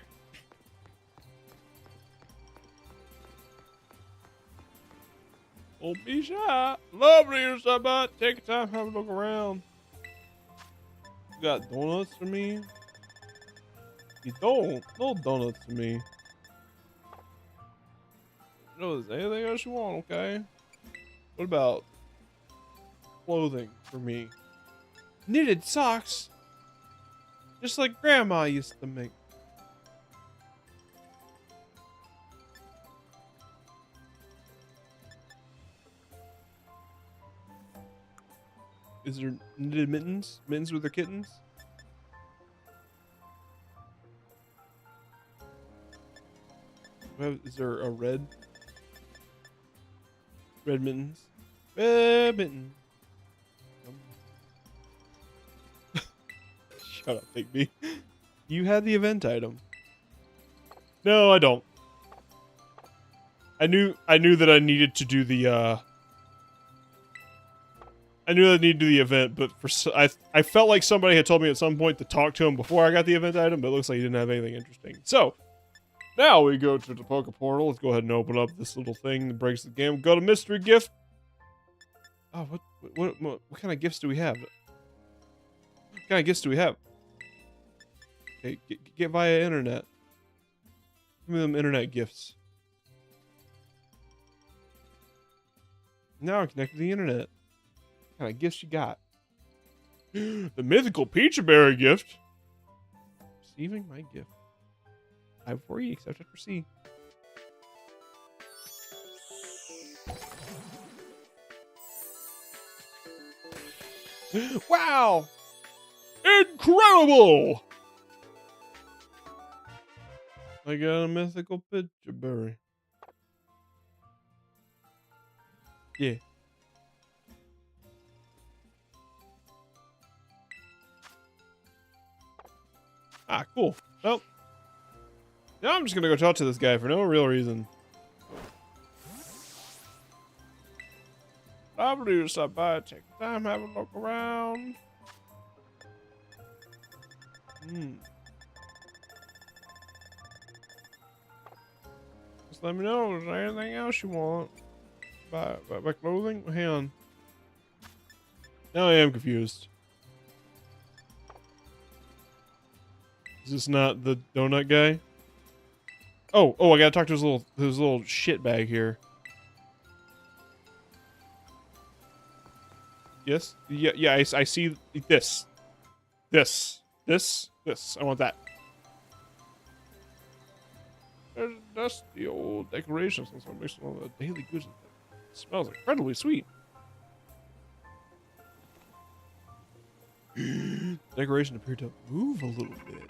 Speaker 1: Don't be shy. Lovely or something. Take your time, have a look around. You got donuts for me? You don't. No donuts for me. No, there's anything else you want, okay? What about clothing for me? Knitted socks? Just like Grandma used to make. Is there knitted mittens? Mittens with their kittens? Is there a red mittens? Red mittens. Shut up, Bigby. You had the event item. No, I don't. I knew that I needed to do the I knew I needed to do the event, but I felt like somebody had told me at some point to talk to him before I got the event item, but it looks like he didn't have anything interesting. So, now we go to the Poke Portal. Let's go ahead and open up this little thing that breaks the game. Go to mystery gift. Oh, what kind of gifts do we have? What kind of gifts do we have? Okay, get via internet. Give me them internet gifts. Now I'm connected to the internet. What kind of gifts you got? The mythical Pechaberry gift. Receiving my gift. I have 4E, accept after C. Wow! Incredible! I got a mythical Pechaberry. Yeah. Ah, cool. Well, now I'm just gonna go talk to this guy for no real reason. Probably just stop by, take the time, have a look around. Just let me know if there's anything else you want. Buy clothing? Hang on. Now I am confused. Is this not the donut guy? Oh, I gotta talk to his little shit bag here. Yes? Yeah, I see this. This. I want that. There's a dusty old decoration since I mixed all the daily goods. It smells incredibly sweet. Decoration appeared to move a little bit.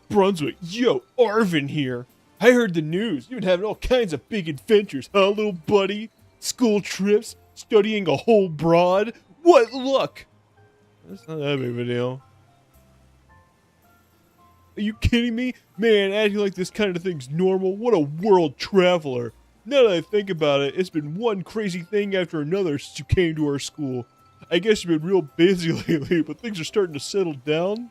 Speaker 1: Brunswick, yo, Arvin here. I heard the news. You've been having all kinds of big adventures, huh, little buddy? School trips, studying a whole broad. What luck! That's not that big of a deal. Are you kidding me? Man, acting like this kind of thing's normal. What a world traveler. Now that I think about it, it's been one crazy thing after another since you came to our school. I guess you've been real busy lately, but things are starting to settle down.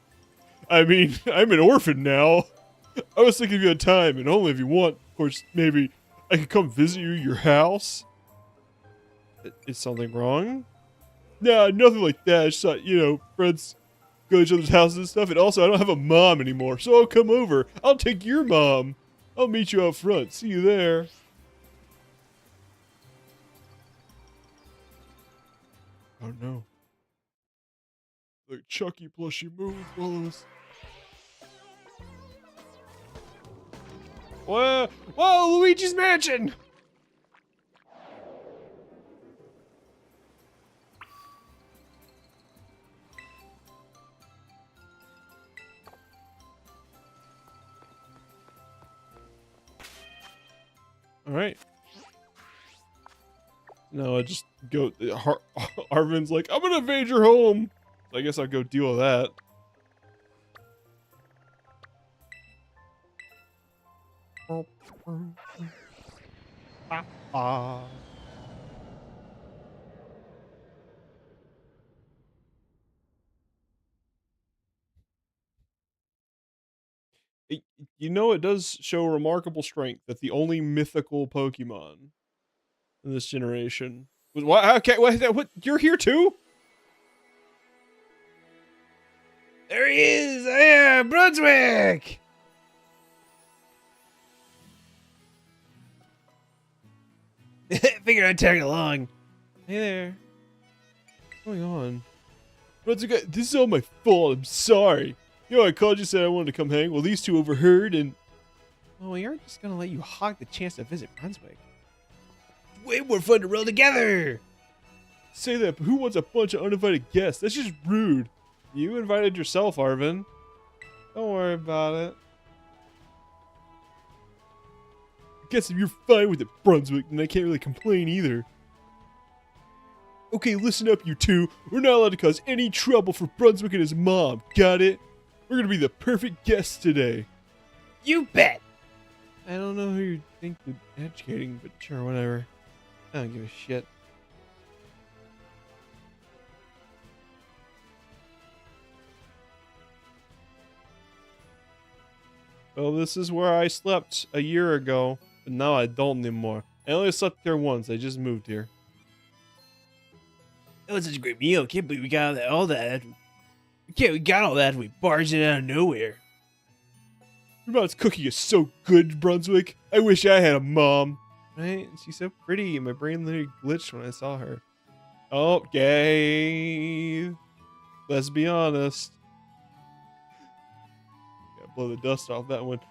Speaker 1: I mean, I'm an orphan now. I was thinking of you a time, and only if you want. Of course, maybe I could come visit you at your house. Is something wrong? Nah, nothing like that. I just thought, friends go to each other's houses and stuff. And also, I don't have a mom anymore, so I'll come over. I'll take your mom. I'll meet you out front. See you there. Oh no. Like Chucky plushie move follows.
Speaker 2: Whoa, Luigi's Mansion!
Speaker 1: All right. No, I just go. Arvin's like, I'm gonna invade your home. I guess I'll go deal with that. It does show remarkable strength that the only mythical Pokemon in this generation was what? Okay, what? You're here too?
Speaker 2: There he is! Yeah, Brunswick! Figured I'd tag along.
Speaker 1: Hey there. What's going on? Brunswick, this is all my fault. I'm sorry. I called you, said I wanted to come hang. Well, these two overheard and...
Speaker 2: Oh, we aren't just gonna let you hog the chance to visit Brunswick. It's way more fun to roll together!
Speaker 1: Say that, but who wants a bunch of uninvited guests? That's just rude. You invited yourself, Arvin. Don't worry about it. I guess if you're fine with it, Brunswick, then I can't really complain either. Okay, listen up, you two. We're not allowed to cause any trouble for Brunswick and his mom. Got it? We're gonna be the perfect guests today.
Speaker 2: You bet!
Speaker 1: I don't know who you think you're educating, but sure, whatever. I don't give a shit. Well, this is where I slept a year ago, but now I don't anymore. I only slept there once. I just moved here.
Speaker 2: That was such a great meal. Can't believe we got all that. We got all that. We barged in out of nowhere.
Speaker 1: Your mom's cooking is so good, Brunswick. I wish I had a mom. Right? She's so pretty. My brain literally glitched when I saw her. Oh, gay. Let's be honest. Gotta blow the dust off that one.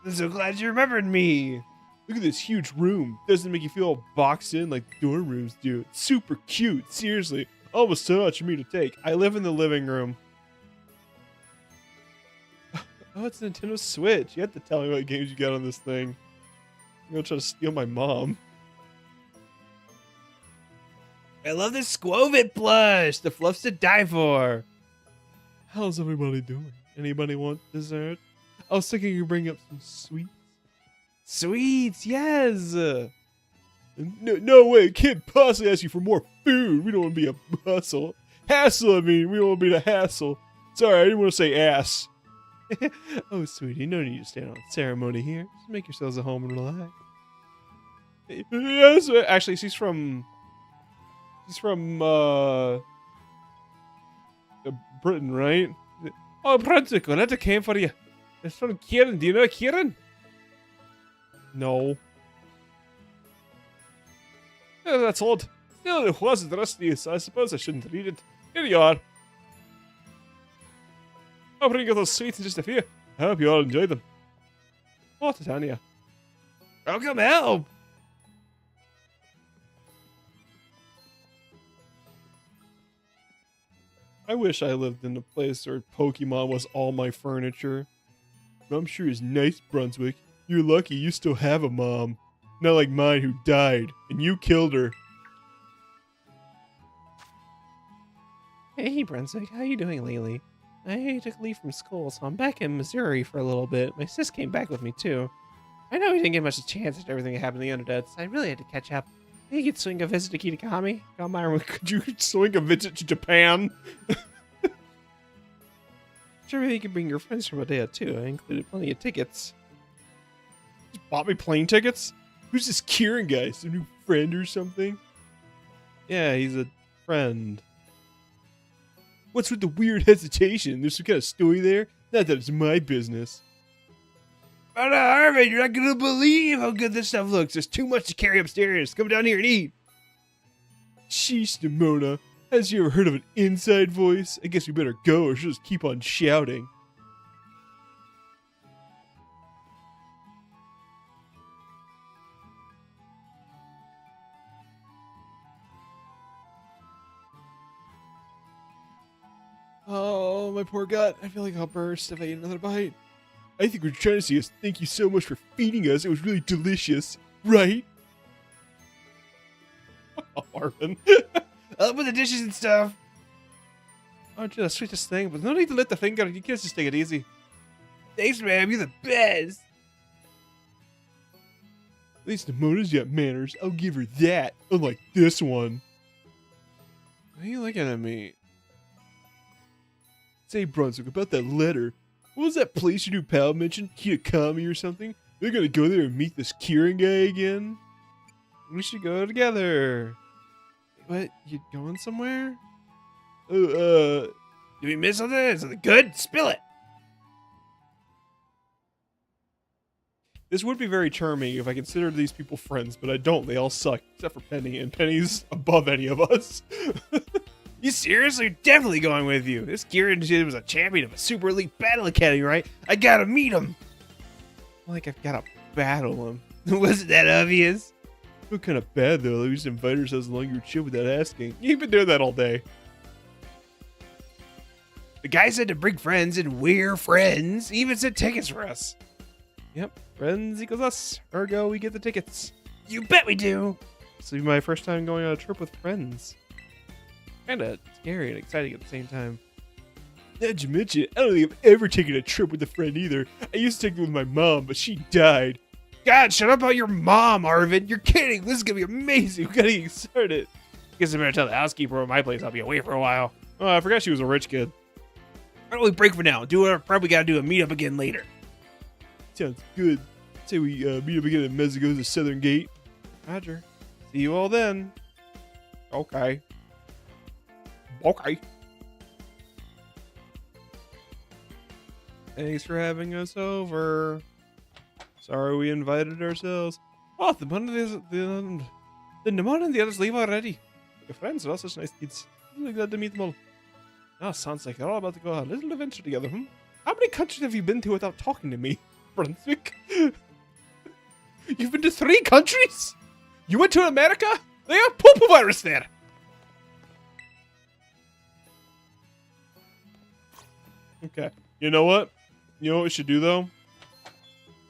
Speaker 2: I'm so glad you remembered me.
Speaker 1: Look at this huge room. Doesn't it make you feel all boxed in like dorm rooms do? It's super cute. Seriously. Almost too much for me to take. I live in the living room. Oh, it's a Nintendo Switch. You have to tell me what games you got on this thing. You're gonna try to steal my mom.
Speaker 2: I love this Squovit plush. The fluff's to die for.
Speaker 1: How's everybody doing? Anybody want dessert? I was thinking you bring up some sweets.
Speaker 2: Sweets, yes.
Speaker 1: No way. Can't possibly ask you for more food. We don't want to be a hustle. Hassle, I mean. We don't want to be the hassle. Sorry, I didn't want to say ass. Oh, sweetie, no need to stand on ceremony here. Just make yourselves at home and relax. Yes, actually, she's from Britain, right? Oh, Brunswick, well, that came for you. It's from Kieran. Do you know Kieran? No. Yeah, that's odd. Still, it was rusty, so I suppose I shouldn't read it. Here you are. I'll bring you those sweets in just a few. I hope you all enjoy them. Oh, Titania.
Speaker 2: I'll come help.
Speaker 1: I wish I lived in a place where Pokemon was all my furniture. I'm sure is nice, Brunswick. You're lucky you still have a mom. Not like mine who died, and you killed her.
Speaker 2: Hey, Brunswick, how you doing lately? I took leave from school, so I'm back in Missouri for a little bit. My sis came back with me, too. I know we didn't get much of a chance after everything that happened to the Underdeads. I really had to catch up. Maybe you could swing a visit to Kitakami?
Speaker 1: Could you swing a visit to Japan?
Speaker 2: Sure, maybe you could bring your friends from Odea too. I included plenty of tickets.
Speaker 1: Just bought me plane tickets? Who's this Kieran guy? Some new friend or something? Yeah, he's a friend. What's with the weird hesitation? There's some kind of story there? Not that it's my business.
Speaker 2: Oh no, Arvin, you're not gonna believe how good this stuff looks. There's too much to carry upstairs. Come down here and eat.
Speaker 1: Sheesh, Nimona. Has you ever heard of an inside voice? I guess we better go or she'll just keep on shouting. Oh, my poor gut. I feel like I'll burst if I eat another bite. I think we're trying to say us thank you so much for feeding us. It was really delicious, right? Oh, Marvin.
Speaker 2: Up with the dishes and stuff. Aren't you the sweetest thing? But no need to lift the finger. You can't just take it easy. Thanks, man. You're the best.
Speaker 1: At least Nimona's got manners. I'll give her that. Unlike this one.
Speaker 2: Why are you looking at me?
Speaker 1: Say, Brunswick, about that letter. What was that place your new pal mentioned? Kitakami or something? They're gonna go there and meet this Kieran guy again?
Speaker 2: We should go together. What? You going somewhere?
Speaker 1: Oh,
Speaker 2: Did we miss something? Is something good? Spill it.
Speaker 1: This would be very charming if I considered these people friends, but I don't. They all suck, except for Penny, and Penny's above any of us.
Speaker 2: You seriously? Definitely going with you. This Kieran dude was a champion of a super elite battle academy, right? I gotta meet him. Like I've gotta battle him. Wasn't that obvious?
Speaker 1: We're kind of bad though. We just invite ourselves along your trip without asking. You've been doing that all day.
Speaker 2: The guy said to bring friends, and we're friends. He even said tickets for us.
Speaker 1: Yep, friends equals us. Ergo, we get the tickets.
Speaker 2: You bet we do.
Speaker 1: This will be my first time going on a trip with friends. Kinda scary and exciting at the same time. Not to mention, I don't think I've ever taken a trip with a friend either. I used to take them with my mom, but she died.
Speaker 2: God, shut up about your mom, Arvin. You're kidding. This is gonna be amazing. We gotta get started. Guess I better tell the housekeeper at my place I'll be away for a while.
Speaker 1: Oh, I forgot she was a rich kid.
Speaker 2: Why don't we break for now? Do whatever prep we gotta do and meet up again later.
Speaker 1: Sounds good. Say we meet up again at Mexico's Southern Gate.
Speaker 2: Roger.
Speaker 1: See you all then. Okay. Okay. Thanks for having us over. Sorry we invited ourselves.
Speaker 2: Oh, the Nimona and the others leave already.
Speaker 1: Your friends are all such nice kids. Really glad to meet them all.
Speaker 2: Oh, sounds like you're all about to go on a little adventure together,
Speaker 1: How many countries have you been to without talking to me, Brunswick?
Speaker 2: You've been to 3 countries? You went to America? They have poop virus there.
Speaker 1: Okay. You know what? You know what we should do though?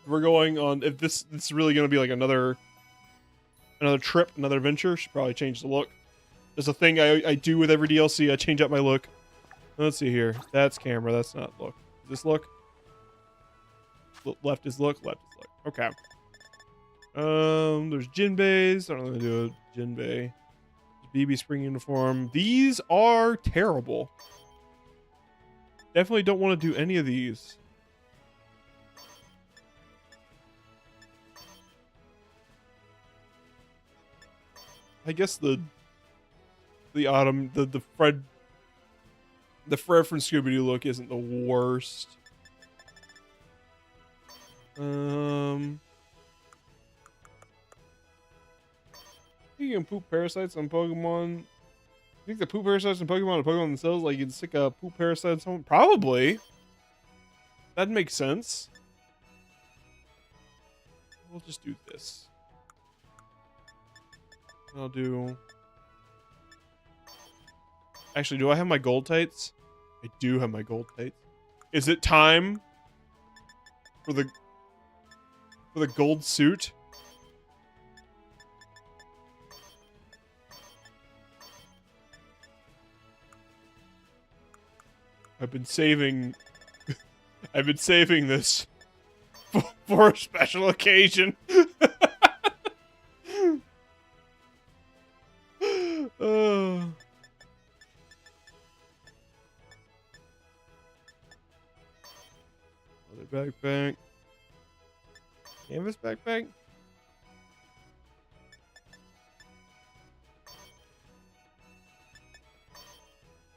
Speaker 1: We're going on. If this is really going to be like another trip, another adventure, should probably change the look. There's a thing I do with every DLC. I change up my look. Let's see here. That's camera. That's not look. Is this look? Left is look. Left is look. Okay. There's Jinbeis. I don't know how to do a Jinbei. BB spring uniform. These are terrible. Definitely don't want to do any of these. I guess the autumn the Fred from Scooby-Doo look isn't the worst. You can poop parasites on Pokemon. You think the poop parasites on Pokemon are Pokemon themselves? Like you can stick a poop parasite on someone? Probably. That makes sense. We'll just do this. I'll do... Actually, do I have my gold tights? I do have my gold tights. Is it time for the gold suit? I've been saving this for a special occasion. Oh. Another backpack. Canvas backpack?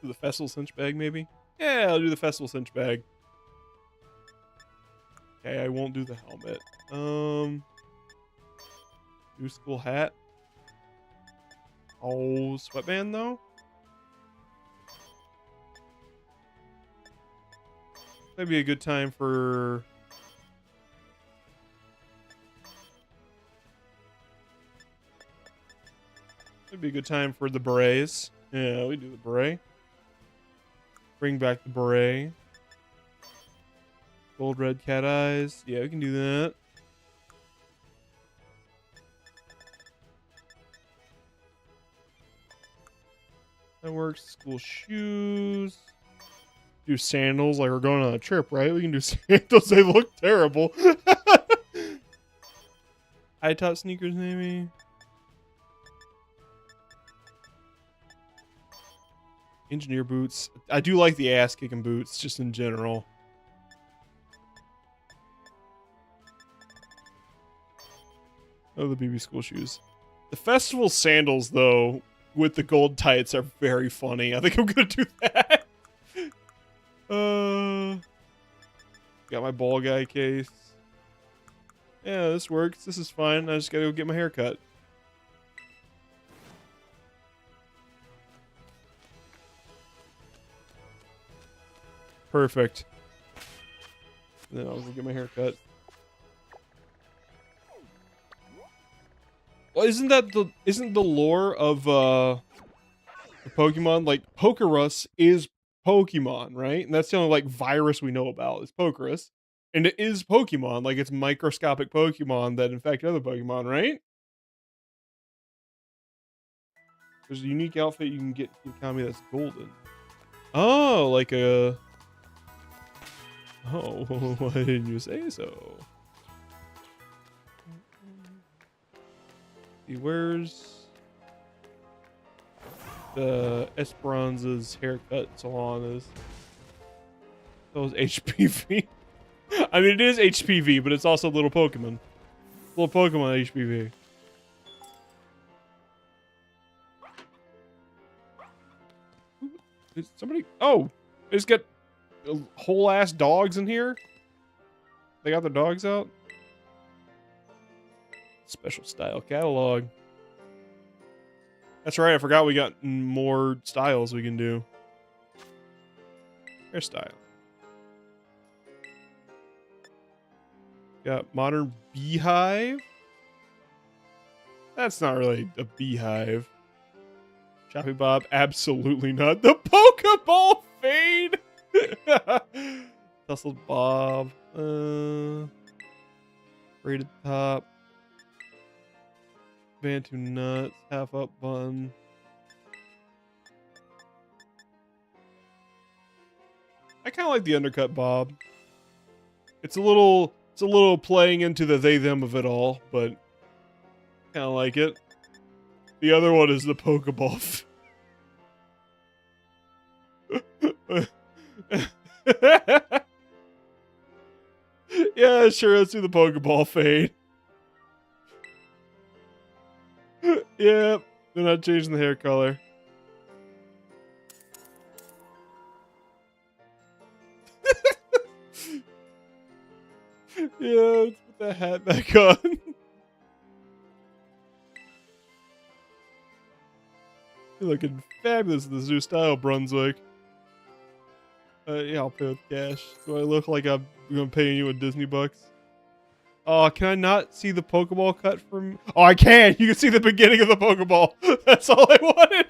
Speaker 1: Do the festival cinch bag, maybe? Yeah, I'll do the festival cinch bag. Okay, I won't do the helmet. New school hat. Oh, sweatband though? Maybe a good time for... Maybe a good time for the berets. Yeah, we do the beret. Bring back the beret. Gold red cat eyes. Yeah, we can do that. That works. School shoes. Do sandals like we're going on a trip, right? We can do sandals. They look terrible. High top sneakers, maybe. Engineer boots. I do like the ass kicking boots, just in general. Oh, the BB school shoes. The festival sandals, though, with the gold tights are very funny. I think I'm gonna do that. Got my ball guy case. Yeah, this works. This is fine. I just gotta go get my hair cut. Perfect. Then I'll go get my hair cut. Well, isn't the lore of the Pokemon, like Pokerus is Pokemon, right? And that's the only like virus we know about is Pokerus. And it is Pokemon, like it's microscopic Pokemon that infect other Pokemon, right? There's a unique outfit you can get in Kami that's golden. Oh, like a... Oh, why didn't you say so? He wears the Esperanza's haircut salon is. Those HPV. I mean, it is HPV, but it's also little Pokemon. Little Pokemon HPV. Is somebody... Oh! They just got whole ass dogs in here? They got their dogs out? Special style catalog. That's right, I forgot we got more styles we can do. Hairstyle. Got modern beehive. That's not really a beehive. Choppy Bob, absolutely not. The Pokeball fade! Tussled Bob. Braided top. Bantu nuts. Half up bun. I kind of like the undercut Bob. It's a little playing into the they them of it all, but kind of like it. The other one is the Pokeball. Yeah, sure, let's do the Pokeball fade. Yeah, they're not changing the hair color. Yeah, let's put that hat back on. You're looking fabulous in this new style, Brunswick. Yeah, I'll pay with cash. Do I look like I'm gonna pay you in Disney bucks? Oh, can I not see the Pokeball cut from... Oh, I can! You can see the beginning of the Pokeball! That's all I wanted!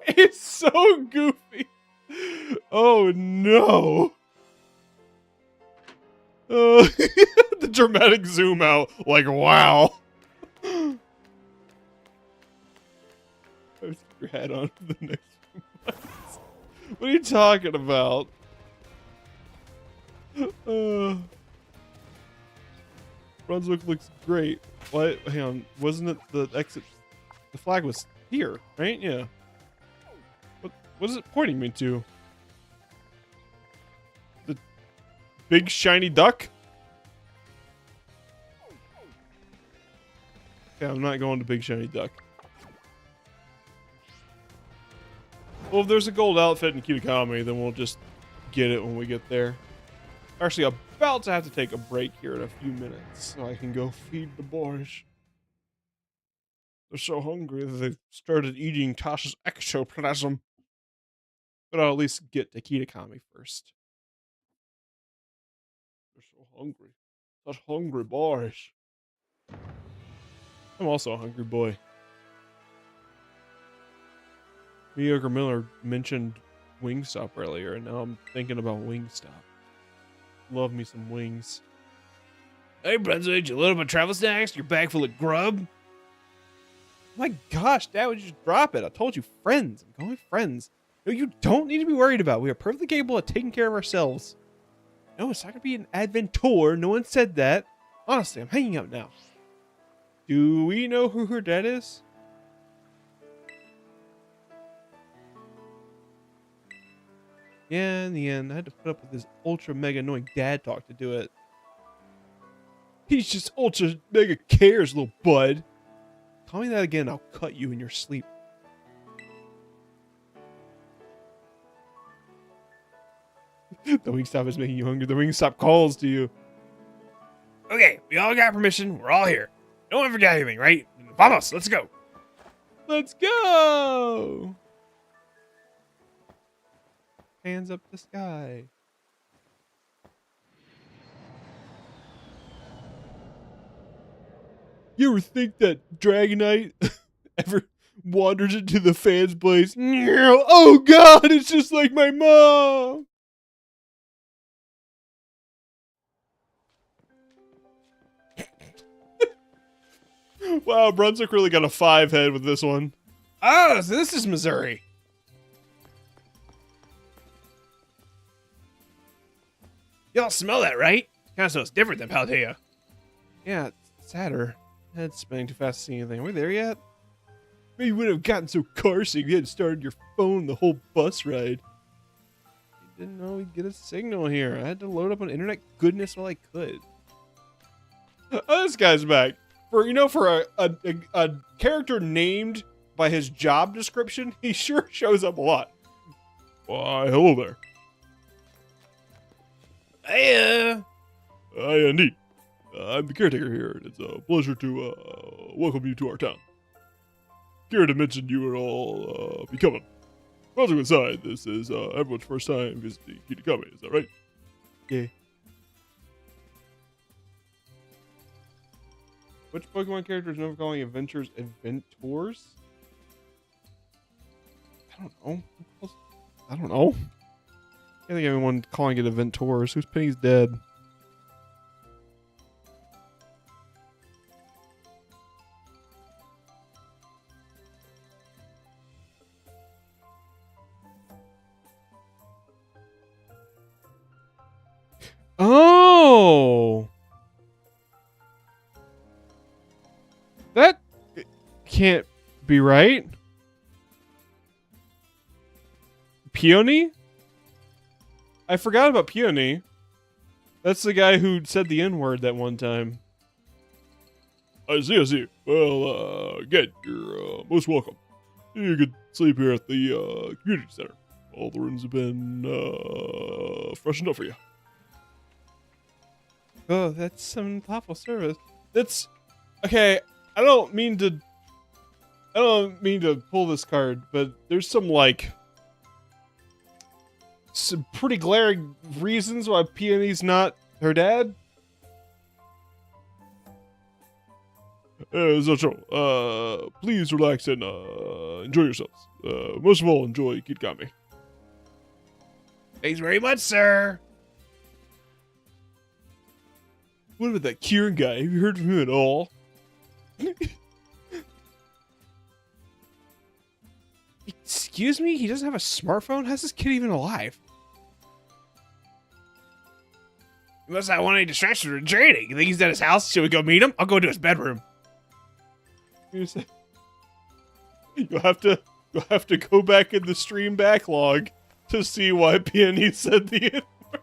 Speaker 1: It's so goofy! Oh, no! The dramatic zoom out. Like, wow! Let's keep your hat on for the next few months. What are you talking about? Brunswick looks great. What? Hang on. Wasn't it the exit? The flag was here, right? Yeah. What is it pointing me to? The big shiny duck? Okay, I'm not going to big shiny duck. Well, if there's a gold outfit in Kitakami, then we'll just get it when we get there. Actually, about to have to take a break here in a few minutes so I can go feed the boys. They're so hungry that they've started eating Tasha's ectoplasm. But I'll at least get to Kitakami first. They're so hungry. Such hungry boys. I'm also a hungry boy. Mediocre Miller mentioned Wingstop earlier, and now I'm thinking about Wingstop. Love me some wings.
Speaker 2: Hey, Brunswick, you load up on travel snacks? Your bag full of grub?
Speaker 1: My gosh, Dad, would you just drop it? I told you, friends. I'm going with friends. No, you don't need to be worried about. We are perfectly capable of taking care of ourselves. No, it's not going to be an adventure. No one said that. Honestly, I'm hanging out now. Do we know who her dad is? Yeah, in the end, I had to put up with this ultra mega annoying dad talk to do it. He's just ultra mega cares, little bud. Call me that again, I'll cut you in your sleep. The Wingstop is making you hungry. The Wingstop calls to you.
Speaker 2: Okay, we all got permission. We're all here. No one forgot anything, right? Vamos, let's go.
Speaker 1: Let's go! Hands up the sky. You ever think that Dragonite ever wanders into the fans' place? Oh god, it's just like my mom! Wow, Brunswick really got a 5 head with this one.
Speaker 2: Oh, so this is Missouri. Y'all smell that, right? Kind of smells different than Paldea.
Speaker 1: Yeah, it's sadder. Head's spinning too fast to see anything. Are we there yet? Maybe you wouldn't have gotten so car sick if you hadn't started your phone the whole bus ride. I didn't know we'd get a signal here. I had to load up on internet goodness while I could. Oh, this guy's back. For a character named by his job description, he sure shows up a lot. Why, hello there.
Speaker 2: Hey,
Speaker 1: Hi, indeed. I'm the caretaker here, and it's a pleasure to welcome you to our town. Kira mentioned you would all be coming. Positive aside, this is everyone's first time visiting Kitakami, is that right? Yeah. Which Pokemon character is known for calling adventures adventures? I don't know. I don't know. I think anyone calling it adventures. Who's Penny's dead? Oh! That can't be right. Peony? I forgot about Peony. That's the guy who said the N-word that one time. I see. Well, again, you're most welcome. You could sleep here at the community center. All the rooms have been freshened up for you. Oh, that's some thoughtful service. That's okay. I don't mean to pull this card, but there's some pretty glaring reasons why Peony's not her dad. So, please relax and enjoy yourselves. Most of all, enjoy Kitakami.
Speaker 2: thanks very much, sir.
Speaker 1: What about that Kieran guy? Have you heard from him at all? Excuse me? He doesn't have a smartphone? How's this kid even alive?
Speaker 2: He must not want any distractions or training. You think he's at his house? Should we go meet him? I'll go to his bedroom.
Speaker 1: You'll have to go back in the stream backlog to see why Peony said the N-word.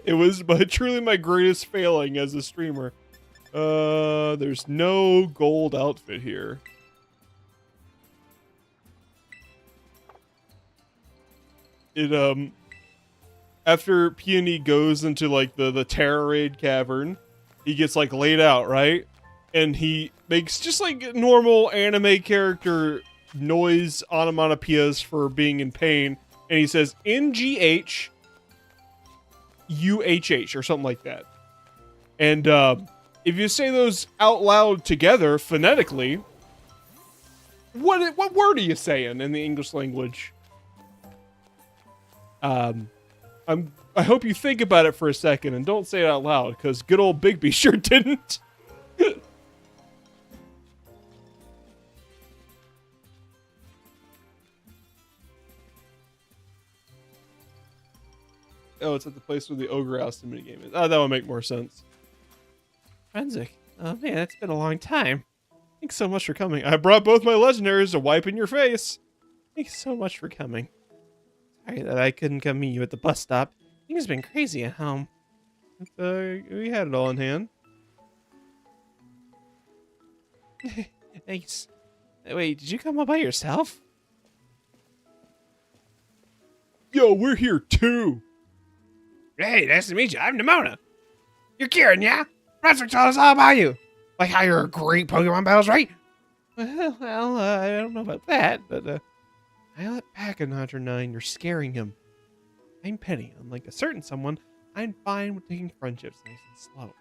Speaker 1: It was truly my greatest failing as a streamer. There's no gold outfit here. After Peony goes into like the Terror Raid cavern, he gets like laid out, right? And he makes just like normal anime character noise onomatopoeias for being in pain, and he says NGH UHH or something like that. And if you say those out loud together phonetically, what word are you saying in the English language? I hope you think about it for a second and don't say it out loud, because good old Bigby sure didn't. Oh, it's at the place where the Ogre House minigame is. Oh, that would make more sense.
Speaker 2: Forensic. Oh man, it's been a long time.
Speaker 1: Thanks so much for coming. I brought both my legendaries to wipe in your face.
Speaker 2: Thanks so much for coming. Sorry that I couldn't come meet you at the bus stop. Things have been crazy at home.
Speaker 1: We had it all in hand.
Speaker 2: Thanks. Wait, did you come all by yourself?
Speaker 1: Yo, we're here too.
Speaker 2: Hey, nice to meet you. I'm Nimona. You're Kieran, yeah? Brunswick told us all about you. Like how you're a great Pokemon battles, right? Well, I don't know about that, but
Speaker 1: I let Pecharunt 9. You're scaring him. I'm Penny. Unlike a certain someone, I'm fine with taking friendships nice and slow.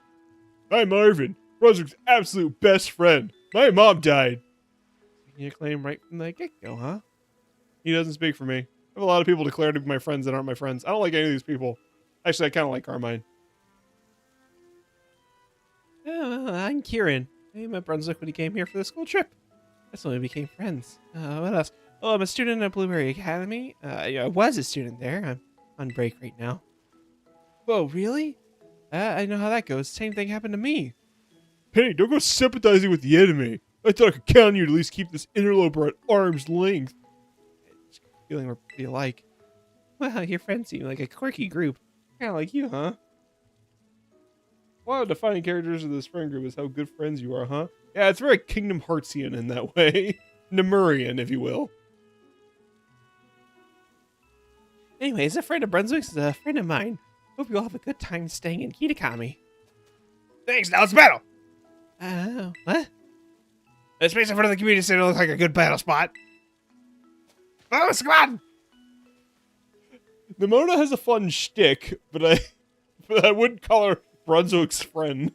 Speaker 1: I'm Marvin, Brunswick's absolute best friend. My mom died. You claim right from the get-go, huh? He doesn't speak for me. I have a lot of people declare to be my friends that aren't my friends. I don't like any of these people. Actually, I kind of like Carmine.
Speaker 2: I'm Kieran. I met Brunswick when he came here for the school trip. That's when we became friends. What else? Oh, I'm a student at Blueberry Academy. I was a student there. I'm on break right now. Whoa, really? I know how that goes. Same thing happened to me.
Speaker 1: Penny, don't go sympathizing with the enemy. I thought I could count on you to at least keep this interloper at arm's length.
Speaker 2: Feeling we're pretty alike. Well, your friends seem like a quirky group. Kind of like you, huh?
Speaker 1: One of the defining characters of this friend group is how good friends you are, huh? Yeah, it's very Kingdom Heartsian in that way. Nemurian, if you will.
Speaker 2: Anyways, a friend of Brunswick's is a friend of mine. Hope you all have a good time staying in Kitakami. Thanks, now let's battle! What? The space in front of the community center looks like a good battle spot. Oh, squad!
Speaker 1: Nimona has a fun shtick, but I wouldn't call her Brunswick's friend.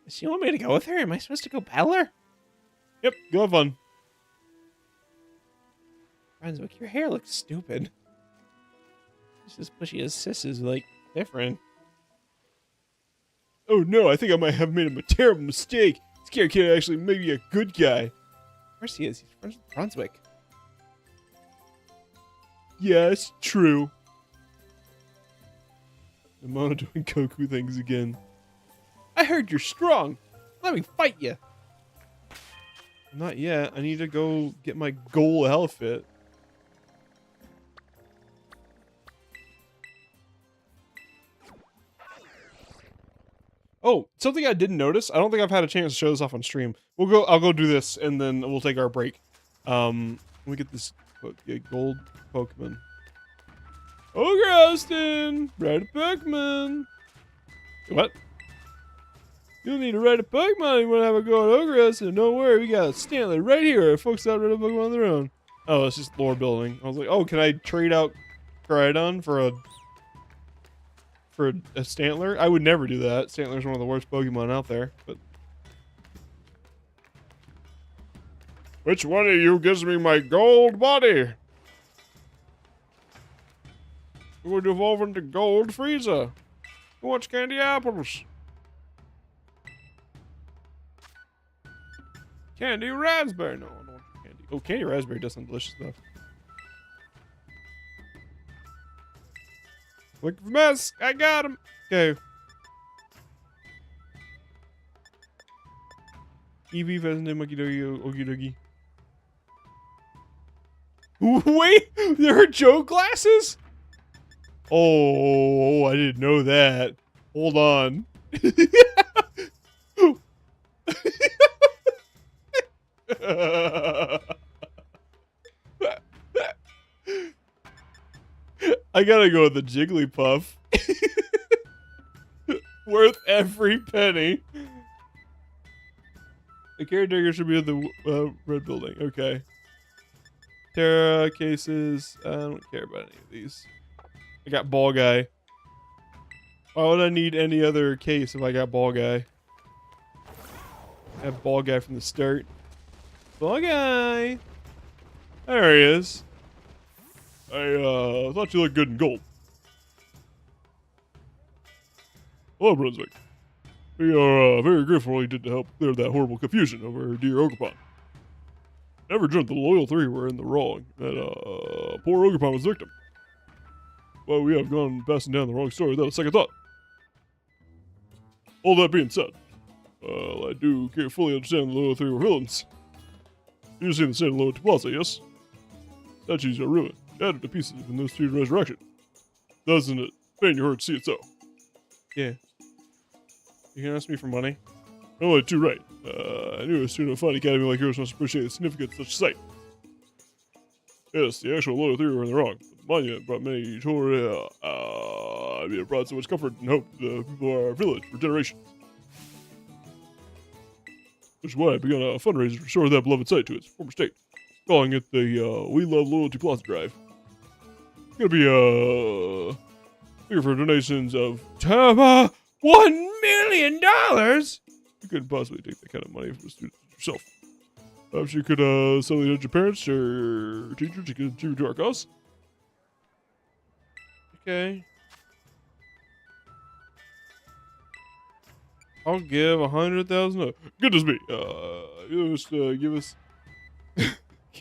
Speaker 2: Does she want me to go with her? Am I supposed to go battle her?
Speaker 1: Yep, go have fun.
Speaker 2: Brunswick, your hair looks stupid. It's just bushy as sis is, like, different.
Speaker 1: Oh no, I think I might have made a terrible mistake. This kid actually may be a good guy.
Speaker 2: Of course he is. He's friends with Brunswick.
Speaker 1: Yes, true. Nimona doing Goku things again. I heard you're strong. Let me fight you. Not yet. I need to go get my goal outfit. Oh, something I didn't notice. I don't think I've had a chance to show this off on stream. I'll go do this and then we'll take our break. Let me get this gold Pokemon. Ogre Austin! Ride a Pokemon! What? You'll need to ride a Pokemon if you want to have a go at Ogre Austin. Don't worry, we got Stanley right here. Folks out ride a Pokemon on their own. Oh, it's just lore building. I was like, oh, can I trade out Koraidon for a Stantler? I would never do that. Stantler's one of the worst Pokemon out there, but... Which one of you gives me my gold body? We're going to evolve into Gold Frieza. Who wants candy apples? Candy raspberry. No, I don't want candy. Oh, candy raspberry does sound delicious though. Look for mess. I got him. Okay. Eevee, pheasant, monkey doggy, okie dokie. Wait, there are Joe glasses? Oh, I didn't know that. Hold on. I gotta go with the Jigglypuff. Worth every penny. The caretaker should be in the red building. Okay. Terra cases. I don't care about any of these. I got Ball Guy. Why would I need any other case if I got Ball Guy? I have Ball Guy from the start. Ball Guy! There he is. I thought you looked good in gold. Hello, Brunswick. We are very grateful for what you did to help clear that horrible confusion over dear Ogerpon. Never dreamt the loyal three were in the wrong. That poor Ogerpon was the victim. Well, we have gone passing down the wrong story without a second thought. All that being said, I do fully understand the loyal three were villains. You've seen the same Loyalty Plaza, yes? Statues are ruined, shattered to pieces in those three resurrection. Doesn't it pain your heart to see it so? Yeah. You can ask me for money? Oh, too right. I knew a student of a fine academy like yours must appreciate the significance of such a sight. Yes, the actual loyal three were in the wrong. The monument brought many it brought so much comfort and hope to the people of our village for generations. Which is why I began a fundraiser to restore that beloved site to its former state, calling it the We Love Loyalty Plaza Drive. It's gonna be here for donations of $1 million. You couldn't possibly take that kind of money from a student yourself. Perhaps you could sell it to your parents or teachers to contribute to our cause. Okay. I'll give $100,000. Goodness me. Give us. Can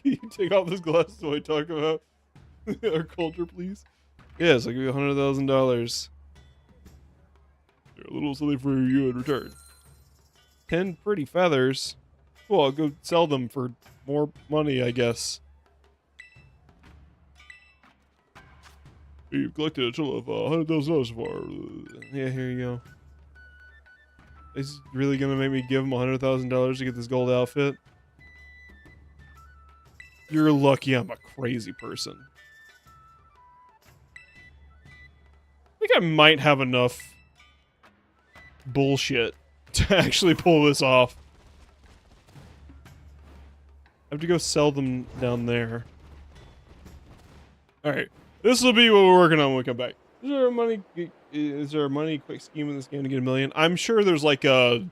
Speaker 1: you take off those glasses while we talk about our culture, please? Yes, I'll give you $100,000. A little something for you in return. 10 pretty feathers. Well, I'll go sell them for more money, I guess. You've collected a total of $100,000 so far. Yeah, here you go. Is he really gonna make me give him $100,000 to get this gold outfit? You're lucky I'm a crazy person. I think I might have enough bullshit to actually pull this off. I have to go sell them down there. Alright. This will be what we're working on when we come back. Is there a money quick scheme in this game to get $1 million? I'm sure there's like a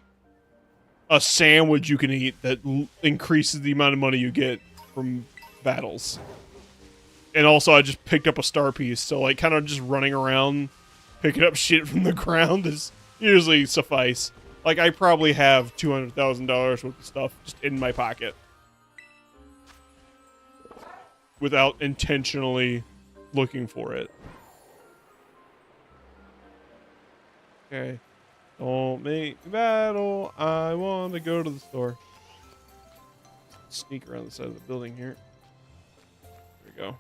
Speaker 1: sandwich you can eat that increases the amount of money you get from battles. And also I just picked up a star piece, so like kind of just running around picking up shit from the ground is usually suffice. Like I probably have $200,000 worth of stuff just in my pocket. Without intentionally looking for it. Okay. Don't make me battle. I want to go to the store. Sneak around the side of the building here. There we go.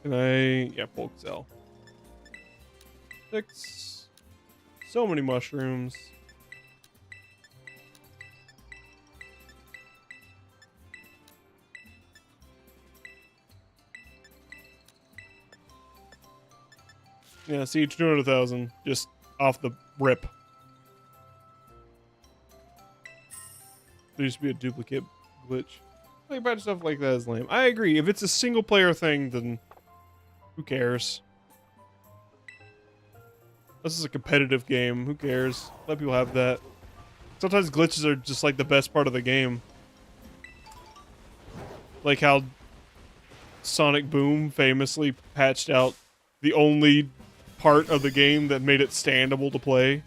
Speaker 1: Can I... Yeah, bulk sell. 6. So many mushrooms. Yeah, see, 200,000 just off the rip. There used to be a duplicate glitch. Like, about stuff like that is lame. I agree. If it's a single player thing, then who cares? This is a competitive game. Who cares? Let people have that. Sometimes glitches are just like the best part of the game. Like how Sonic Boom famously patched out the only part of the game that made it standable to play.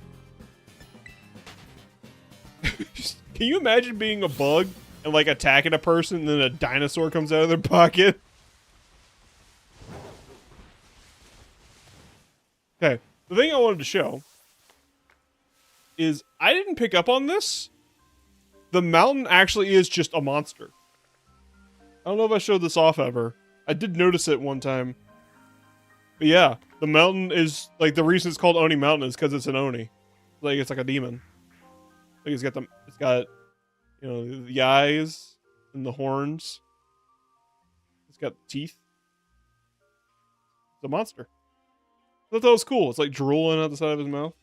Speaker 1: Can you imagine being a bug and like attacking a person and then a dinosaur comes out of their pocket? Okay, the thing I wanted to show is I didn't pick up on this. The mountain actually is just a monster. I don't know if I showed this off ever. I did notice it one time. But yeah, the mountain is, like, the reason it's called Oni Mountain is because it's an Oni. Like, it's like a demon. Like, it's got, you know, the eyes and the horns. It's got teeth. It's a monster. I thought that was cool. It's like drooling out the side of his mouth.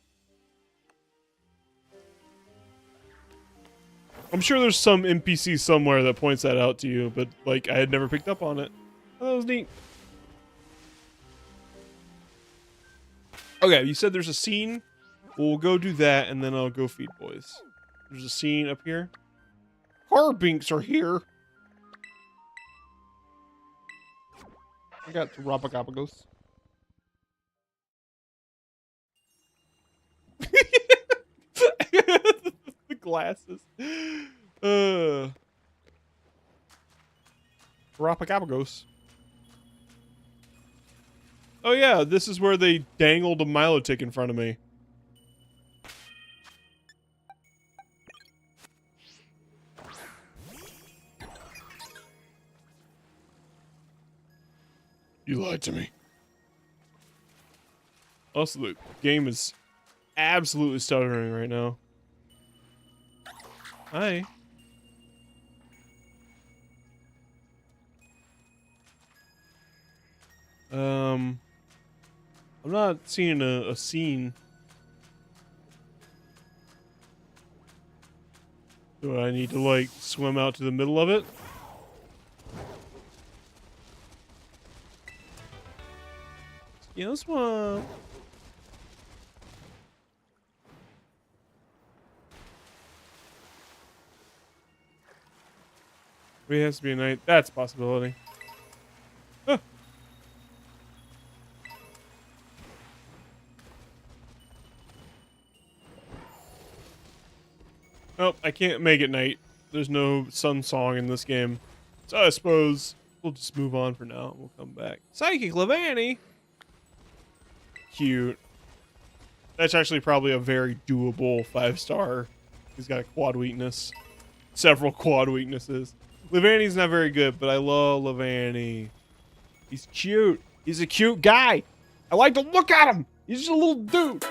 Speaker 1: I'm sure there's some NPC somewhere that points that out to you, but, like, I had never picked up on it. Oh, that was neat. Okay, you said there's a scene. Well, we'll go do that, and then I'll go feed boys. There's a scene up here. Carbinks are here. I got Terapagapagos. The glasses. Terapagapagos. Oh yeah, this is where they dangled a Milotic in front of me. You lied to me. Also, the game is absolutely stuttering right now. Hi. I'm not seeing a scene. Do I need to, like, swim out to the middle of it? Yes, one. It has to be a night. That's a possibility. Huh. Oh, I can't make it night. There's no sun song in this game. So I suppose we'll just move on for now. We'll come back. Psychic Levani! Cute. That's actually probably a very doable 5-star. He's got a quad weakness. Several quad weaknesses. Levani's not very good, but I love Levani. He's cute. He's a cute guy. I like to look at him. He's just a little dude.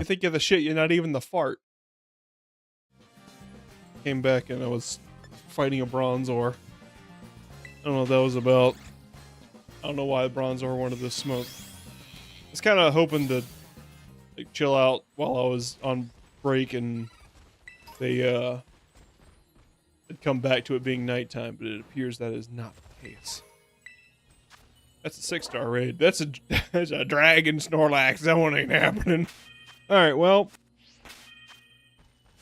Speaker 1: think of the shit, you're not even the fart. Came back and I was fighting a Bronzor. I don't know what that was about. I don't know why the Bronzor wanted this smoke. I was kind of hoping to like chill out while I was on break and they had come back to it being nighttime, but it appears that is not the case. That's a 6-star raid. That's a dragon Snorlax. That one ain't happening. Alright, well,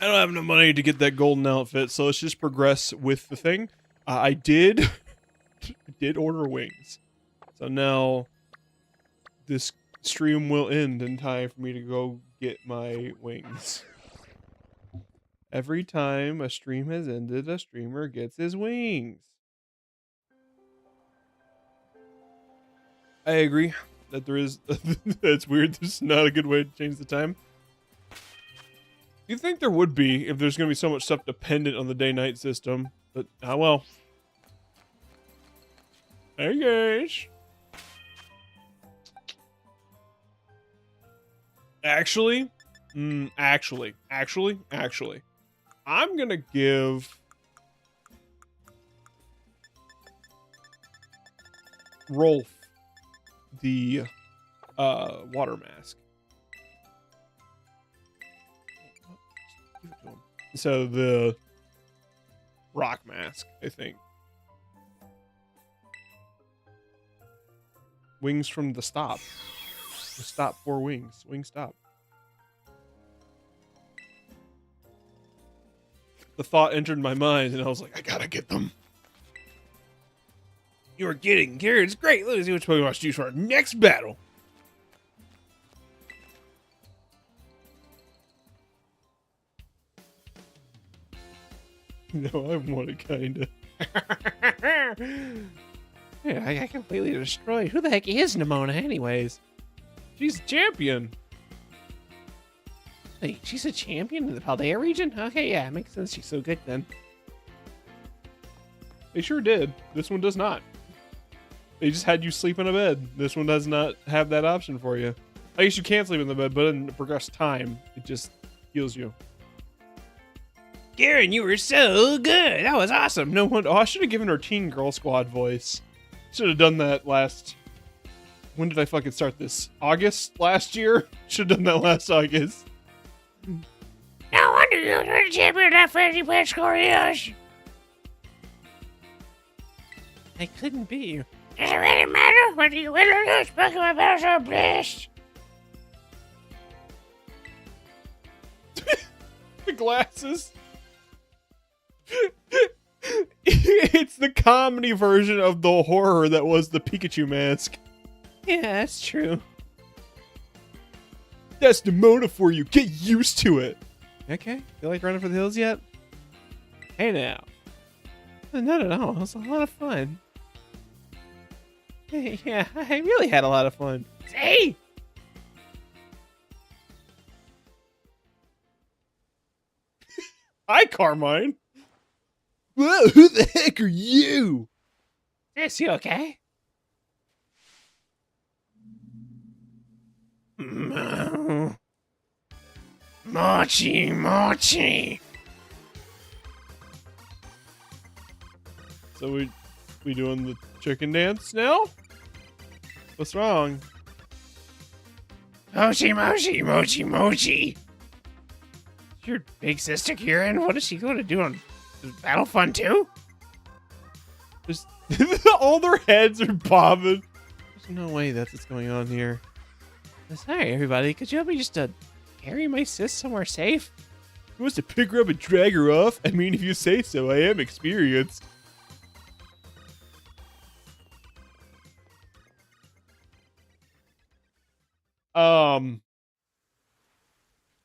Speaker 1: I don't have enough money to get that golden outfit, so let's just progress with the thing. I did order wings. So now this stream will end in time for me to go get my wings. Every time a stream has ended, a streamer gets his wings. I agree that there is... That's weird. This is not a good way to change the time. You'd think there would be if there's going to be so much stuff dependent on the day-night system. But, ah well. Hey guys. Actually, I'm gonna give Rolf the water mask. Give it to him. So the rock mask, I think. Wings from the stop. The stop 4 wings. Wing stop. The thought entered my mind, and I was like, I gotta get them.
Speaker 2: You are getting Garrett's great. Let's see which Pokemon to choose for our next battle.
Speaker 1: No, I want it, kinda.
Speaker 2: Yeah, I got completely destroyed. Who the heck is Nimona anyways?
Speaker 1: She's a champion.
Speaker 2: Wait, she's a champion in the Paldea region? Okay, yeah, makes sense. She's so good then.
Speaker 1: They sure did. This one does not. They just had you sleep in a bed. This one does not have that option for you. I guess you can sleep in the bed, but in progressed time, it just heals you.
Speaker 2: Garen, you were so good. That was awesome.
Speaker 1: No one. Oh, I should have given her Teen Girl Squad voice. Should have done that last. When did I fucking start this? August last year? Should have done that last August.
Speaker 2: No wonder you're the champion of that fancy pet score is. I couldn't be you. Does it really matter whether you win or lose? Pokemon battles are blessed.
Speaker 1: The glasses. It's the comedy version of the horror that was the Pikachu mask.
Speaker 2: Yeah, that's true.
Speaker 1: That's Nimona for you. Get used to it.
Speaker 2: Okay. You like running for the hills yet? Hey now. Not at all. It was a lot of fun. Hey, yeah, I really had a lot of fun. Hey!
Speaker 1: Hi, Carmine. Whoa, who the heck are you?
Speaker 2: Is he okay? Mochi, mochi.
Speaker 1: So we doing the chicken dance now? What's wrong?
Speaker 2: Mochi, mochi, mochi, mochi. Your big sister Kieran, what is she going to do on Battle Fun 2?
Speaker 1: There's all their heads are bobbing. There's no way that's what's going on here.
Speaker 2: Sorry, everybody. Could you help me just carry my sis somewhere safe?
Speaker 1: Who wants to pick her up and drag her off? I mean, if you say so, I am experienced.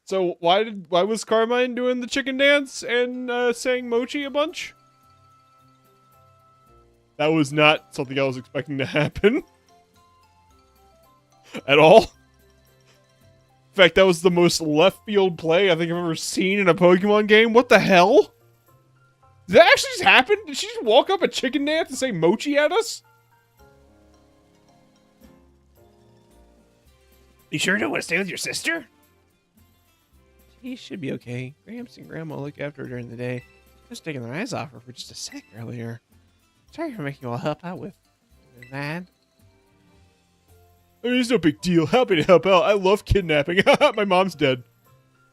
Speaker 1: So why was Carmine doing the chicken dance and saying mochi a bunch? That was not something I was expecting to happen. At all. In fact, that was the most left field play I think I've ever seen in a Pokemon game. What the hell? Did that actually just happen? Did she just walk up a chicken dance and say mochi at us?
Speaker 2: You sure don't want to stay with your sister? he should be okay. Gramps and Grandma look after her during the day. Just taking their eyes off her for just a sec earlier. Sorry for making you all help out with that.
Speaker 1: I mean, it's no big deal. Happy to help out. I love kidnapping. My mom's dead.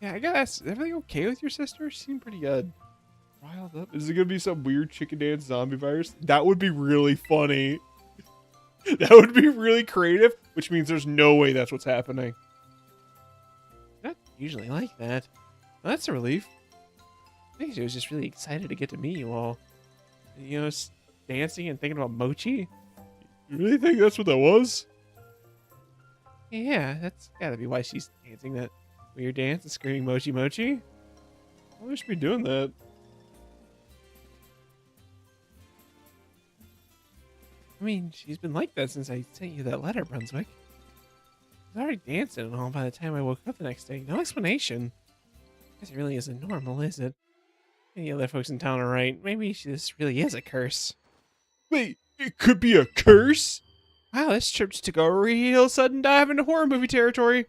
Speaker 2: Yeah, I gotta ask, is everything okay with your sister? She seemed pretty riled up.
Speaker 1: Is it gonna be some weird chicken dance zombie virus? That would be really funny. That would be really creative, which means there's no way that's what's happening.
Speaker 2: Not usually like that. Well, that's a relief. I think she was just really excited to get to meet you all. You know, dancing and thinking about mochi.
Speaker 1: You really think that's what that was?
Speaker 2: Yeah, that's gotta be why she's dancing that weird dance and screaming mochi mochi.
Speaker 1: I should be doing that.
Speaker 2: I mean, she's been like that since I sent you that letter, Brunswick. She was already dancing and all by the time I woke up the next day. No explanation. I guess it really isn't normal, is it? Any other folks in town are right. Maybe this really is a curse.
Speaker 1: Wait, it could be a curse?
Speaker 2: Wow, this trip just took a real sudden dive into horror movie territory.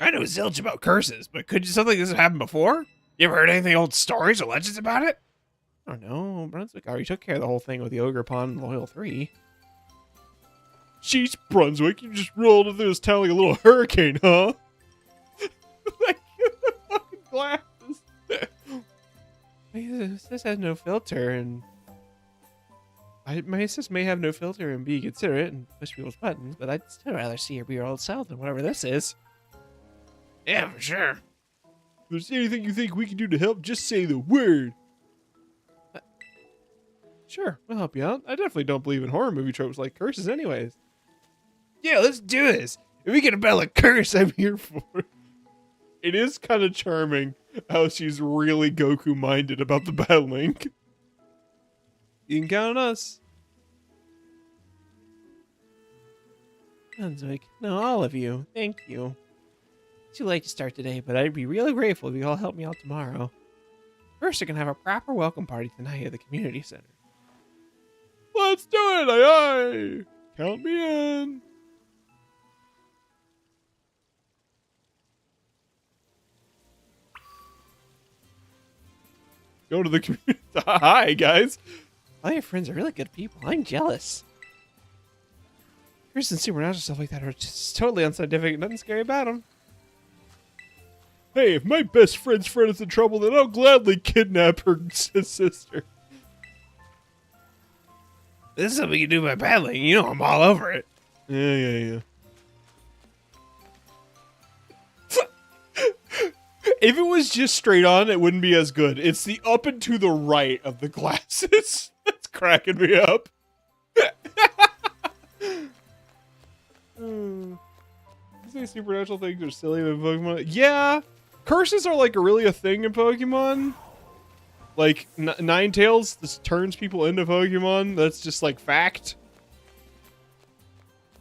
Speaker 2: I know zilch about curses, but could something like this have happened before? You ever heard anything old stories or legends about it? I don't know. Brunswick already took care of the whole thing with the Ogre Pond and Loyal 3.
Speaker 1: Jeez, Brunswick, you just rolled into this town like a little hurricane, huh? Like, the fucking glasses.
Speaker 2: My sis has no filter, and my sis may have no filter and be considerate and push people's buttons, but I'd still rather see her be her old self than whatever this is. Yeah, for sure.
Speaker 1: If there's anything you think we can do to help, just say the word. Sure, we'll help you out. I definitely don't believe in horror movie tropes like curses anyways.
Speaker 2: Yeah, let's do this. If we can battle a curse, I'm here for it.
Speaker 1: It is kind of charming how she's really Goku-minded about the battling.
Speaker 2: You can count on us. Brunswick, no, all of you. Thank you. It's too late to start today, but I'd be really grateful if you all help me out tomorrow. First, we can have a proper welcome party tonight at the community center.
Speaker 1: Let's do it, aye aye! Count me in! Go to the community. Hi, guys.
Speaker 2: All your friends are really good people. I'm jealous. Curses and supernatural stuff like that are just totally unscientific. Nothing scary about them.
Speaker 1: Hey, if my best friend's friend is in trouble, then I'll gladly kidnap her sister.
Speaker 2: This is something you do by battling. You know I'm all over it.
Speaker 1: Yeah. If it was just straight on, it wouldn't be as good. It's the up and to the right of the glasses that's cracking me up. You say supernatural things are silly in Pokemon? Yeah, curses are like really a thing in Pokemon. Like Ninetales, this turns people into Pokemon. That's just like fact.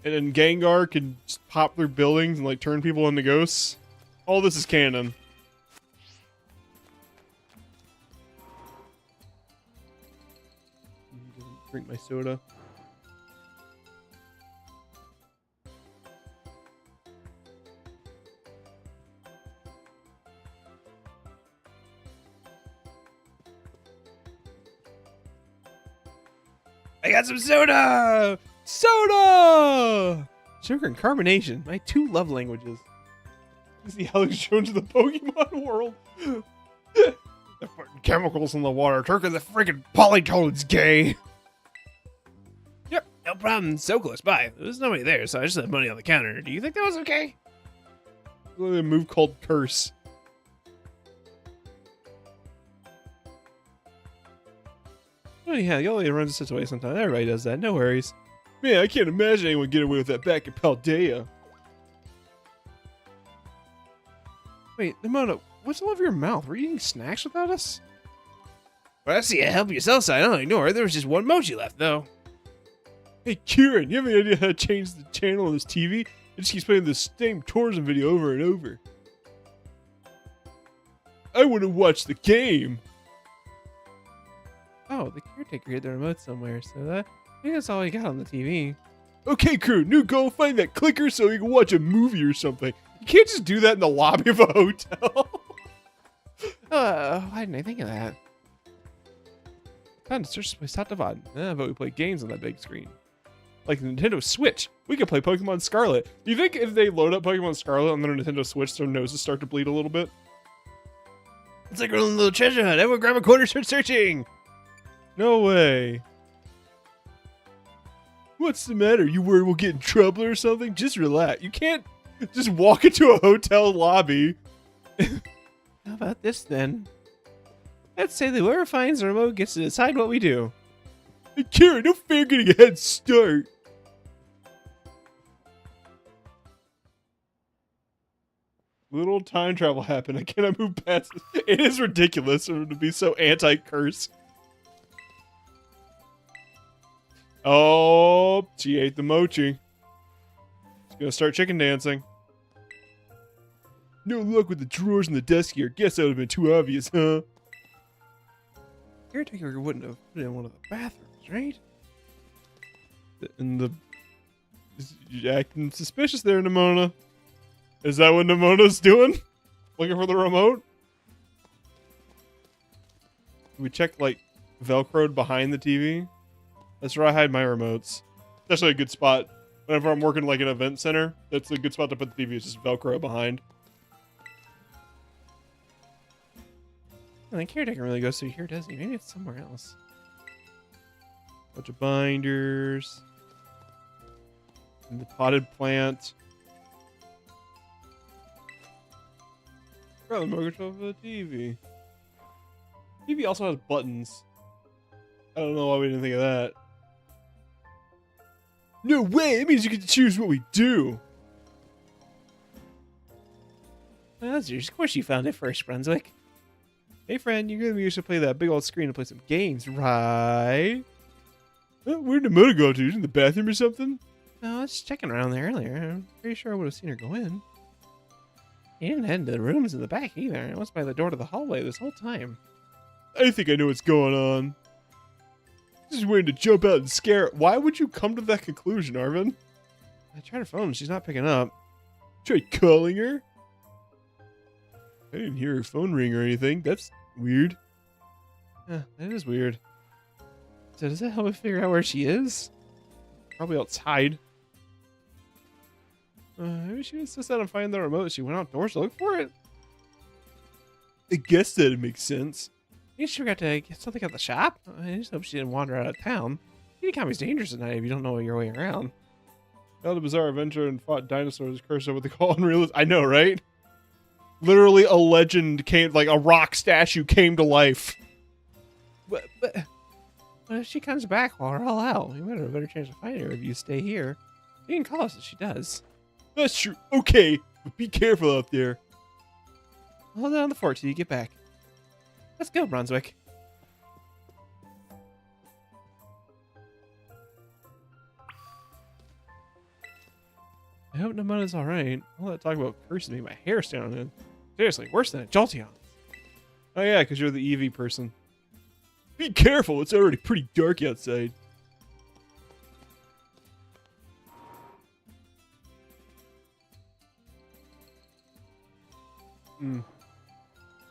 Speaker 1: And then Gengar can just pop through buildings and like turn people into ghosts. All this is canon. Drink my soda.
Speaker 2: I got some soda! Soda! Sugar and carbonation, my two love languages.
Speaker 1: This is the Alex Jones of the Pokemon world. The fucking chemicals in the water. Turkey the freaking polytoad's gay.
Speaker 2: Yep, no problem. So close by. There was nobody there, so I just left money on the counter. Do you think that was okay?
Speaker 1: A move called Curse.
Speaker 2: Oh yeah, you only runs its way sometimes. Everybody does that. No worries.
Speaker 1: Man, I can't imagine anyone getting away with that back in Paldea.
Speaker 2: Wait, Nimona, what's all over your mouth? Were you eating snacks without us? Well, I see a help yourself sign. I don't ignore it. There was just one mochi left, though.
Speaker 1: Hey, Kieran, you have any idea how to change the channel on this TV? It just keeps playing the same tourism video over and over. I want to watch the game.
Speaker 2: Oh, the caretaker hid the remote somewhere, so I think that's all we got on the TV.
Speaker 1: Okay, crew, new goal, find that clicker so we can watch a movie or something. You can't just do that in the lobby of a hotel.
Speaker 2: Why didn't I think of that? Found a search place top to bottom. But we play games on that big screen. Like the Nintendo Switch. We could play Pokemon Scarlet. Do you think if they load up Pokemon Scarlet on their Nintendo Switch, their noses start to bleed a little bit? It's like a little treasure hunt. Everyone grab a corner, start searching.
Speaker 1: No way. What's the matter? You worried we'll get in trouble or something? Just relax. You can't just walk into a hotel lobby.
Speaker 2: How about this then? Let's say that whoever finds the remote gets to decide what we do.
Speaker 1: Hey, Karen, no fair getting a head start. Little time travel happened. I cannot move past it. It is ridiculous for him to be so anti-curse. Oh, she ate the mochi. She's gonna start chicken dancing. No luck with the drawers and the desk here. Guess that would have been too obvious, huh?
Speaker 2: Caretaker wouldn't have put it in one of the bathrooms, right?
Speaker 1: You acting suspicious there, Nimona. Is that what Nimona's doing? Looking for the remote? We check, like, Velcroed behind the TV. That's where I hide my remotes. It's actually a good spot. Whenever I'm working, like, an event center, that's a good spot to put the TV. It's just Velcro behind.
Speaker 2: Well, the caretaker really goes through here, doesn't he? Maybe it's somewhere else.
Speaker 1: Bunch of binders. And the potted plant. Grab the remote control for the TV. TV also has buttons. I don't know why we didn't think of that. No way! It means you get to choose what we do.
Speaker 2: Well, that's yours. Of course you found it first, Brunswick. Hey, friend, you're going to be used to play that big old screen to play some games, right?
Speaker 1: Where'd Nimona go to? In the bathroom or something?
Speaker 2: No, I was checking around there earlier. I'm pretty sure I would have seen her go in. He didn't head into the rooms in the back either. I was by the door to the hallway this whole time.
Speaker 1: I think I know what's going on. Just waiting to jump out and scare. Why would you come to that conclusion, Arvin?
Speaker 2: I tried her phone. She's not picking up.
Speaker 1: Tried calling her? I didn't hear her phone ring or anything. That's weird.
Speaker 2: Yeah, that is weird. So does that help me figure out where she is?
Speaker 1: Probably outside.
Speaker 2: Maybe she was just out and find the remote. She went outdoors to look for it.
Speaker 1: I guess that'd make sense.
Speaker 2: You sure got to get something at the shop? I just hope she didn't wander out of town. Economy's dangerous at night if you don't know your way around.
Speaker 1: Held a bizarre adventure and fought dinosaurs, cursed what they call unrealistic. I know, right? Literally, a legend came, like a rock statue came to life.
Speaker 2: But if she comes back while we're all out, we might have a better chance to find her if you stay here. You can call us if she does.
Speaker 1: That's true. Okay, but be careful out there.
Speaker 2: Hold down the fort till you get back. Let's go, Brunswick. I hope Nimona's alright. All that talk about cursing me, my hair's down in. Seriously, worse than a Jolteon.
Speaker 1: Oh yeah, because you're the Eevee person. Be careful, it's already pretty dark outside.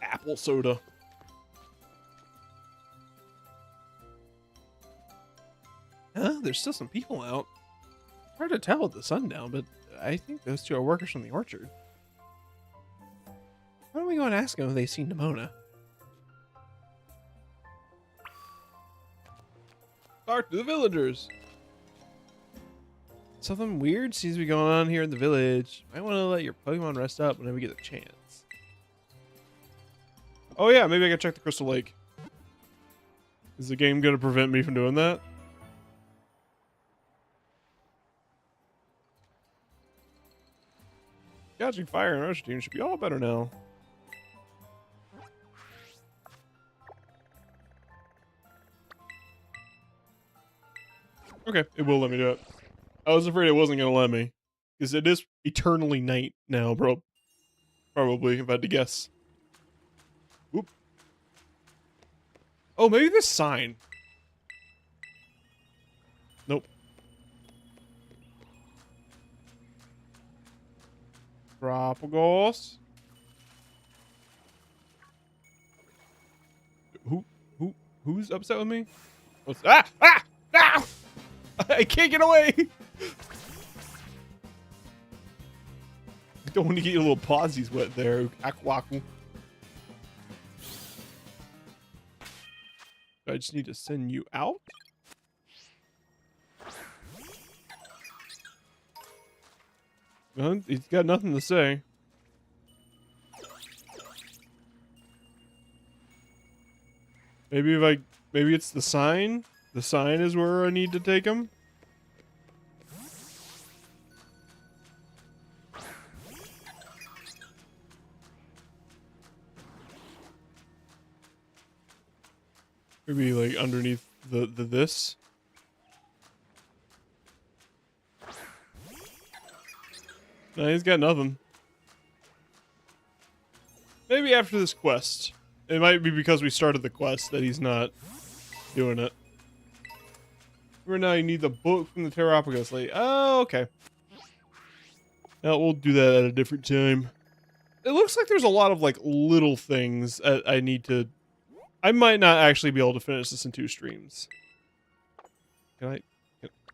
Speaker 1: Apple soda.
Speaker 2: Huh? There's still some people out. Hard to tell with the sun down, but I think those two are workers from the orchard. Why don't we go and ask them if they've seen Nimona?
Speaker 1: Talk to the villagers.
Speaker 2: Something weird seems to be going on here in the village. Might want to let your Pokemon rest up whenever we get the chance.
Speaker 1: Oh yeah, maybe I can check the Crystal Lake. Is the game going to prevent me from doing that? Catching fire in our team should be all better now. Okay, it will let me do it. I was afraid it wasn't going to let me. Because it is eternally night now, bro. Probably, if I had to guess. Oop. Oh, maybe this sign. Nope. Tropicals. Who's upset with me? Ah! I can't get away. I don't want to get your little pawsies wet there, Aquaku. I just need to send you out. Well, he's got nothing to say. Maybe it's the sign. The sign is where I need to take him. Maybe like underneath the this. No, he's got nothing. Maybe after this quest. It might be because we started the quest that he's not doing it. Right now you need the book from the Pteropagos lady. Oh, okay. Now we'll do that at a different time. It looks like there's a lot of like little things I need to... I might not actually be able to finish this in 2 streams. Can I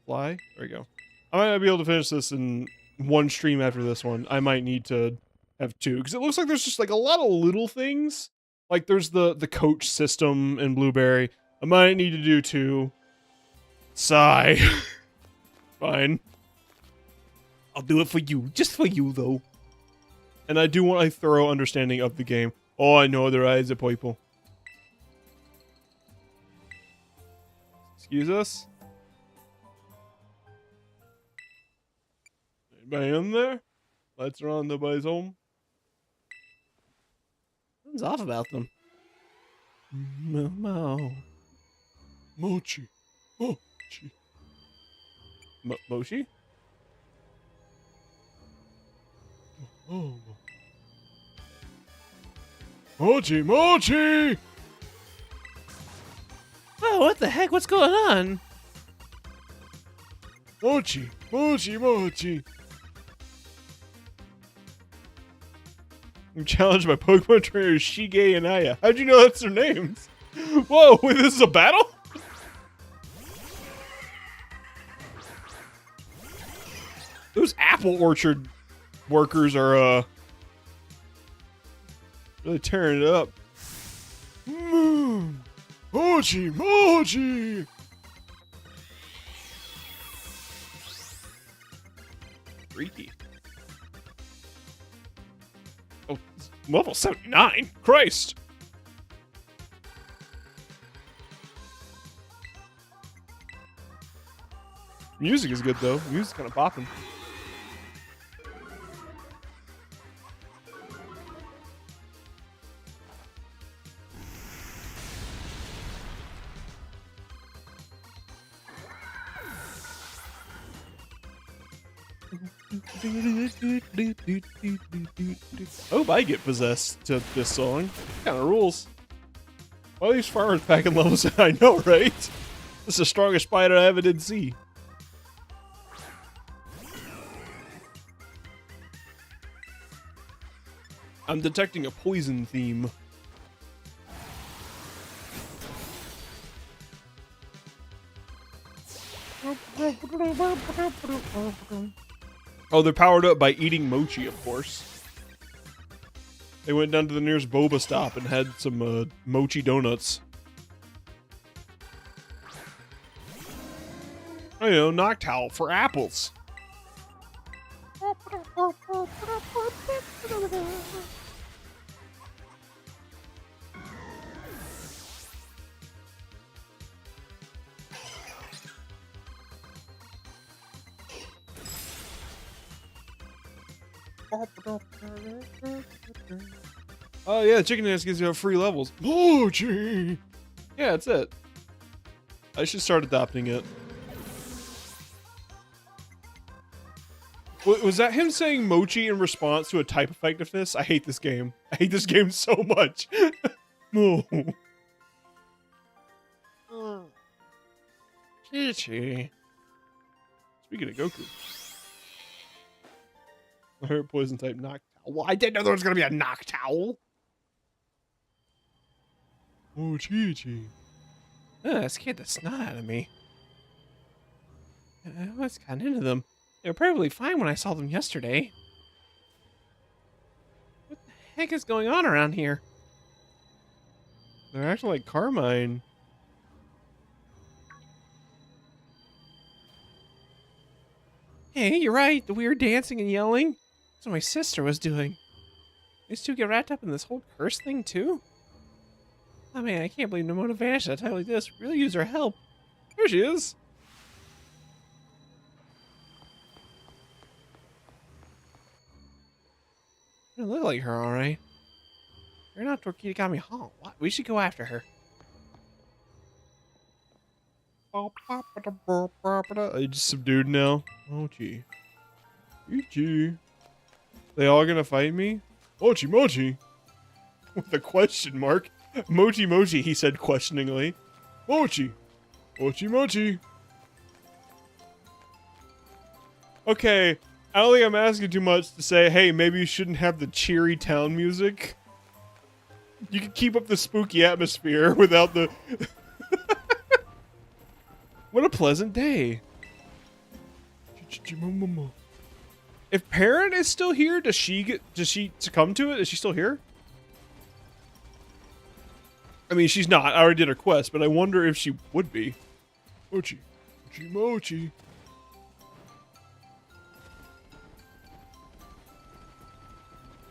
Speaker 1: fly? There we go. I might not be able to finish this in 1 stream after this one. I might need to have 2. Because it looks like there's just like a lot of little things. Like there's the coach system in Blueberry. I might need to do 2. Sigh. Fine.
Speaker 2: I'll do it for you. Just for you, though.
Speaker 1: And I do want a thorough understanding of the game. Oh, I know there is a people. Excuse us? Anybody in there? Lights are on, nobody's home.
Speaker 2: What's off about them?
Speaker 1: Mochi. Mochi? Oh. Mochi!
Speaker 2: Oh, what the heck? What's going on?
Speaker 1: Mochi! I'm challenged by Pokemon trainers Shige and Aya. How'd you know that's their names? Whoa, wait, this is a battle? Those apple orchard workers are, really tearing it up. Mochi! Freaky. Oh, level 79? Christ! Music is good though. Music's kind of popping. I hope I get possessed to this song. Kind of rules. Why are these farmers packing levels? I know, right? This is the strongest spider I ever did see. I'm detecting a poison theme. Oh, they're powered up by eating mochi, of course. They went down to the nearest boba stop and had some mochi donuts. Oh, you know, Noctowl for apples. Oh yeah, chicken dance gives you free levels. Mochi! Yeah, that's it. I should start adopting it. Was that him saying mochi in response to a type effectiveness? I hate this game. I hate this game so much. No. Chichi. Speaking of Goku. Her poison type knock.
Speaker 2: Well, I didn't know there was gonna be a knock towel.
Speaker 1: Oh, Chi-Chi.
Speaker 2: That scared the snot out of me. What's gotten into them? They were perfectly fine when I saw them yesterday. What the heck is going on around here?
Speaker 1: They're acting like Carmine.
Speaker 2: Hey, you're right. The weird dancing and yelling. That's what my sister was doing. These two get wrapped up in this whole curse thing, too? Oh, man, I can't believe Nimona vanished at a time like this. Really use her help.
Speaker 1: There she is.
Speaker 2: It look like her, all right. You're not Torquita Hall. What? We should go after her.
Speaker 1: Are you just subdued now? Mochi. Ichi. They all gonna fight me? Mochi Mochi. With a question mark. Mochi Mochi, he said questioningly. Mochi. Mochi Mochi. Okay, I don't think I'm asking too much to say, hey, maybe you shouldn't have the cheery town music. You can keep up the spooky atmosphere without the... What a pleasant day. If Parent is still here, does she succumb to it? Is she still here? I mean, she's not. I already did her quest, but I wonder if she would be. Mochi. Mochi Mochi.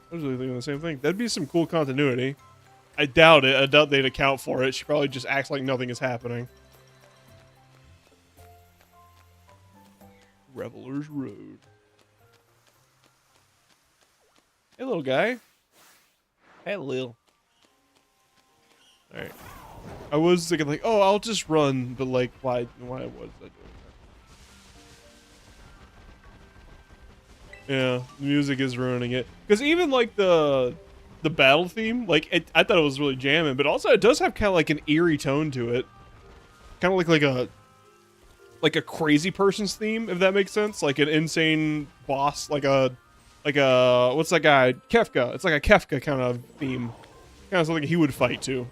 Speaker 1: I was really thinking the same thing. That'd be some cool continuity. I doubt it. I doubt they'd account for it. She probably just acts like nothing is happening. Revelers Road. Hey, little guy.
Speaker 2: Hey, Lil.
Speaker 1: Alright. I was thinking like, oh, I'll just run, but like, why was I doing that? Yeah, the music is ruining it. Because even like the battle theme, like I thought it was really jamming, but also it does have kind of like an eerie tone to it. Kind of like a crazy person's theme, if that makes sense. Like an insane boss, like a what's that guy? Kefka. It's like a Kefka kind of theme. Kind of something he would fight to.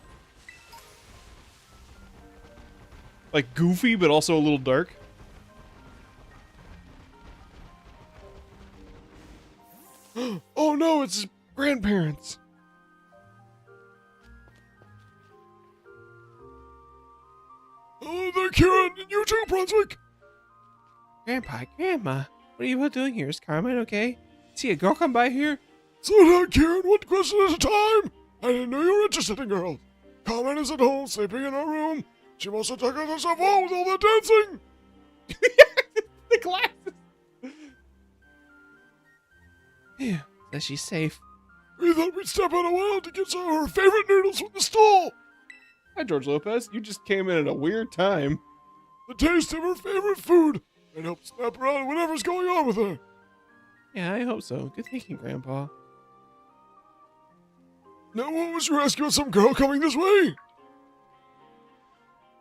Speaker 1: Like goofy, but also a little dark. Oh no, it's his grandparents. Oh, they're Karen and you too, Brunswick.
Speaker 2: Grandpa, Grandma, what are you all doing here? Is Carmine okay? See a girl come by here?
Speaker 3: Slow down, Karen. One question at a time. I didn't know you were interested in girls. Carmen is at home, sleeping in her room. She must have taken herself home with all that dancing.
Speaker 2: The glasses. Yeah, that she's safe.
Speaker 3: We thought we'd step out a while to get some of her favorite noodles from the stall.
Speaker 1: Hi, George Lopez. You just came in at a weird time.
Speaker 3: The taste of her favorite food and help snap her out of whatever's going on with her.
Speaker 2: Yeah, I hope so. Good thinking, Grandpa.
Speaker 3: Now, what was your rescue of some girl coming this way?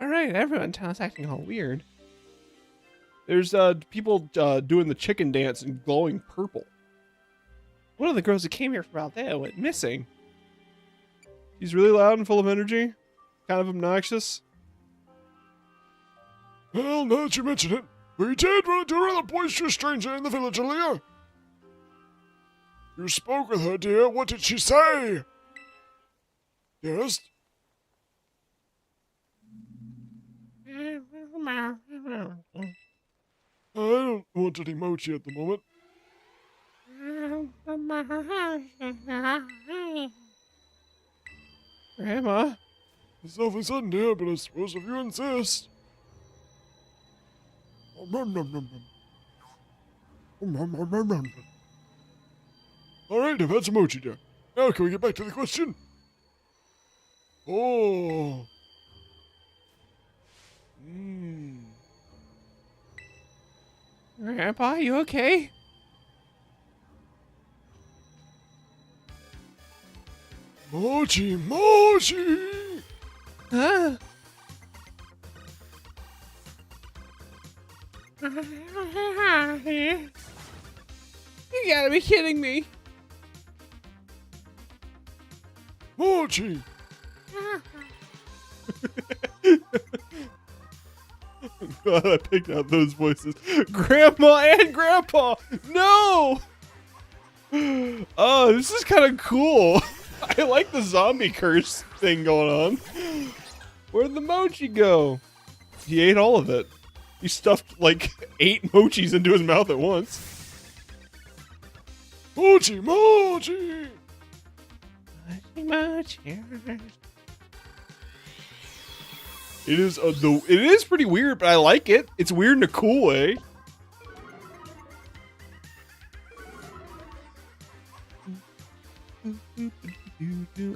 Speaker 2: Alright, everyone in town's acting all weird.
Speaker 1: There's people doing the chicken dance and glowing purple.
Speaker 2: One of the girls who came here for about that went missing.
Speaker 1: He's really loud and full of energy. Kind of obnoxious.
Speaker 3: Well, now that you mention it, we did run into a rather boisterous stranger in the village earlier. You spoke with her, dear. What did she say? Dearest? I don't want any mochi at the moment.
Speaker 2: Grandma?
Speaker 3: It's awfully sudden, dear, but I suppose if you insist. Alright, I've had some mochi, dear. Now can we get back to the question? Oh.
Speaker 2: Grandpa, you okay?
Speaker 3: Mochi, mochi!
Speaker 2: Huh? You You gotta be kidding me.
Speaker 3: Mochi.
Speaker 1: God, I picked out those voices. Grandma and Grandpa! No! Oh, this is kind of cool. I like the zombie curse thing going on. Where'd the mochi go? He ate all of it. He stuffed like 8 mochis into his mouth at once.
Speaker 3: Mochi, mochi.
Speaker 1: It is pretty weird, but I like it. It's weird in a cool way.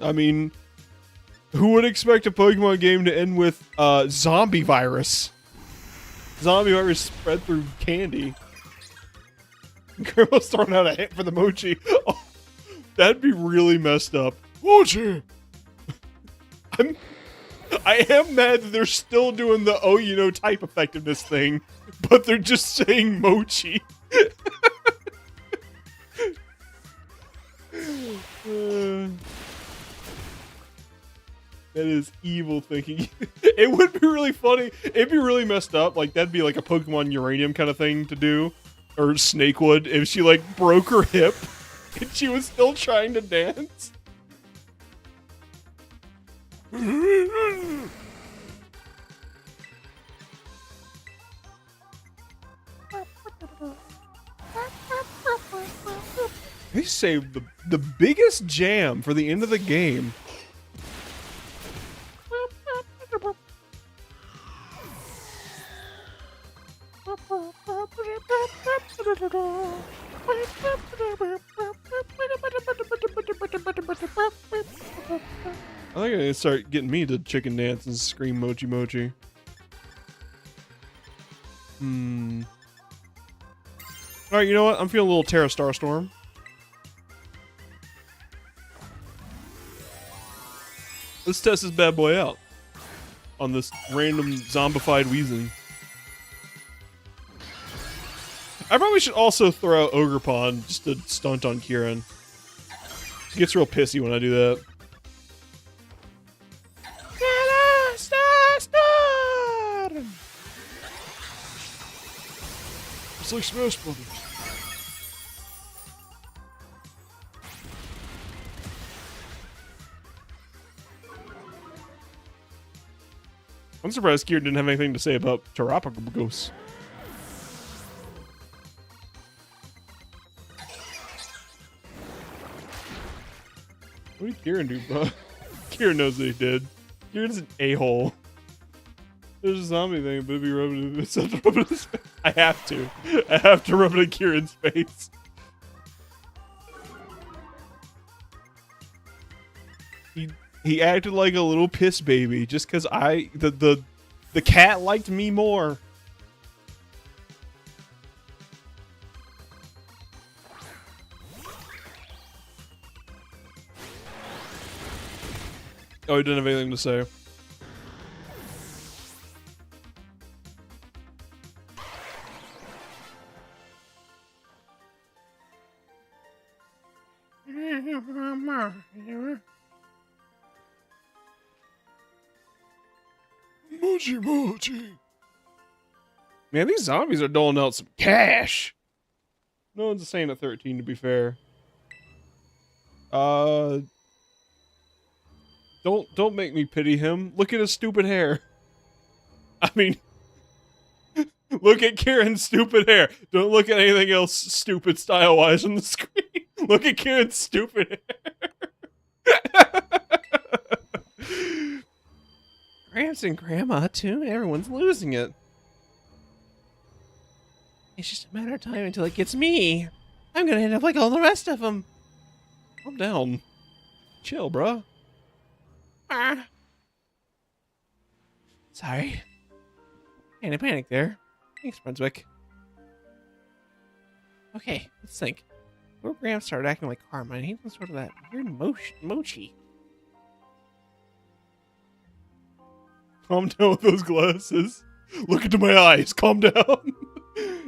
Speaker 1: I mean, who would expect a Pokemon game to end with zombie virus? Zombie virus spread through candy. Grandma's throwing out a hit for the mochi. Oh, that'd be really messed up.
Speaker 3: Mochi.
Speaker 1: I am mad that they're still doing the oh you know type effectiveness thing, but they're just saying mochi. That is evil thinking. It would be really funny. It'd be really messed up. Like that'd be like a Pokemon Uranium kind of thing to do, or Snakewood if she like broke her hip and she was still trying to dance. They saved the biggest jam for the end of the game. I think I need to start getting me to chicken dance and scream mochi mochi. Alright, you know what? I'm feeling a little Terra Starstorm. Let's test this bad boy out on this random zombified Weezing. I probably should also throw out Ogerpon just to stunt on Kieran. He gets real pissy when I do that.
Speaker 3: It's like Smash Brothers.
Speaker 1: I'm surprised Kieran didn't have anything to say about Terapagos. What did Kieran do, bro? Kieran knows what he did. Kieran's an a-hole. There's a zombie thing, but if you rub it in his face. I have to. I have to rub it in Kieran's face. He acted like a little piss baby just because the cat liked me more. Oh, he didn't have anything to say.
Speaker 3: Mochi, mochi.
Speaker 1: Man, these zombies are doling out some cash. No one's saying at 13, to be fair. Don't make me pity him. Look at his stupid hair. I mean, look at Kieran's stupid hair. Don't look at anything else stupid style-wise on the screen. Look at Kieran's stupid hair.
Speaker 2: Gramps and Grandma, too. Everyone's losing it. It's just a matter of time until it gets me. I'm gonna end up like all the rest of them.
Speaker 1: Calm down. Chill, bruh.
Speaker 2: Ah. Sorry. Ain't a panic there. Thanks, Brunswick. Okay, let's think. Before Gramps started acting like Carmine, he was sort of that weird mochi.
Speaker 1: Calm down with those glasses. Look into my eyes. Calm down.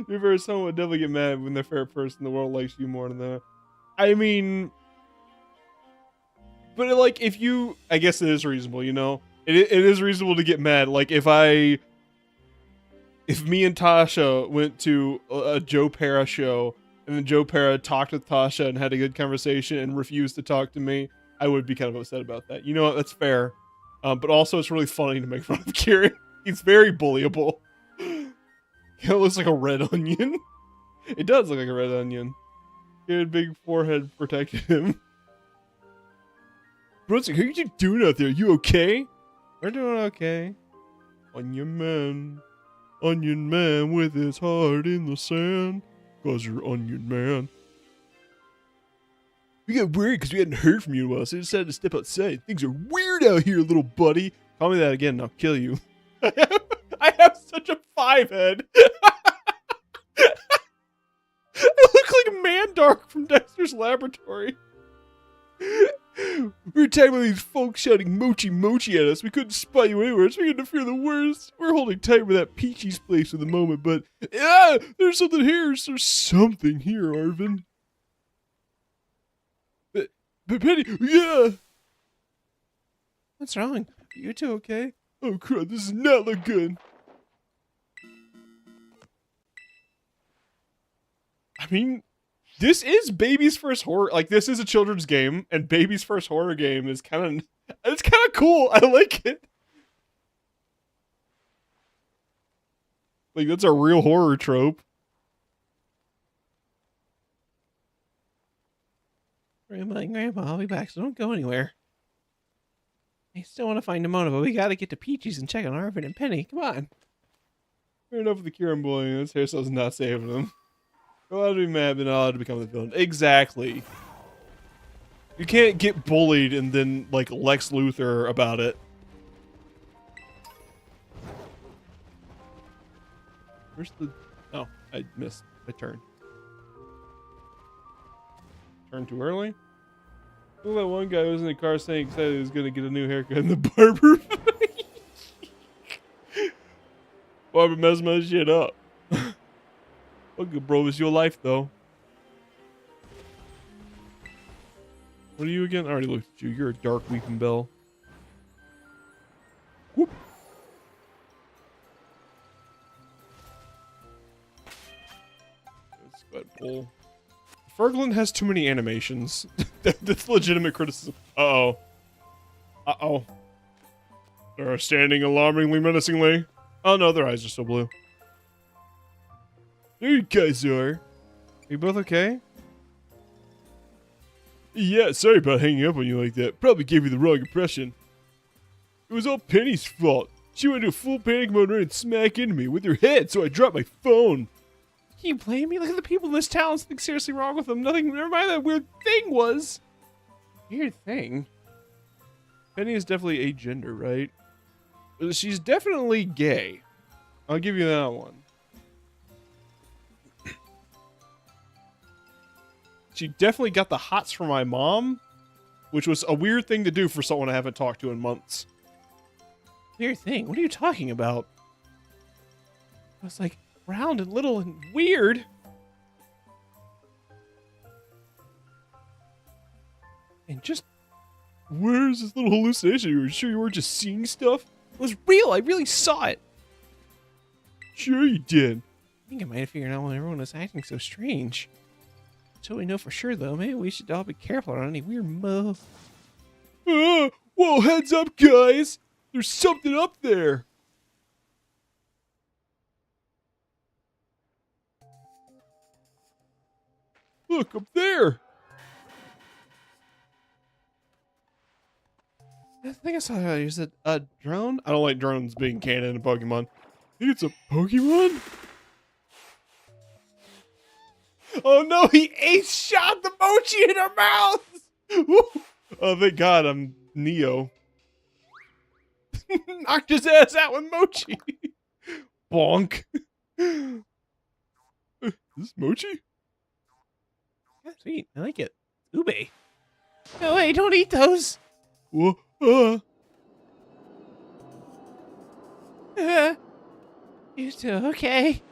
Speaker 1: Your favorite someone would definitely get mad when their favorite person in the world likes you more than them. I mean, but like if you, I guess it is reasonable, you know. It is reasonable to get mad. Like if me and Tasha went to a Joe Pera show and then Joe Pera talked with Tasha and had a good conversation and refused to talk to me, I would be kind of upset about that. You know what? That's fair. But also it's really funny to make fun of Kieran. He's very bullyable. It looks like a red onion. It does look like a red onion. He had a big forehead protected him. Brunson, how are you doing out there? You okay? We're doing okay. Onion man with his heart in the sand. Cause you're onion man. We got worried because we hadn't heard from you in a while, so I decided to step outside. Things are weird out here, little buddy. Call me that again and I'll kill you. I have such a 5 head. I look like Mandark from Dexter's Laboratory. We were talking about these folks shouting mochi mochi at us. We couldn't spot you anywhere, so we had to fear the worst. We're holding tight with that Peachy's place for the moment, but yeah, there's something here. There's something here, Arvin. But Penny, yeah.
Speaker 2: What's wrong? Are you two okay?
Speaker 1: Oh crap, this does not look good. I mean, this is Baby's first horror. Like, this is a children's game, and Baby's first horror game is it's kind of cool. I like it. Like, that's a real horror trope.
Speaker 2: Grandma and Grandpa, I'll be back, so don't go anywhere. I still want to find Nimona, but we gotta get to Peachy's and check on Arvin and Penny. Come on.
Speaker 1: Fair enough with the Kieran bullying. This hairstyle's not saving them. Go out to be mad, but not allowed to become the villain. Exactly. You can't get bullied and then, like, Lex Luthor about it. Where's the... Oh, I missed my turn. Turn too early? Look at that one guy who was in the car saying excited he was going to get a new haircut in the barber. Barber messed my shit up. Okay, bro, it's your life, though. What are you again? I already looked at you. You're a dark weeping bell. Whoop. Let's go ahead and pull. Ferglin has too many animations. That's legitimate criticism. Uh-oh. Uh-oh. They're standing alarmingly menacingly. Oh no, their eyes are still blue. There you guys are. Are you both okay? Yeah, sorry about hanging up on you like that. Probably gave you the wrong impression. It was all Penny's fault. She went into a full panic mode and ran smack into me with her head, so I dropped my phone.
Speaker 2: Can you blame me? Look at the people in this town. Something's seriously wrong with them. Nothing, never mind that weird thing was.
Speaker 1: Weird thing? Penny is definitely agender, right? She's definitely gay. I'll give you that one. She definitely got the hots from my mom, which was a weird thing to do for someone I haven't talked to in months.
Speaker 2: Weird thing? What are you talking about? I was like round and little and weird.
Speaker 1: And just, where's this little hallucination? You were sure you weren't just seeing stuff?
Speaker 2: It was real. I really saw it.
Speaker 1: Sure you did.
Speaker 2: I think I might have figured out why everyone was acting so strange. Until we know for sure, though, maybe we should all be careful around any weird move.
Speaker 1: Whoa, heads up, guys! There's something up there! Look, up there!
Speaker 2: I think I saw how you said a drone.
Speaker 1: I don't like drones being canon in Pokemon. I think it's a Pokemon? Oh no, he ace shot the mochi in her mouth! Oh, thank God I'm Neo. Knocked his ass out with mochi. Bonk. Is this mochi?
Speaker 2: Yeah, sweet. I like it. Ube. No, wait, don't eat those.
Speaker 1: Whoa.
Speaker 2: You two, okay?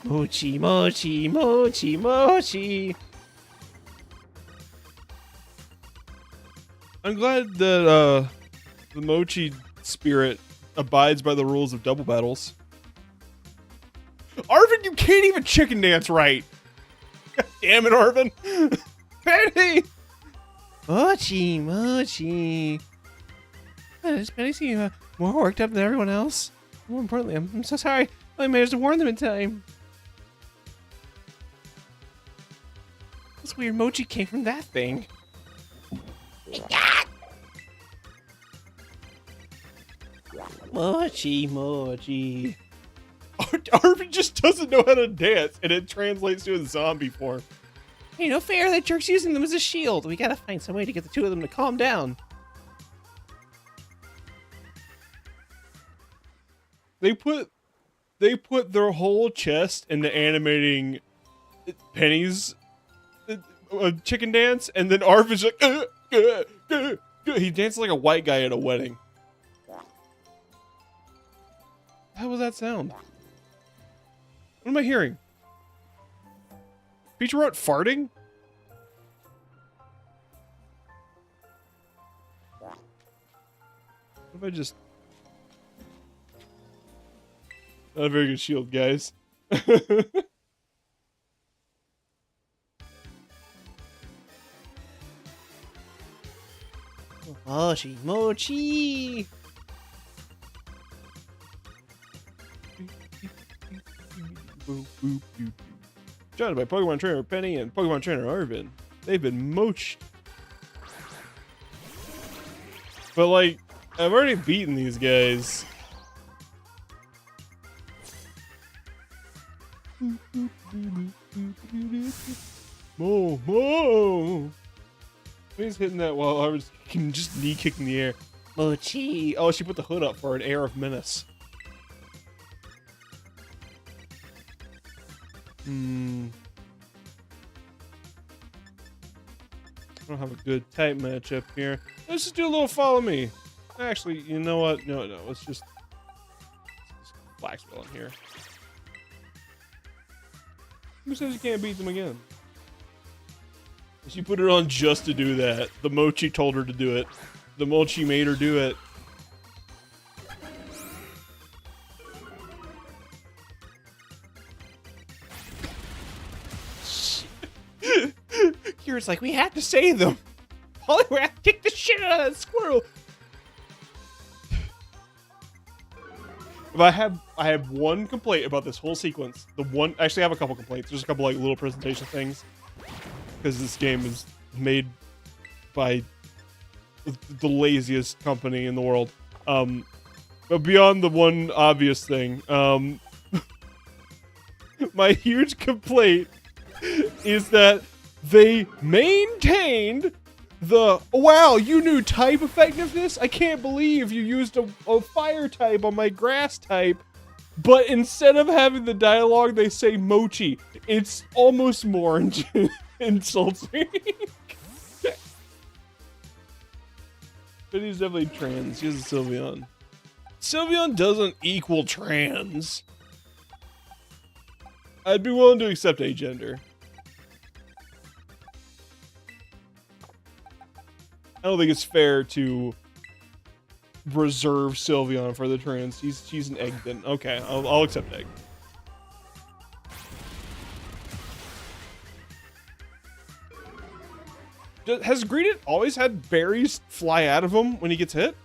Speaker 2: Mochi, mochi, mochi, mochi.
Speaker 1: I'm glad that the Mochi spirit abides by the rules of double battles. Arvin, you can't even chicken dance right. God damn it, Arvin. Penny!
Speaker 2: Mochi, mochi. Does Penny seem more worked up than everyone else? More importantly, I'm so sorry. I managed to warn them in time. This weird mochi came from that thing. Mochi, mochi.
Speaker 1: Arvin just doesn't know how to dance, and it translates to a zombie form.
Speaker 2: Hey, no fair. That jerk's using them as a shield. We gotta find some way to get the two of them to calm down.
Speaker 1: They put their whole chest into animating Penny's chicken dance, and then Arvin's like, he dances like a white guy at a wedding. How was that sound? What am I hearing? Pecharunt farting? What if I just... Not a very good shield, guys.
Speaker 2: Mochi, mochi.
Speaker 1: Joined by Pokemon Trainer Penny and Pokemon Trainer Arvin. They've been mooched. But like, I've already beaten these guys. Mo. He's hitting that while Arvin's just knee kicking the air.
Speaker 2: Mochi.
Speaker 1: Oh, she put the hood up for an air of menace. I don't have a good type matchup here. Let's just do a little follow me. Actually, you know what? No. Let's just Flaxwell in here. Who says you can't beat them again? She put it on just to do that. The Mochi told her to do it. The Mochi made her do it.
Speaker 2: Kira's like, we have to save them. Holly, we have to kick the shit out of that squirrel.
Speaker 1: If I have one complaint about this whole sequence. Actually, I have a couple complaints. There's a couple like little presentation things. Because this game is made by the laziest company in the world. But beyond the one obvious thing, my huge complaint is that they maintained the, wow, you knew type effectiveness? I can't believe you used a fire type on my grass type. But instead of having the dialogue, they say mochi. It's almost more insulting. But he's definitely trans. He has a Sylveon. Sylveon doesn't equal trans. I'd be willing to accept agender. I don't think it's fair to reserve Sylveon for the trans. She's an egg then. Okay, I'll accept egg. Has Greedent always had berries fly out of him when he gets hit?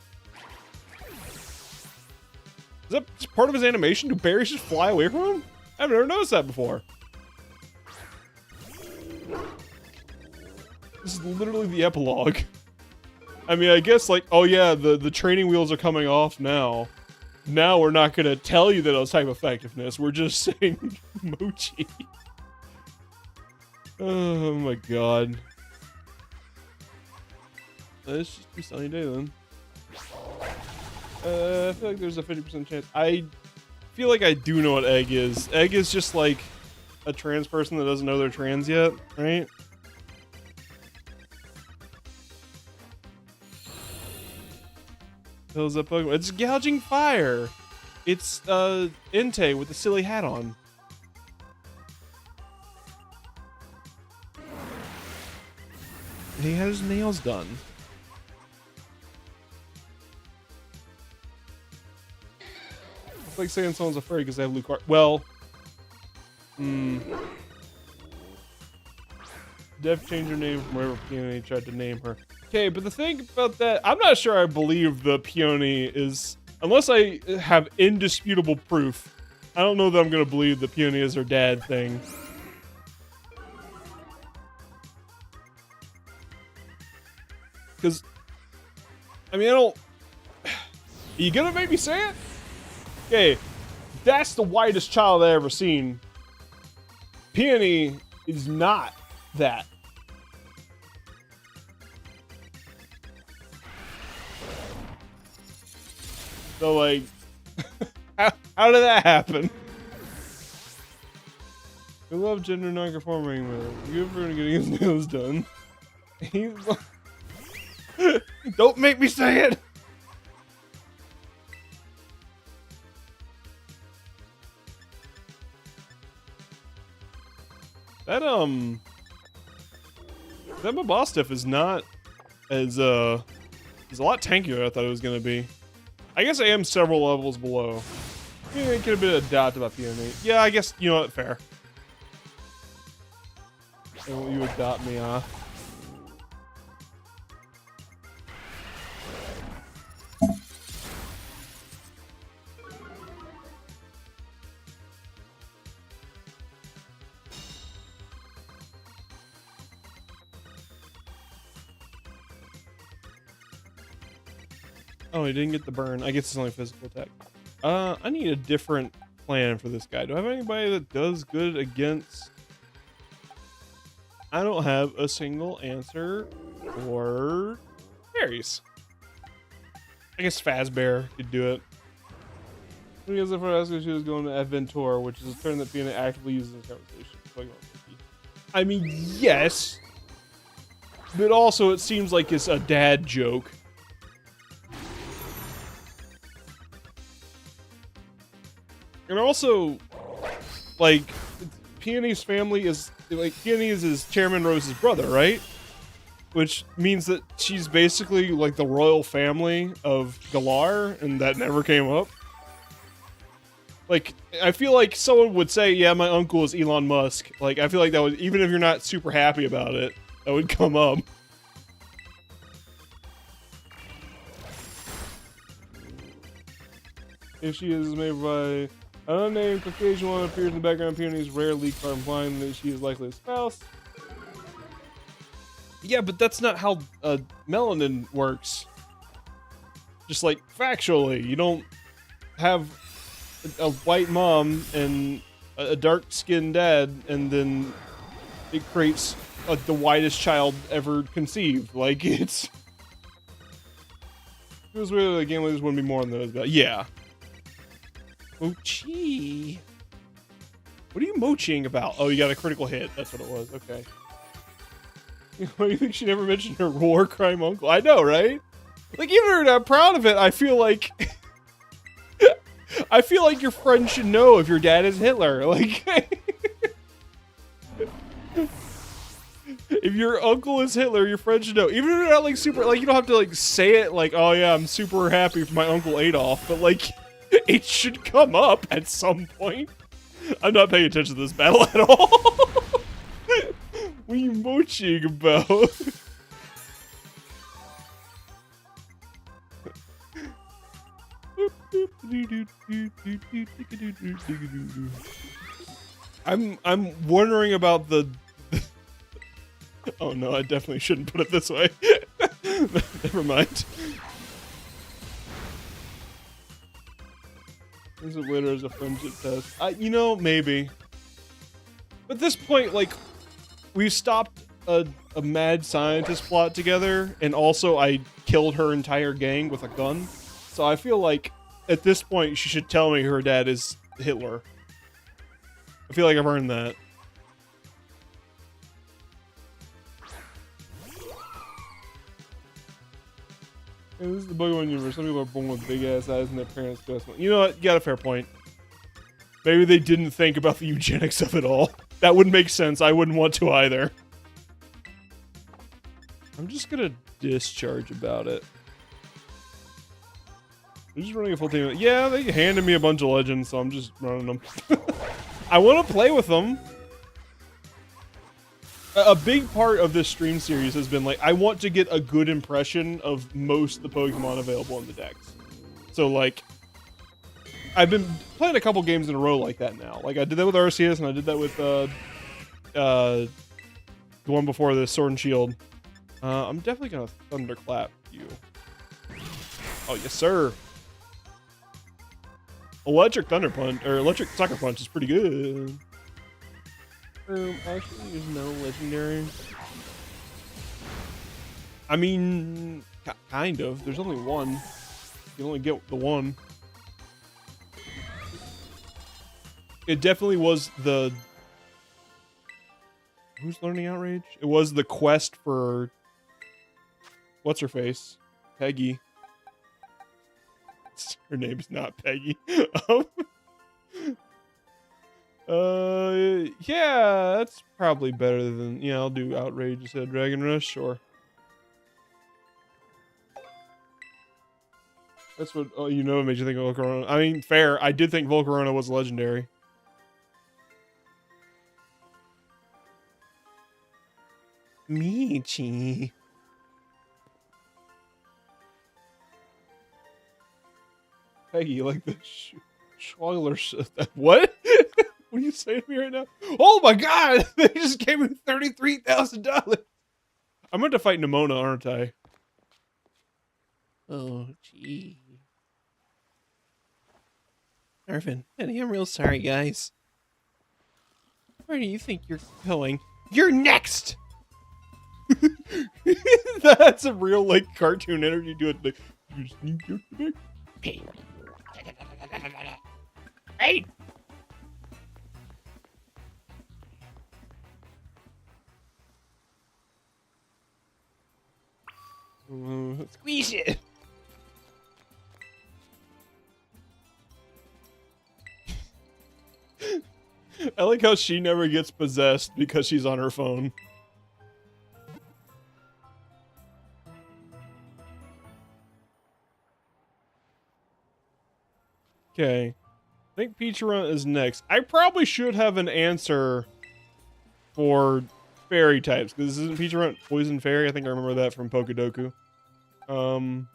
Speaker 1: Is that just part of his animation? Do berries just fly away from him? I've never noticed that before. This is literally the epilogue. I mean, I guess like, oh yeah, the training wheels are coming off now. Now we're not gonna tell you that it was type effectiveness. We're just saying mochi. Oh my god. Let's just be sunny day then. I feel like there's a 50% chance. I feel like I do know what egg is. Egg is just like a trans person that doesn't know they're trans yet, right? How's that Pokemon? It's gouging fire. It's Entei with the silly hat on. He had his nails done. It's like saying someone's afraid because they have Luke. Well, Dev changed her name from wherever Peony tried to name her. Okay, but the thing about that, I'm not sure I believe the Peony is, unless I have indisputable proof. I don't know that I'm gonna believe the Peony is her dad thing. Because, I mean, I don't. Are you gonna make me say it? Okay, that's the whitest child I ever seen. Peony is not that. So, like, how did that happen? I love gender non-conforming with it. You ever getting his nails done? He's like, don't make me say it. That that Mabostiff is not as is a lot tankier than I thought it was gonna be. I guess I am several levels below. Yeah, it could have been a dot about the enemy. Yeah, I guess, you know what, fair. Don't you adopt me off. Oh, he didn't get the burn. I guess it's only physical attack. I need a different plan for this guy. Do I have anybody that does good against... I don't have a single answer for fairies. I guess Fazbear could do it. Because if I asked if she was going to Adventure, which is a term that Fiona actively uses in conversation. I mean, yes. But also, it seems like it's a dad joke. And also, like, Peony's family is, like, Peony is his Chairman Rose's brother, right? Which means that she's basically, like, the royal family of Galar, and that never came up. Like, I feel like someone would say, yeah, my uncle is Elon Musk. Like, I feel like that would, even if you're not super happy about it, that would come up. If she is made by... An unnamed Caucasian woman appears in the background. Peony is rarely caught implying that she is likely a spouse. Yeah, but that's not how melanin works. Just like factually, you don't have a white mom and a dark-skinned dad, and then it creates the whitest child ever conceived. Like it's. It was weird. The game like this wouldn't be more than those, but yeah. Mochi. What are you mochiing about? Oh, you got a critical hit. That's what it was. Okay. Why do you think she never mentioned her war crime uncle? I know, right? Like, even if you're not proud of it, I feel like... I feel like your friend should know if your dad is Hitler. Like... if your uncle is Hitler, your friend should know. Even if you're not, like, super... Like, you don't have to, like, say it like, oh, yeah, I'm super happy for my Uncle Adolf. But, like... It should come up at some point. I'm not paying attention to this battle at all. What are you moching about? I'm wondering about the... Oh no, I definitely shouldn't put it this way. Never mind. Is it later as a friendship test? You know, maybe. But at this point, like, we've stopped a mad scientist plot together, and also I killed her entire gang with a gun. So I feel like, at this point, she should tell me her dad is Hitler. I feel like I've earned that. And this is the Pokemon universe. Some people are born with big ass eyes and their parents do. You know what? You got a fair point. Maybe they didn't think about the eugenics of it all. That wouldn't make sense. I wouldn't want to either. I'm just gonna discharge about it. They're just running a full team. Yeah, they handed me a bunch of legends, so I'm just running them. I want to play with them. A big part of this stream series has been like, I want to get a good impression of most of the Pokemon available in the decks. So like, I've been playing a couple games in a row like that now. Like I did that with Arceus, and I did that with the one before this, Sword and Shield. I'm definitely gonna thunderclap you. Oh yes, sir. Electric Thunder Punch or Electric Sucker Punch is pretty good. Actually, there's no legendary. I mean, kind of. There's only one. You only get the one. It definitely was the... Who's learning Outrage? It was the quest for... What's her face? Peggy. Her name's not Peggy. Yeah, that's probably better than... Yeah, I'll do Outrage instead of Dragon Rush, sure. That's what... Oh, you know what made you think of Volcarona. I mean, fair. I did think Volcarona was legendary. Michi. Peggy, you like the Schwaller... What? What are you saying to me right now? Oh my god! They just gave me $33,000! I'm going to fight Nimona, aren't I?
Speaker 2: Oh, gee. Arvin, Eddie, I'm real sorry, guys. Where do you think you're going? You're next!
Speaker 1: That's a real, like, cartoon energy to it. Like, you sneak your dick.
Speaker 2: Hey! Squeeze it!
Speaker 1: I like how she never gets possessed because she's on her phone. Okay. I think Pecharunt is next. I probably should have an answer for fairy types, because this isn't Pecharunt Poison Fairy. I think I remember that from Pokedoku. And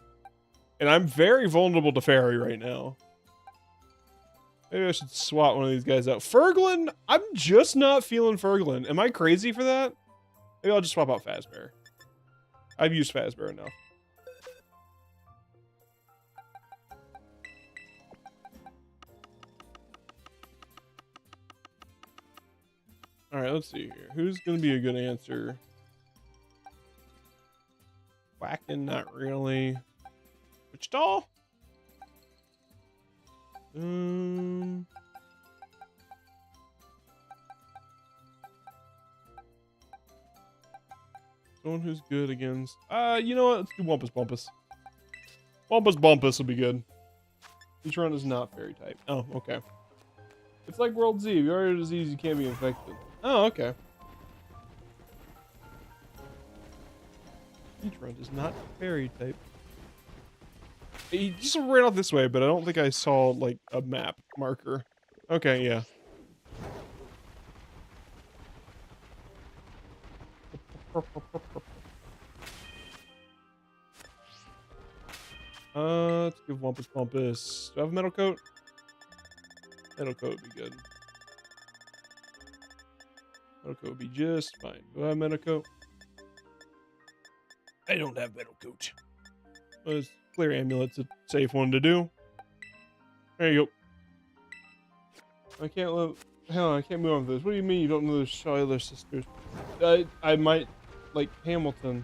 Speaker 1: I'm very vulnerable to fairy right now. Maybe I should swap one of these guys out. Ferglin? I'm just not feeling Ferglin. Am I crazy for that? Maybe I'll just swap out Fazbear. I've used Fazbear enough. Alright, let's see here. Who's going to be a good answer? Whacking, not really. Wichita? Someone who's good against... you know what? Let's do Wumpus Bumpus. Wumpus Bumpus will be good. Pecharunt is not fairy type. Oh, okay. It's like World Z. If you are a disease, you can't be infected. Oh, okay. Pecharunt is not fairy type. He just ran off this way, but I don't think I saw, like, a map marker. Okay, yeah. Let's give Wumpus Bumpus. Do I have a Metal Coat? Metal Coat would be good. Metal Coat would be just fine. Do I have Metal Coat?
Speaker 2: I don't have Metal Coat.
Speaker 1: Well, Clear Amulet's a safe one to do. There you go. I can't live. Hell, I can't move on with this. What do you mean you don't know the Schuyler sisters? I might like Hamilton.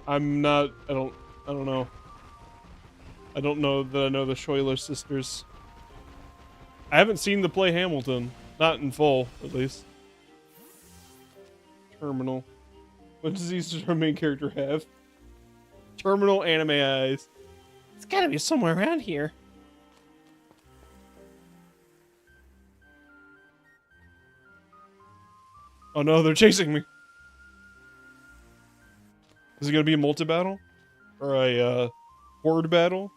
Speaker 1: I'm not. I don't know. I don't know that I know the Schuyler sisters. I haven't seen the play Hamilton. Not in full, at least. Terminal. What disease does our main character have? Terminal anime eyes.
Speaker 2: It's gotta be somewhere around here.
Speaker 1: Oh no, they're chasing me. Is it gonna be a multi-battle? Or a horde battle?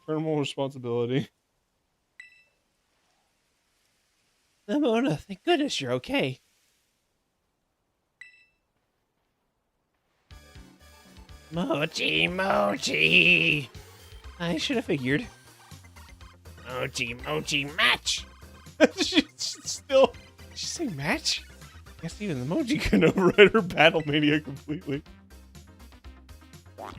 Speaker 1: Terminal responsibility.
Speaker 2: Mona, thank goodness you're okay. Mochi! I should have figured. Mochi match!
Speaker 1: She's saying match?
Speaker 2: I guess even the Mochi
Speaker 1: Can override her battle mania completely.
Speaker 2: Run!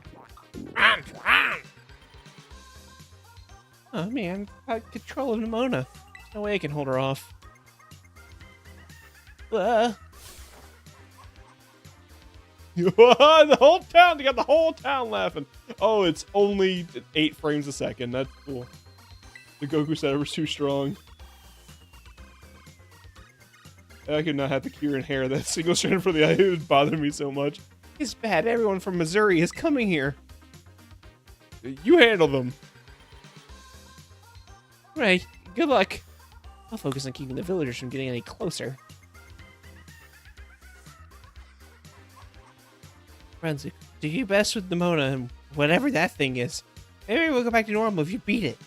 Speaker 2: Oh man, I control of Mona. There's no way I can hold her off.
Speaker 1: The whole town, you got the whole town laughing. Oh, it's only 8 frames a second. That's cool. The Goku setup was too strong. I could not have the Kieran hair. That single strand for the eye would bother me so much.
Speaker 2: It's bad. Everyone from Missouri is coming here.
Speaker 1: You handle them.
Speaker 2: Right. Good luck. I'll focus on keeping the villagers from getting any closer. Friends, do your best with Nimona and whatever that thing is. Maybe we'll go back to normal if you beat it.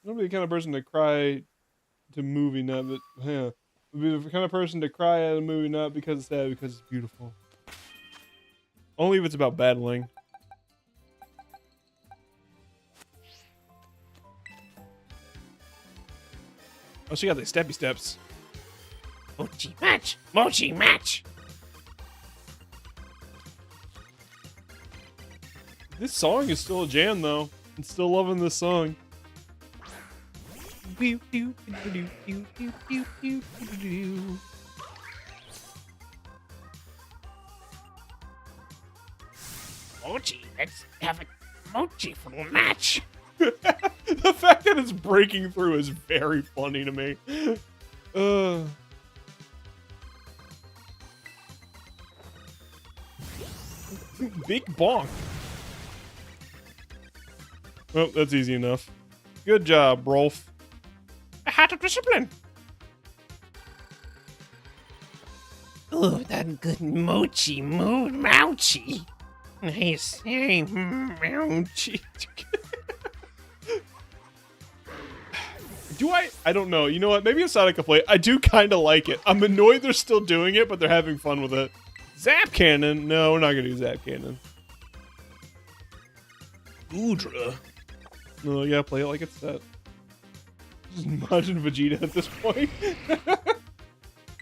Speaker 1: I'll be the kind of person to cry to movie, not but yeah. I'll be the kind of person to cry at a movie not because it's sad, because it's beautiful. Only if it's about battling. Oh, she got the steppy steps.
Speaker 2: Mochi match! Mochi match!
Speaker 1: This song is still a jam, though. I'm still loving this song.
Speaker 2: Mochi, let's have a mochi for a match.
Speaker 1: The fact that it's breaking through is very funny to me. Big bonk. Oh, that's easy enough. Good job, Rolf.
Speaker 2: A hat of discipline. Oh, that good mochi mood, mouchi. Nice, hey, mouchi.
Speaker 1: I don't know. You know what? Maybe it's not a complaint. I do kind of like it. I'm annoyed they're still doing it, but they're having fun with it. Zap Cannon. No, we're not going to do Zap Cannon.
Speaker 2: Gudra.
Speaker 1: No, yeah, play it like it's set. Just imagine Vegeta at this point.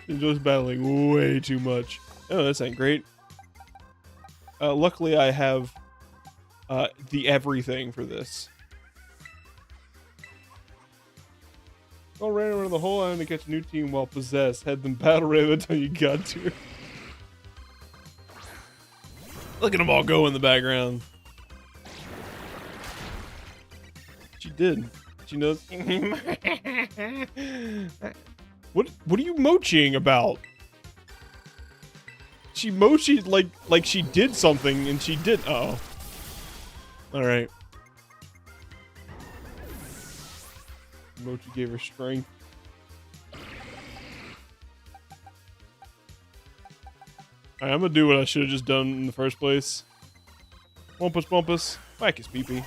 Speaker 1: Enjoys battling way too much. Oh, this ain't great. Luckily, I have the everything for this. All ran around the whole island to catch a new team while possessed. Had them battle ray by the time you got to her. Look at them all go in the background. She did. She knows. What are you mochiing about? She mochied like she did something and she did. Uh oh. All right. Mochi gave her strength. Alright, I'm gonna do what I should have just done in the first place. Bumpus, bumpus. Whack his pee-pee.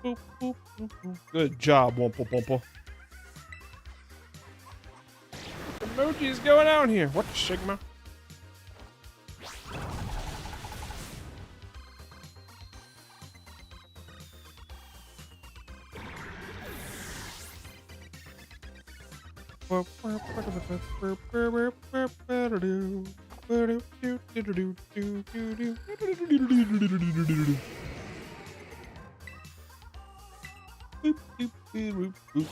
Speaker 1: Boop, boop, boop, boop. Good job, Wumpa Bumpa. Emoji's going out here. What the Sigma? Well,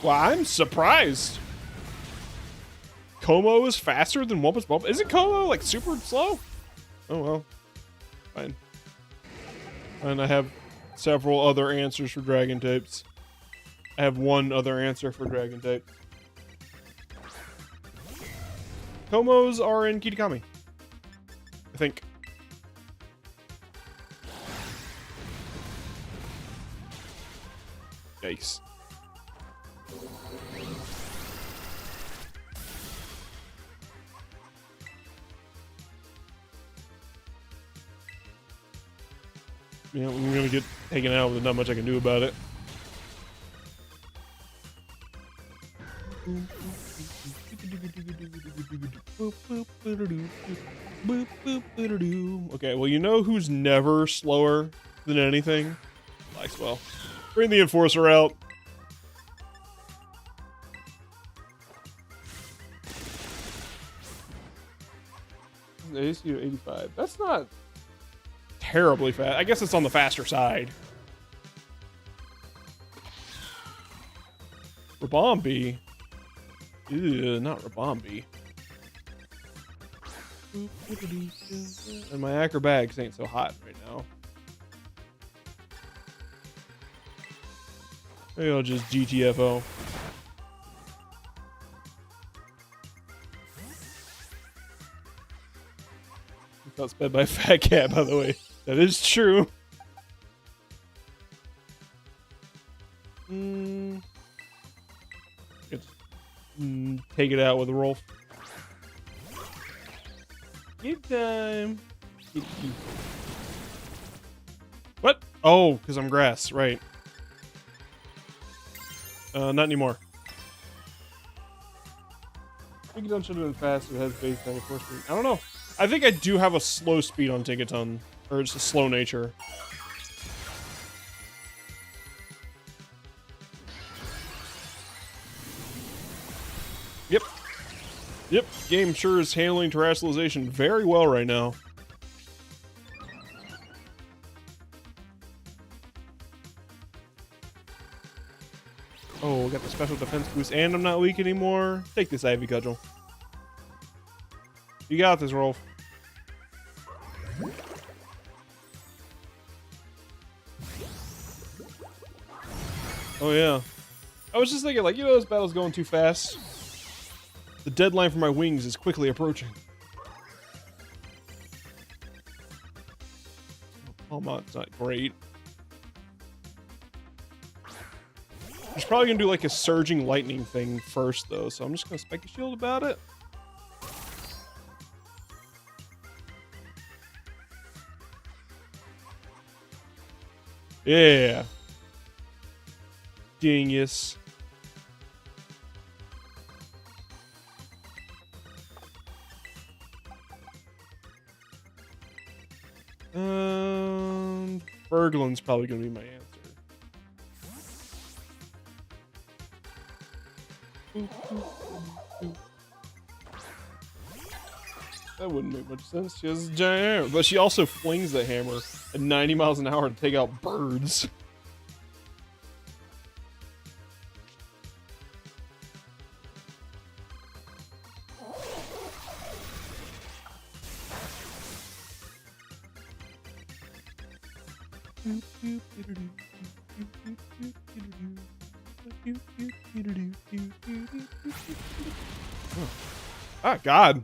Speaker 1: I'm surprised. Como is faster than Wumpus Bump. Isn't Como like super slow? Oh well. Fine. And I have several other answers for Dragon types. I have one other answer for Dragon type. Komos are in Kitakami, I think. Yikes. Yeah, I'm gonna get taken out with not much I can do about it. Okay, well, you know who's never slower than anything? Maxwell. Bring the Enforcer out. The AC to 85. That's not terribly fast. I guess it's on the faster side. Rabombi. Ew, not Rabombi. And my acrobatics ain't so hot right now. Maybe I'll just GTFO. Got sped by a fat cat, by the way. That is true. Take it out with a roll. Give time. What? Oh, because I'm grass, right. Not anymore. Tinkaton should have been fast if it has base 94 speed. I don't know. I think I do have a slow speed on Tinkaton. Or it's a slow nature. Yep. Yep. Game sure is handling terrestrialization very well right now. Oh, we got the special defense boost, and I'm not weak anymore. Take this, Ivy Cudgel. You got this, Rolf. Oh, yeah. I was just thinking, like, you know, this battle's going too fast. The deadline for my wings is quickly approaching. Oh, Palmot's not great. He's probably gonna do like a surging lightning thing first, though, so I'm just gonna spike a shield about it. Yeah. Genius. Berglin's probably gonna be my answer. That wouldn't make much sense. She has a giant hammer, but she also flings the hammer at 90 miles an hour to take out birds. Ah, God.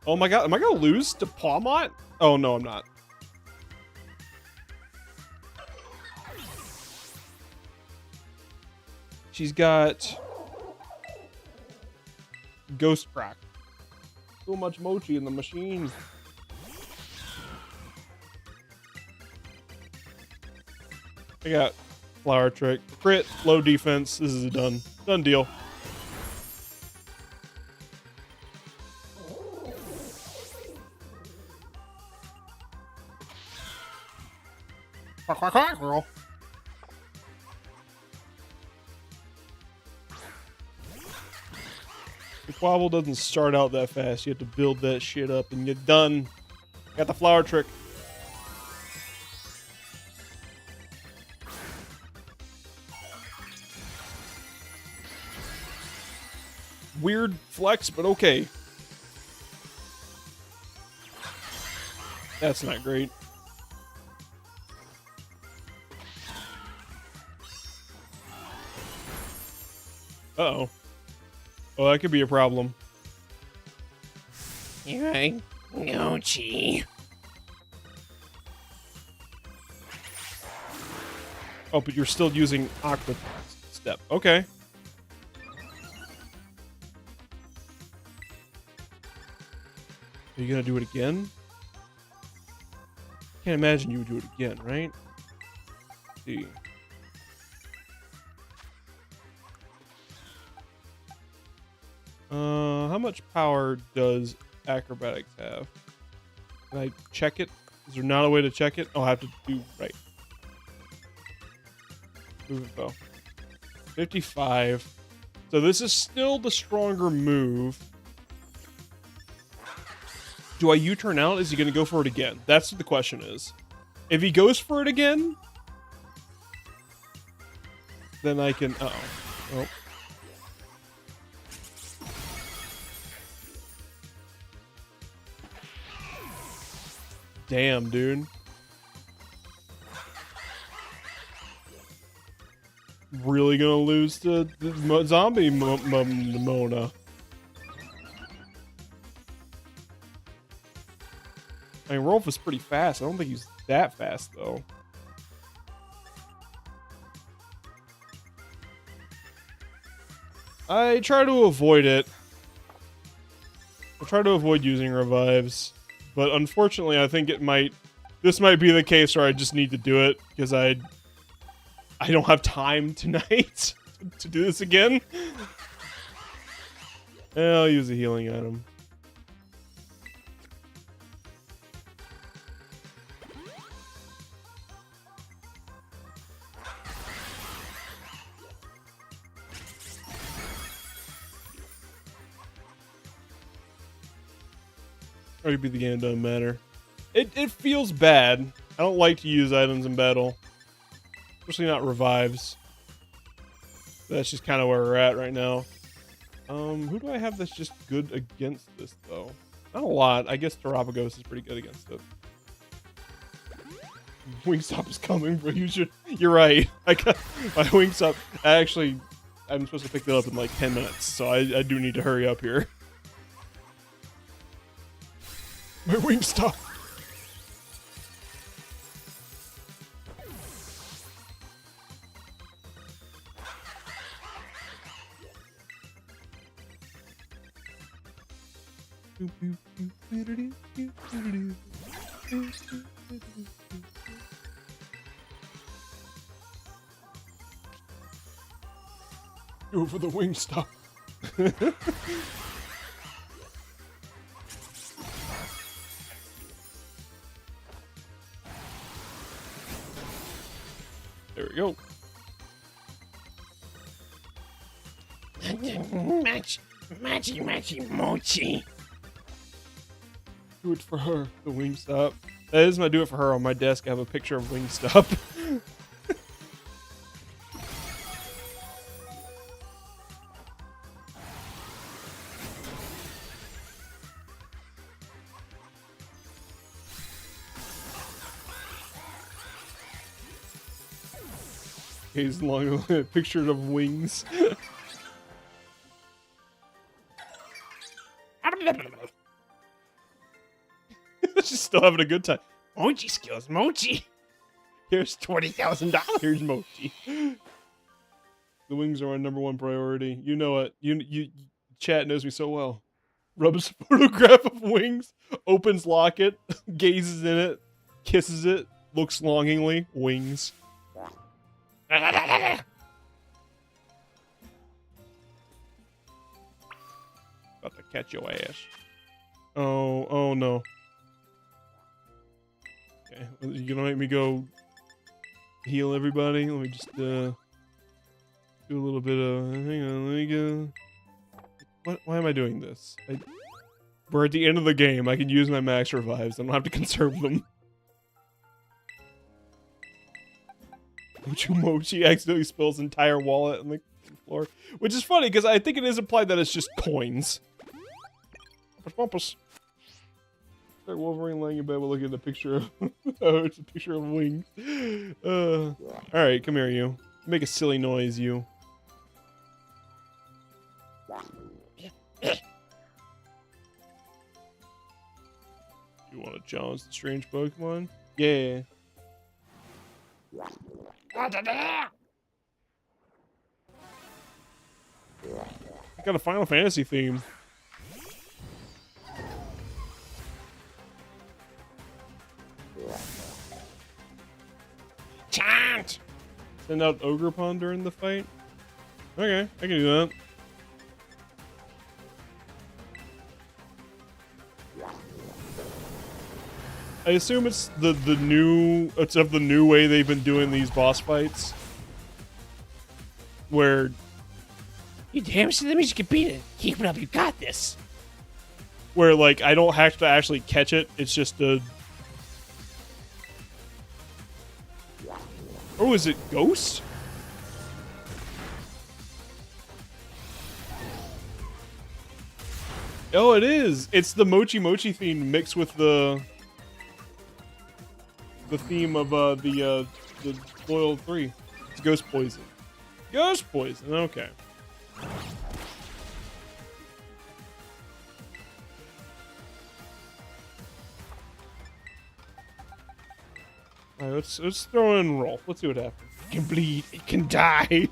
Speaker 1: Oh my God. Am I going to lose to Palmot? Oh, no, I'm not. She's got Ghost Crack. So much mochi in the machine. I got Flower Trick. Crit, low defense. This is a done deal. Quack, quack, quack, girl. The Quabble doesn't start out that fast. You have to build that shit up and you're done. Got the Flower Trick. Weird flex, but okay. That's not great. Uh-oh. Oh, that could be a problem.
Speaker 2: Here I go, Chi.
Speaker 1: Oh, but you're still using Aqua Step. Okay. Are you gonna do it again? Can't imagine you would do it again, right? Let's see. How much power does acrobatics have? Can I check it? Is there not a way to check it? Oh, I have to do right. Move it though. 55. So this is still the stronger move. Do I U-turn out? Is he going to go for it again? That's what the question is. If he goes for it again, then I can... Uh-oh. Oh. Damn, dude. Really gonna lose to the zombie Mona. I mean, Rolf is pretty fast. I don't think he's that fast, though. I try to avoid it. I try to avoid using revives. But unfortunately, I think this might be the case where I just need to do it, because I don't have time tonight to do this again. I'll use a healing item. Or be the game, doesn't matter. It feels bad. I don't like to use items in battle. Especially not revives. That's just kind of where we're at right now. Who do I have that's just good against this, though? Not a lot. I guess Terapagos is pretty good against it. Wingstop is coming, bro. You're right. I got my Wingstop. Actually, I'm supposed to pick that up in like 10 minutes, so I do need to hurry up here.
Speaker 3: My Wingstop. Go for the Wingstop.
Speaker 1: There we go.
Speaker 2: Matchy, mochi.
Speaker 1: Do it for her, the Wingstop. That is my do it for her on my desk. I have a picture of Wingstop. He's long picture of wings. She's still having a good time.
Speaker 2: Mochi skills, mochi.
Speaker 1: Here's $20,000. Here's Mochi. The wings are my #1 priority. You know it. You chat knows me so well. Rubs a photograph of wings, opens locket, gazes in it, kisses it, looks longingly. Wings. About to catch your ass. Oh no. Okay, you gonna make me go heal everybody? Let me just do a little bit of. Hang on, let me go. Why am I doing this? We're at the end of the game. I can use my max revives. I don't have to conserve them. Mochi accidentally spills entire wallet on the floor, which is funny because I think it is implied that it's just coins. Bumpus. Start Wolverine laying in bed while looking at a picture of oh, it's a picture of wings. All right, come here, you. Make a silly noise, you. want to challenge the strange Pokemon? Yeah. Got a Final Fantasy theme.
Speaker 2: Chant!
Speaker 1: Send out Ogerpon during the fight? Okay, I can do that. I assume it's the new way they've been doing these boss fights. Where
Speaker 2: You damn sure that means you can beat it. Keep it up, you got this.
Speaker 1: like I don't have to actually catch it, it's just a Oh, is it Ghost? Oh, it is. It's the Mochi Mochi theme mixed with the theme of the Loyal 3. It's Ghost Poison. Ghost Poison. Okay. All right, let's throw in Rolf. Let's see what happens.
Speaker 2: It can bleed. It can die.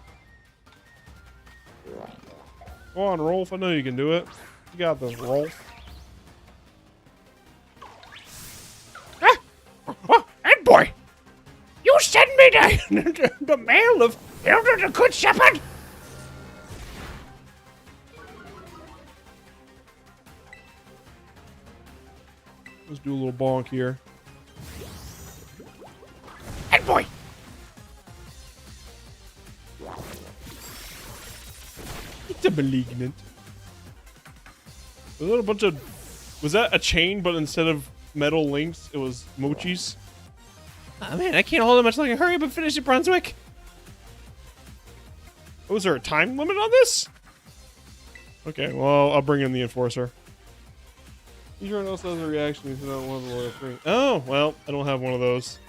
Speaker 1: Go on, Rolf. I know you can do it. You got this, Rolf.
Speaker 2: Oh, and boy, you send me the mail of Elder the Good Shepherd.
Speaker 1: Let's do a little bonk here.
Speaker 2: And boy.
Speaker 1: It's a malignant. Was that a bunch of... Was that a chain, but instead of metal links, it was mochis?
Speaker 2: Oh man, I can't hold it much longer. Hurry up and finish it, Brunswick.
Speaker 1: Oh, is there a time limit on this? Okay, well, I'll bring in the Enforcer. Pecharunt also has a reaction if you don't want the Loyal 3. Oh, well, I don't have one of those.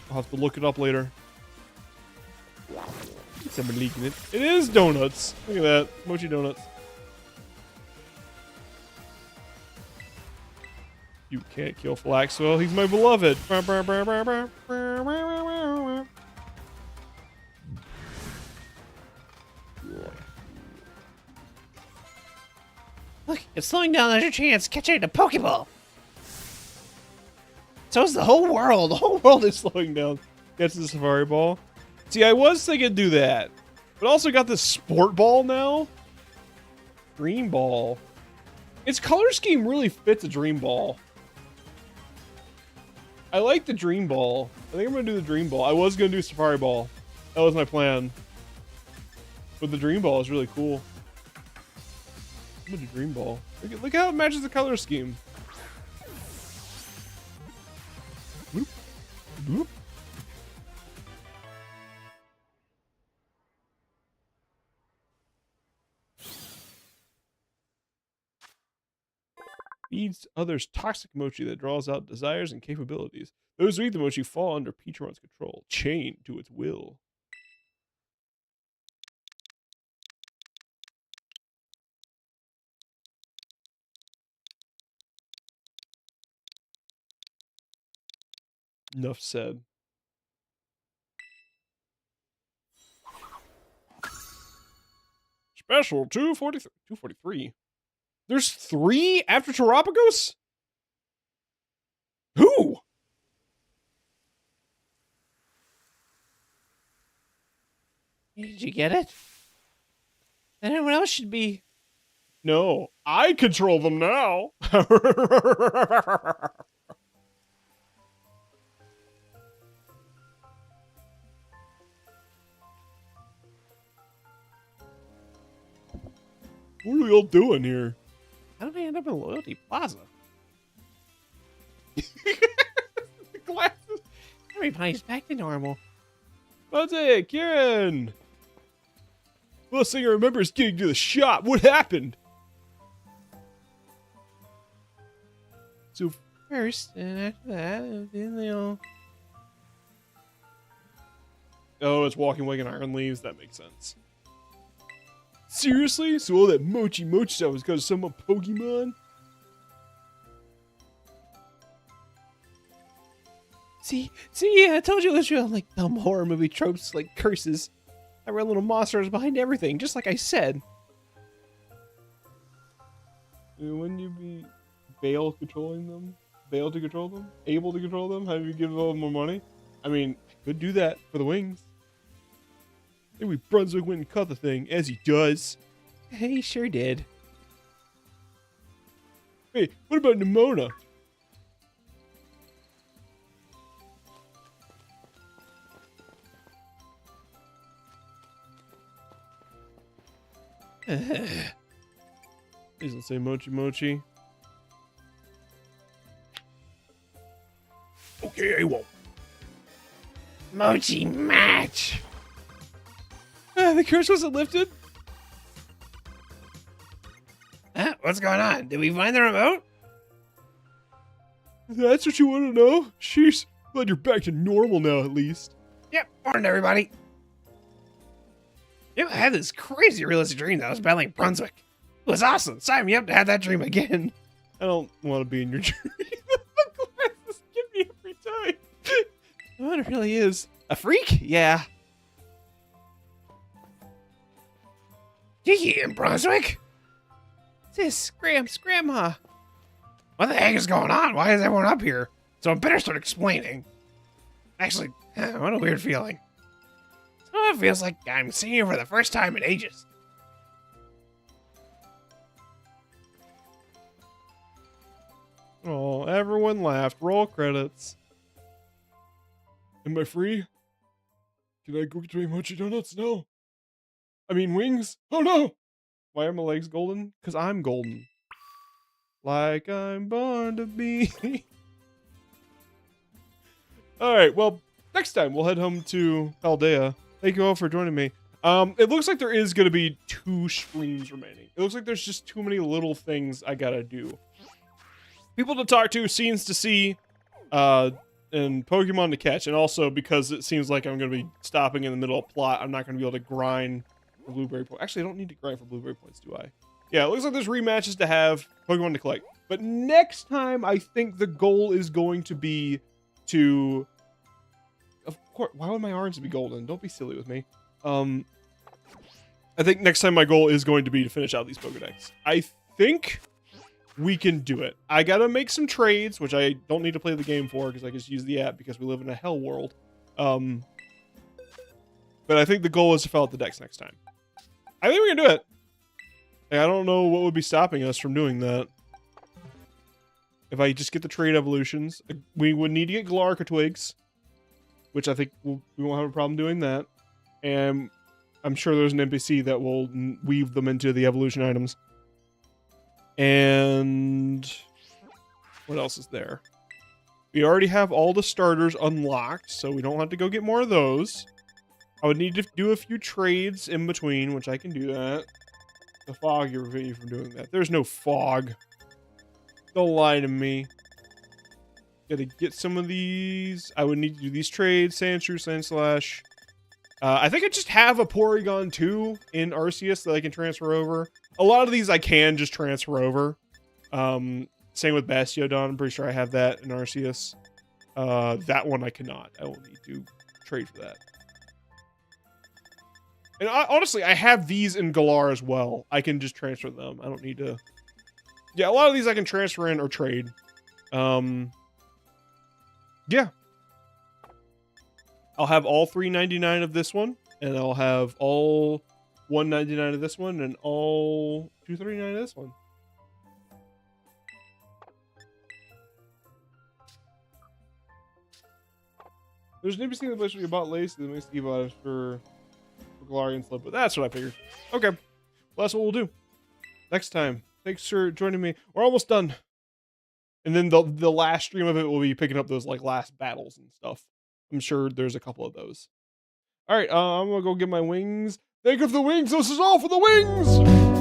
Speaker 1: I'll have to look it up later. It's a malignant. It is donuts. Look at that. Mochi donuts. You can't kill Flaxwell. He's my beloved.
Speaker 2: Look, it's slowing down. There's your chance. Catch it in a Pokeball. So's the whole world.
Speaker 1: The whole world is slowing down. Gets the Safari Ball. See, I was thinking to do that. But also got this Sport Ball now. Dream Ball. Its color scheme really fits a Dream Ball. I like the Dream Ball. I think I'm going to do the Dream Ball. I was going to do Safari Ball. That was my plan. But the Dream Ball is really cool. I'm going to do Dream Ball. Look how it matches the color scheme. Boop. Boop. Feeds others toxic mochi that draws out desires and capabilities. Those who eat the mochi fall under Pecharunt's control, chained to its will. Enough said. Special 243. There's 3 after Terapagos? Who?
Speaker 2: Did you get it? Then everyone else should be.
Speaker 1: No, I control them now. What are we all doing here?
Speaker 2: How did I end up in Loyalty Plaza?
Speaker 1: The glasses.
Speaker 2: Everybody's back to normal.
Speaker 1: That's it, Kieran. Last thing I remember is getting to the shop. What happened? So
Speaker 2: First, and after that, then they'll.
Speaker 1: oh, it's walking, waking iron leaves. That makes sense. Seriously? So all that mochi stuff was because of some Pokemon?
Speaker 2: See, I told you it was real, like, dumb horror movie tropes, like curses. That real little monster is behind everything, just like I said.
Speaker 1: Wouldn't you be Bale controlling them? Bale to control them? Able to control them? Have you give them more money? I mean, I could do that for the wings. Maybe Brunswick went and caught the thing, as he does.
Speaker 2: He sure did.
Speaker 1: Hey, what about Nimona? Please don't say mochi. Okay, I won't.
Speaker 2: Mochi match! The curse wasn't lifted? What's going on? Did we find the remote?
Speaker 1: That's what you want to know? Sheesh, glad you're back to normal now at least.
Speaker 2: Yep, morning everybody. I had this crazy realistic dream that I was battling Brunswick. It was awesome. Sign me up to have that dream again.
Speaker 1: I don't want to be in your dream. The glasses give me every time.
Speaker 2: What it really is. A freak? Yeah. Kiki in Brunswick? Sis, Grandma. What the heck is going on? Why is everyone up here? So I better start explaining. Actually, what a weird feeling. So it feels like I'm seeing you for the first time in ages.
Speaker 1: Oh, everyone laughed. Roll credits. Am I free? Can I go get my mochi donuts? No. I mean wings? Oh no! Why are my legs golden? Because I'm golden. Like I'm born to be. Alright, well, next time we'll head home to Paldea. Thank you all for joining me. It looks like there is going to be 2 streams remaining. It looks like there's just too many little things I gotta do. People to talk to, scenes to see, and Pokemon to catch. And also, because it seems like I'm going to be stopping in the middle of plot, I'm not going to be able to grind for Blueberry points. Actually, I don't need to grind for Blueberry points, do I? Yeah, it looks like there's rematches to have, Pokemon to collect. But next time, I think the goal is going to be to... Of course, why would my orange be golden? Don't be silly with me. I think next time my goal is going to be to finish out these Pokedex. I think we can do it. I gotta make some trades, which I don't need to play the game for because I just use the app because we live in a hell world. But I think the goal is to fill out the decks next time. I think we can do it. Like, I don't know what would be stopping us from doing that. If I just get the trade evolutions, we would need to get Galarka Twigs, which I think we won't have a problem doing that. And I'm sure there's an NPC that will weave them into the evolution items. And what else is there? We already have all the starters unlocked, so we don't have to go get more of those. I would need to do a few trades in between, which I can do that. The fog will prevent you from doing that. There's no fog. Don't lie to me. Gotta get some of these. I would need to do these trades. Sandshrew, Sandslash. I think I just have a Porygon 2 in Arceus that I can transfer over. A lot of these I can just transfer over. Same with Bastiodon. I'm pretty sure I have that in Arceus. That one I cannot. I will need to trade for that. And honestly, I have these in Galar as well. I can just transfer them. I don't need to... Yeah, a lot of these I can transfer in or trade. Yeah. I'll have all $3.99 of this one, and I'll have all $1.99 of this one, and all $2.39 of this one. There's an NPC in the place where you bought lace that makes the Evo for Galarian Slip, but that's what I figured. Okay, well, that's what we'll do next time. Thanks for joining me. We're almost done. And then the last stream of it will be picking up those like last battles and stuff. I'm sure there's a couple of those. All right, I'm gonna go get my wings. Think of the wings. This is all for the wings.